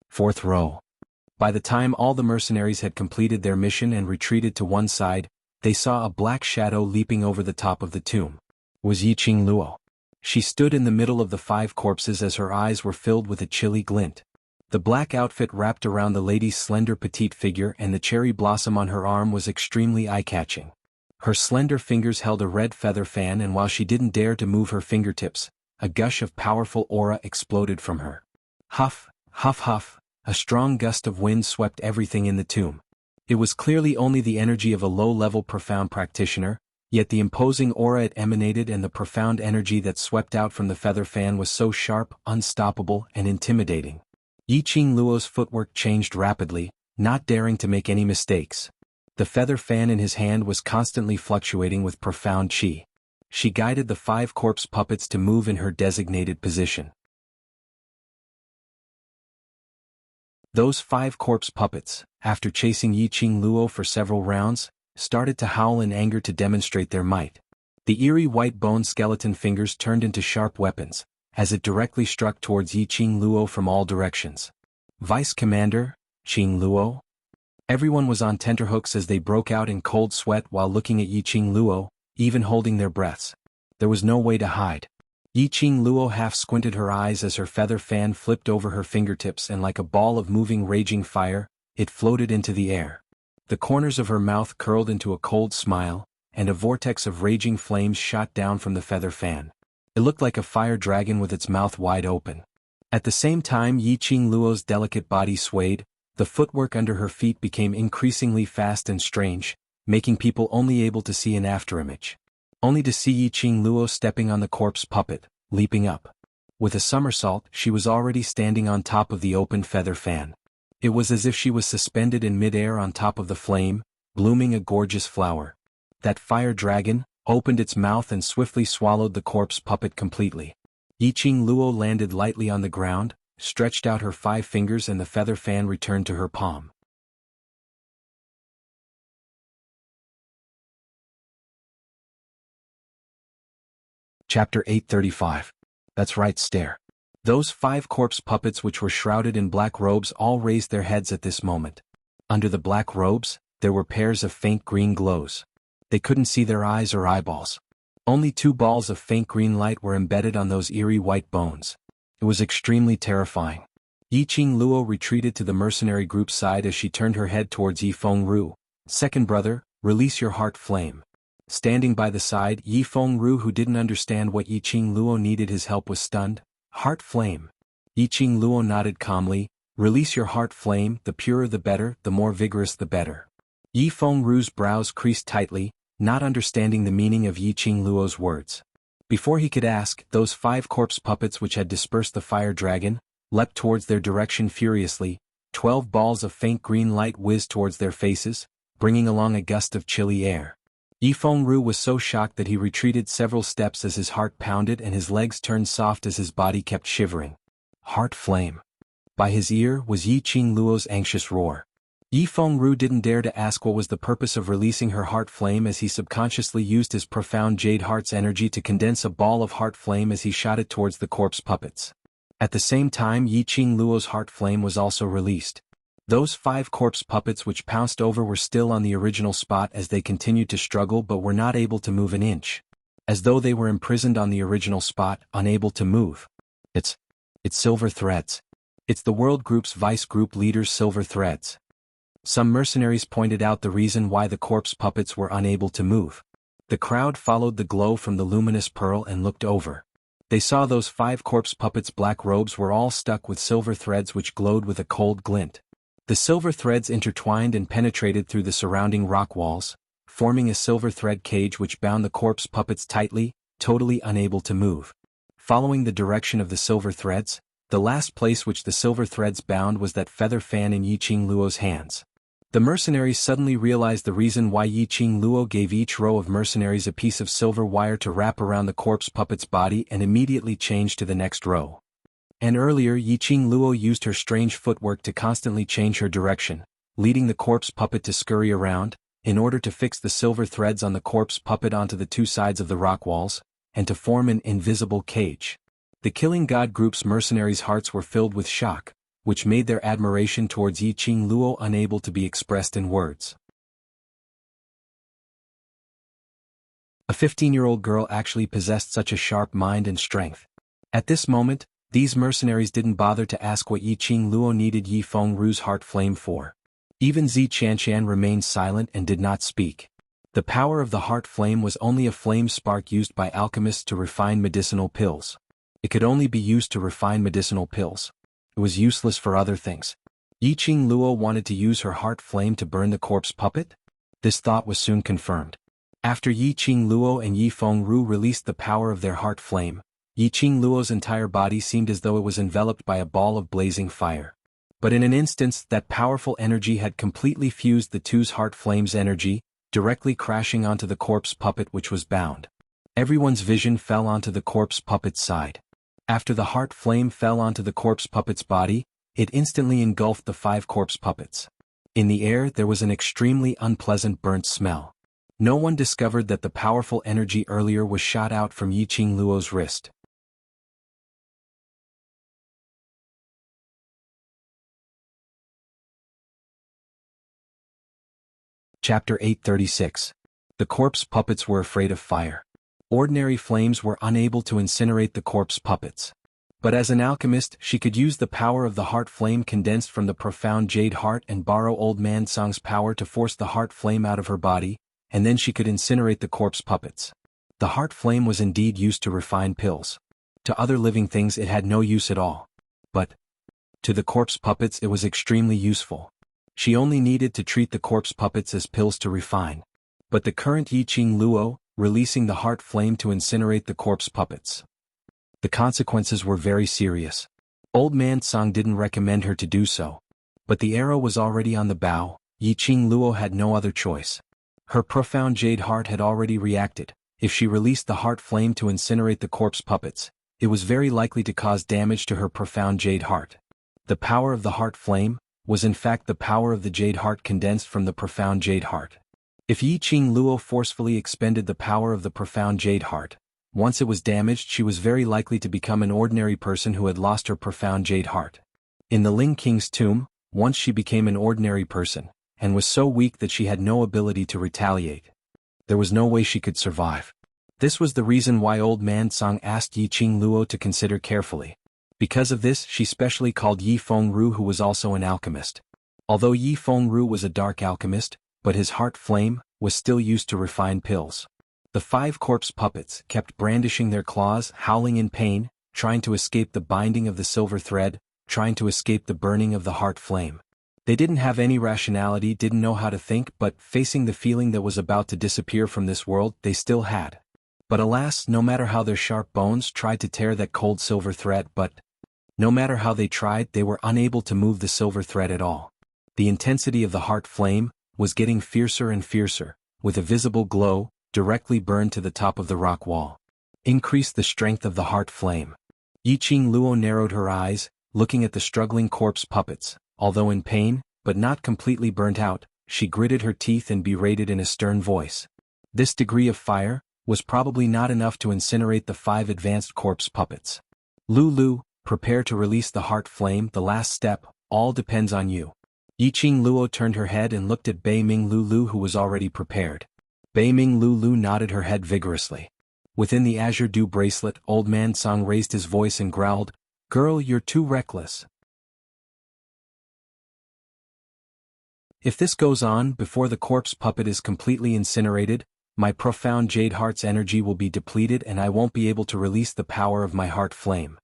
Fourth row. By the time all the mercenaries had completed their mission and retreated to one side, they saw a black shadow leaping over the top of the tomb. It was Yi Qing Luo. She stood in the middle of the 5 corpses as her eyes were filled with a chilly glint. The black outfit wrapped around the lady's slender petite figure, and the cherry blossom on her arm was extremely eye-catching. Her slender fingers held a red feather fan, and while she didn't dare to move her fingertips, a gush of powerful aura exploded from her. Huff, huff huff, a strong gust of wind swept everything in the tomb. It was clearly only the energy of a low-level profound practitioner, yet the imposing aura it emanated and the profound energy that swept out from the feather fan was so sharp, unstoppable, and intimidating. Yi Qing Luo's footwork changed rapidly, not daring to make any mistakes. The feather fan in his hand was constantly fluctuating with profound qi. She guided the 5 corpse puppets to move in her designated position. Those 5 corpse puppets, after chasing Yi Qing Luo for several rounds, started to howl in anger to demonstrate their might. The eerie white bone skeleton fingers turned into sharp weapons, as it directly struck towards Yi Qing Luo from all directions. Vice Commander, Qing Luo? Everyone was on tenterhooks as they broke out in cold sweat while looking at Yi Qing Luo, even holding their breaths. There was no way to hide. Yi Qing Luo half squinted her eyes as her feather fan flipped over her fingertips, and like a ball of moving raging fire, it floated into the air. The corners of her mouth curled into a cold smile, and a vortex of raging flames shot down from the feather fan. It looked like a fire dragon with its mouth wide open. At the same time Yi Qing Luo's delicate body swayed, the footwork under her feet became increasingly fast and strange, making people only able to see an afterimage. Only to see Yi Qing Luo stepping on the corpse puppet, leaping up. With a somersault, she was already standing on top of the open feather fan. It was as if she was suspended in midair on top of the flame, blooming a gorgeous flower. That fire dragon opened its mouth and swiftly swallowed the corpse puppet completely. Yi Qing Luo landed lightly on the ground, stretched out her 5 fingers, and the feather fan returned to her palm. Chapter 835. That's right, stare. Those 5 corpse puppets which were shrouded in black robes all raised their heads at this moment. Under the black robes, there were pairs of faint green glows. They couldn't see their eyes or eyeballs. Only 2 balls of faint green light were embedded on those eerie white bones. It was extremely terrifying. Yi Qing Luo retreated to the mercenary group's side as she turned her head towards Yi Fengru. Second brother, release your heart flame. Standing by the side, Yi Fengru, who didn't understand what Yi Qing Luo needed his help, was stunned. Heart flame. Yi Qing Luo nodded calmly. Release your heart flame, the purer the better, the more vigorous the better. Yi Fengru's brows creased tightly, not understanding the meaning of Yi Qing Luo's words. Before he could ask, those 5 corpse puppets which had dispersed the fire dragon leapt towards their direction furiously. 12 balls of faint green light whizzed towards their faces, bringing along a gust of chilly air. Yi Fengru was so shocked that he retreated several steps as his heart pounded and his legs turned soft as his body kept shivering. Heart flame. By his ear was Yi Qing Luo's anxious roar. Yi Fengru didn't dare to ask what was the purpose of releasing her heart flame, as he subconsciously used his profound jade heart's energy to condense a ball of heart flame as he shot it towards the corpse puppets. At the same time, Yi Qing Luo's heart flame was also released. Those 5 corpse puppets which pounced over were still on the original spot as they continued to struggle but were not able to move an inch. as though they were imprisoned on the original spot, unable to move. It's silver threads. It's the World Group's Vice Group leader's silver threads. Some mercenaries pointed out the reason why the corpse puppets were unable to move. The crowd followed the glow from the luminous pearl and looked over. They saw those 5 corpse puppets' black robes were all stuck with silver threads which glowed with a cold glint. The silver threads intertwined and penetrated through the surrounding rock walls, forming a silver thread cage which bound the corpse puppets tightly, totally unable to move. Following the direction of the silver threads, the last place which the silver threads bound was that feather fan in Yiqing Luo's hands. The mercenaries suddenly realized the reason why Yiqing Luo gave each row of mercenaries a piece of silver wire to wrap around the corpse puppet's body and immediately changed to the next row. And earlier Yiqing Luo used her strange footwork to constantly change her direction, leading the corpse puppet to scurry around, in order to fix the silver threads on the corpse puppet onto the 2 sides of the rock walls, and to form an invisible cage. The Killing God Group's mercenaries' hearts were filled with shock, which made their admiration towards Yiqing Luo unable to be expressed in words. A 15-year-old girl actually possessed such a sharp mind and strength. At this moment, these mercenaries didn't bother to ask what Yiqing Luo needed Yi Fengru's heart flame for. Even Zi Qianshan remained silent and did not speak. The power of the heart flame was only a flame spark used by alchemists to refine medicinal pills. It could only be used to refine medicinal pills. It was useless for other things. Yiqing Luo wanted to use her heart flame to burn the corpse puppet? This thought was soon confirmed. After Yiqing Luo and Yi Fengru released the power of their heart flame, Yiqing Luo's entire body seemed as though it was enveloped by a ball of blazing fire. But in an instant that powerful energy had completely fused the 2's heart flame's energy, directly crashing onto the corpse puppet which was bound. Everyone's vision fell onto the corpse puppet's side. After the heart flame fell onto the corpse puppet's body, it instantly engulfed the 5 corpse puppets. In the air there was an extremely unpleasant burnt smell. No one discovered that the powerful energy earlier was shot out from Yiqing Luo's wrist. Chapter 836. The corpse puppets were afraid of fire. Ordinary flames were unable to incinerate the corpse puppets. But as an alchemist she could use the power of the heart flame condensed from the profound jade heart and borrow Old Man Song's power to force the heart flame out of her body, and then she could incinerate the corpse puppets. The heart flame was indeed used to refine pills. To other living things it had no use at all. But to the corpse puppets it was extremely useful. She only needed to treat the corpse puppets as pills to refine. But the current Yiqing Luo, releasing the heart flame to incinerate the corpse puppets. The consequences were very serious. Old Man Song didn't recommend her to do so. But the arrow was already on the bow, Yiqing Luo had no other choice. Her profound jade heart had already reacted. If she released the heart flame to incinerate the corpse puppets, it was very likely to cause damage to her profound jade heart. The power of the heart flame was in fact the power of the jade heart condensed from the profound jade heart. If Yiqing Luo forcefully expended the power of the profound jade heart, once it was damaged she was very likely to become an ordinary person who had lost her profound jade heart. In the Ling King's tomb, once she became an ordinary person, and was so weak that she had no ability to retaliate. There was no way she could survive. This was the reason why Old Man Song asked Yiqing Luo to consider carefully. Because of this she specially called Yi Fengru, who was also an alchemist. Although Yi Fengru was a dark alchemist, but his heart flame was still used to refine pills. The 5 corpse puppets kept brandishing their claws, howling in pain, trying to escape the binding of the silver thread, trying to escape the burning of the heart flame. They didn't have any rationality, didn't know how to think, but facing the feeling that was about to disappear from this world, they still had. But alas, no matter how their sharp bones tried to tear that cold silver thread, no matter how they tried, they were unable to move the silver thread at all. The intensity of the heart flame was getting fiercer and fiercer, with a visible glow, directly burned to the top of the rock wall. Increased the strength of the heart flame. Yiqing Luo narrowed her eyes, looking at the struggling corpse puppets. Although in pain, but not completely burnt out, she gritted her teeth and berated in a stern voice. This degree of fire was probably not enough to incinerate the 5 advanced corpse puppets. Lulu, prepare to release the heart flame, the last step, all depends on you. Yiqing Luo turned her head and looked at Bei Ming Lulu, who was already prepared. Bei Ming Lulu nodded her head vigorously. Within the azure dew bracelet, Old Man Song raised his voice and growled, "Girl, you're too reckless. If this goes on before the corpse puppet is completely incinerated, my profound jade heart's energy will be depleted and I won't be able to release the power of my heart flame."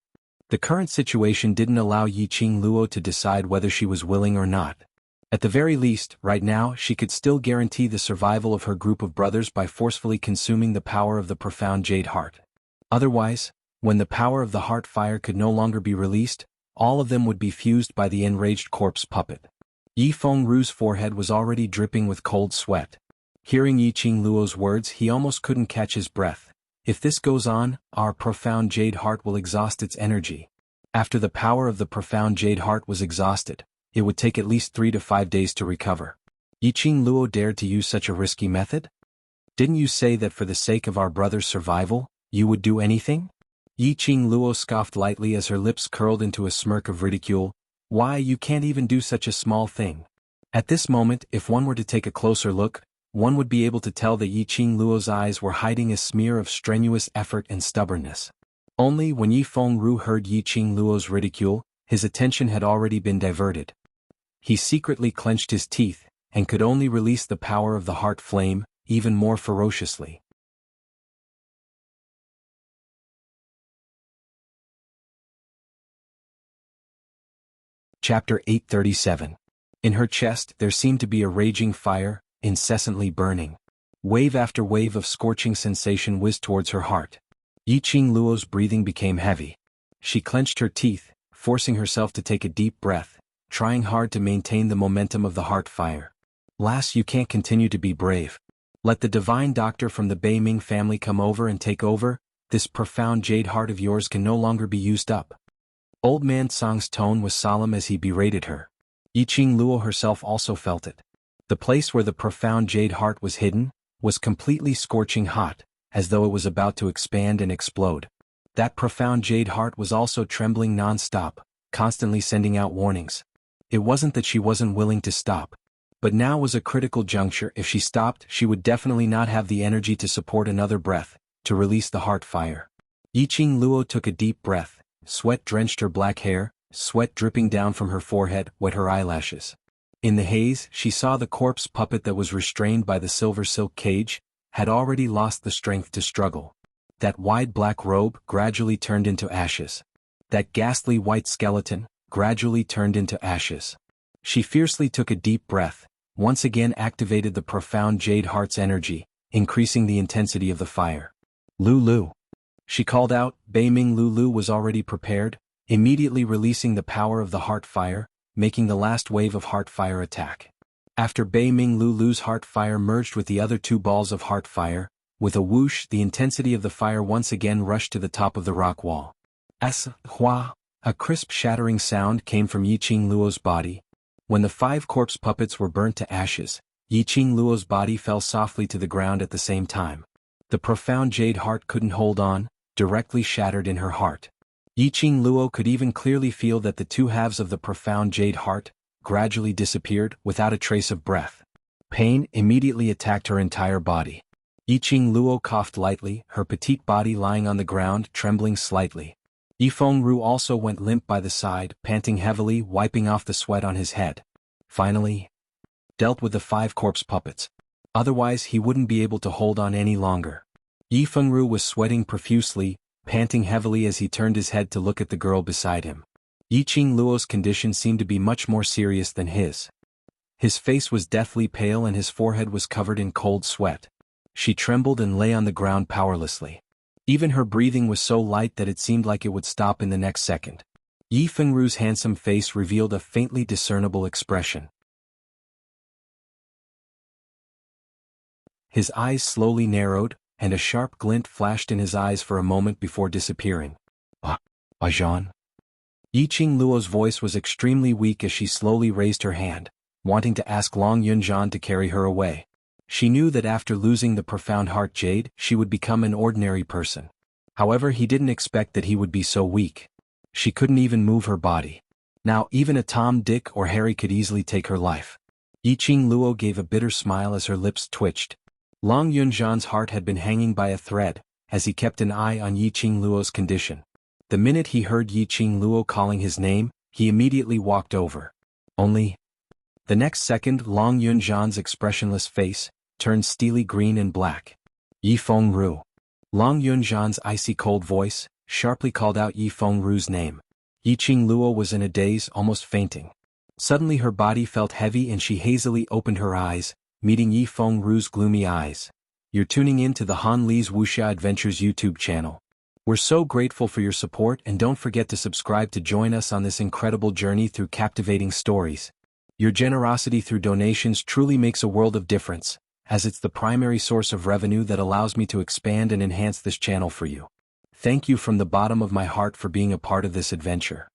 The current situation didn't allow Yiqing Luo to decide whether she was willing or not. At the very least, right now she could still guarantee the survival of her group of brothers by forcefully consuming the power of the profound jade heart. Otherwise, when the power of the heart fire could no longer be released, all of them would be fused by the enraged corpse puppet. Yi Fengru's forehead was already dripping with cold sweat. Hearing Yiqing Luo's words, he almost couldn't catch his breath. If this goes on, our profound jade heart will exhaust its energy. After the power of the profound jade heart was exhausted, it would take at least 3 to 5 days to recover. Yiqing Luo dared to use such a risky method? Didn't you say that for the sake of our brother's survival, you would do anything? Yiqing Luo scoffed lightly as her lips curled into a smirk of ridicule. Why, you can't even do such a small thing. At this moment, if one were to take a closer look, one would be able to tell that Yiqing Luo's eyes were hiding a smear of strenuous effort and stubbornness. Only when Yi Fengru heard Yiqing Luo's ridicule, his attention had already been diverted. He secretly clenched his teeth, and could only release the power of the heart flame, even more ferociously. Chapter 837. In her chest there seemed to be a raging fire, incessantly burning. Wave after wave of scorching sensation whizzed towards her heart. Yiqing Luo's breathing became heavy. She clenched her teeth, forcing herself to take a deep breath, trying hard to maintain the momentum of the heart fire. Lass, you can't continue to be brave. Let the divine doctor from the Bei Ming family come over and take over. This profound jade heart of yours can no longer be used up. Old Man Song's tone was solemn as he berated her. Yiqing Luo herself also felt it. The place where the profound jade heart was hidden was completely scorching hot, as though it was about to expand and explode. That profound jade heart was also trembling non-stop, constantly sending out warnings. It wasn't that she wasn't willing to stop, but now was a critical juncture. If she stopped, she would definitely not have the energy to support another breath, to release the heart fire. Yiqing Luo took a deep breath. Sweat drenched her black hair, sweat dripping down from her forehead, wet her eyelashes. In the haze, she saw the corpse puppet that was restrained by the silver silk cage, had already lost the strength to struggle. That wide black robe gradually turned into ashes. That ghastly white skeleton gradually turned into ashes. She fiercely took a deep breath, once again activated the profound jade heart's energy, increasing the intensity of the fire. Lulu. She called out. Bei Ming Lulu was already prepared, immediately releasing the power of the heart fire, making the last wave of heart fire attack. After Bei Ming Lulu's heart fire merged with the other 2 balls of heart fire, with a whoosh the intensity of the fire once again rushed to the top of the rock wall. Hua! A crisp shattering sound came from Yiqing Luo's body. When the 5 corpse puppets were burnt to ashes, Yiqing Luo's body fell softly to the ground at the same time. The profound jade heart couldn't hold on, directly shattered in her heart. Yiqing Luo could even clearly feel that the 2 halves of the profound jade heart gradually disappeared without a trace of breath. Pain immediately attacked her entire body. Yiqing Luo coughed lightly, her petite body lying on the ground, trembling slightly. Yi Fengru also went limp by the side, panting heavily, wiping off the sweat on his head. Finally, dealt with the 5 corpse puppets. Otherwise he wouldn't be able to hold on any longer. Yi Fengru was sweating profusely, panting heavily as he turned his head to look at the girl beside him. Yiqing Luo's condition seemed to be much more serious than his. His face was deathly pale and his forehead was covered in cold sweat. She trembled and lay on the ground powerlessly. Even her breathing was so light that it seemed like it would stop in the next second. Yi Fengru's handsome face revealed a faintly discernible expression. His eyes slowly narrowed, and a sharp glint flashed in his eyes for a moment before disappearing. Jean? Yiqing Luo's voice was extremely weak as she slowly raised her hand, wanting to ask Long Yunjian to carry her away. She knew that after losing the profound heart jade, she would become an ordinary person. However, he didn't expect that he would be so weak. She couldn't even move her body. Now even a Tom, Dick, or Harry could easily take her life. Yiqing Luo gave a bitter smile as her lips twitched. Long Yunjian's heart had been hanging by a thread, as he kept an eye on Yi Qingluo's condition. The minute he heard Yi Qingluo calling his name, he immediately walked over. Only the next second, Long Yunzhan's expressionless face turned steely green and black. Yi Fengru. Long Yunzhan's icy cold voice sharply called out Yi Fengru's name. Yi Qingluo was in a daze, almost fainting. Suddenly her body felt heavy and she hazily opened her eyes, meeting Yi Fengru's gloomy eyes. You're tuning in to the Han Li's Wuxia Adventures YouTube channel. We're so grateful for your support, and don't forget to subscribe to join us on this incredible journey through captivating stories. Your generosity through donations truly makes a world of difference, as it's the primary source of revenue that allows me to expand and enhance this channel for you. Thank you from the bottom of my heart for being a part of this adventure.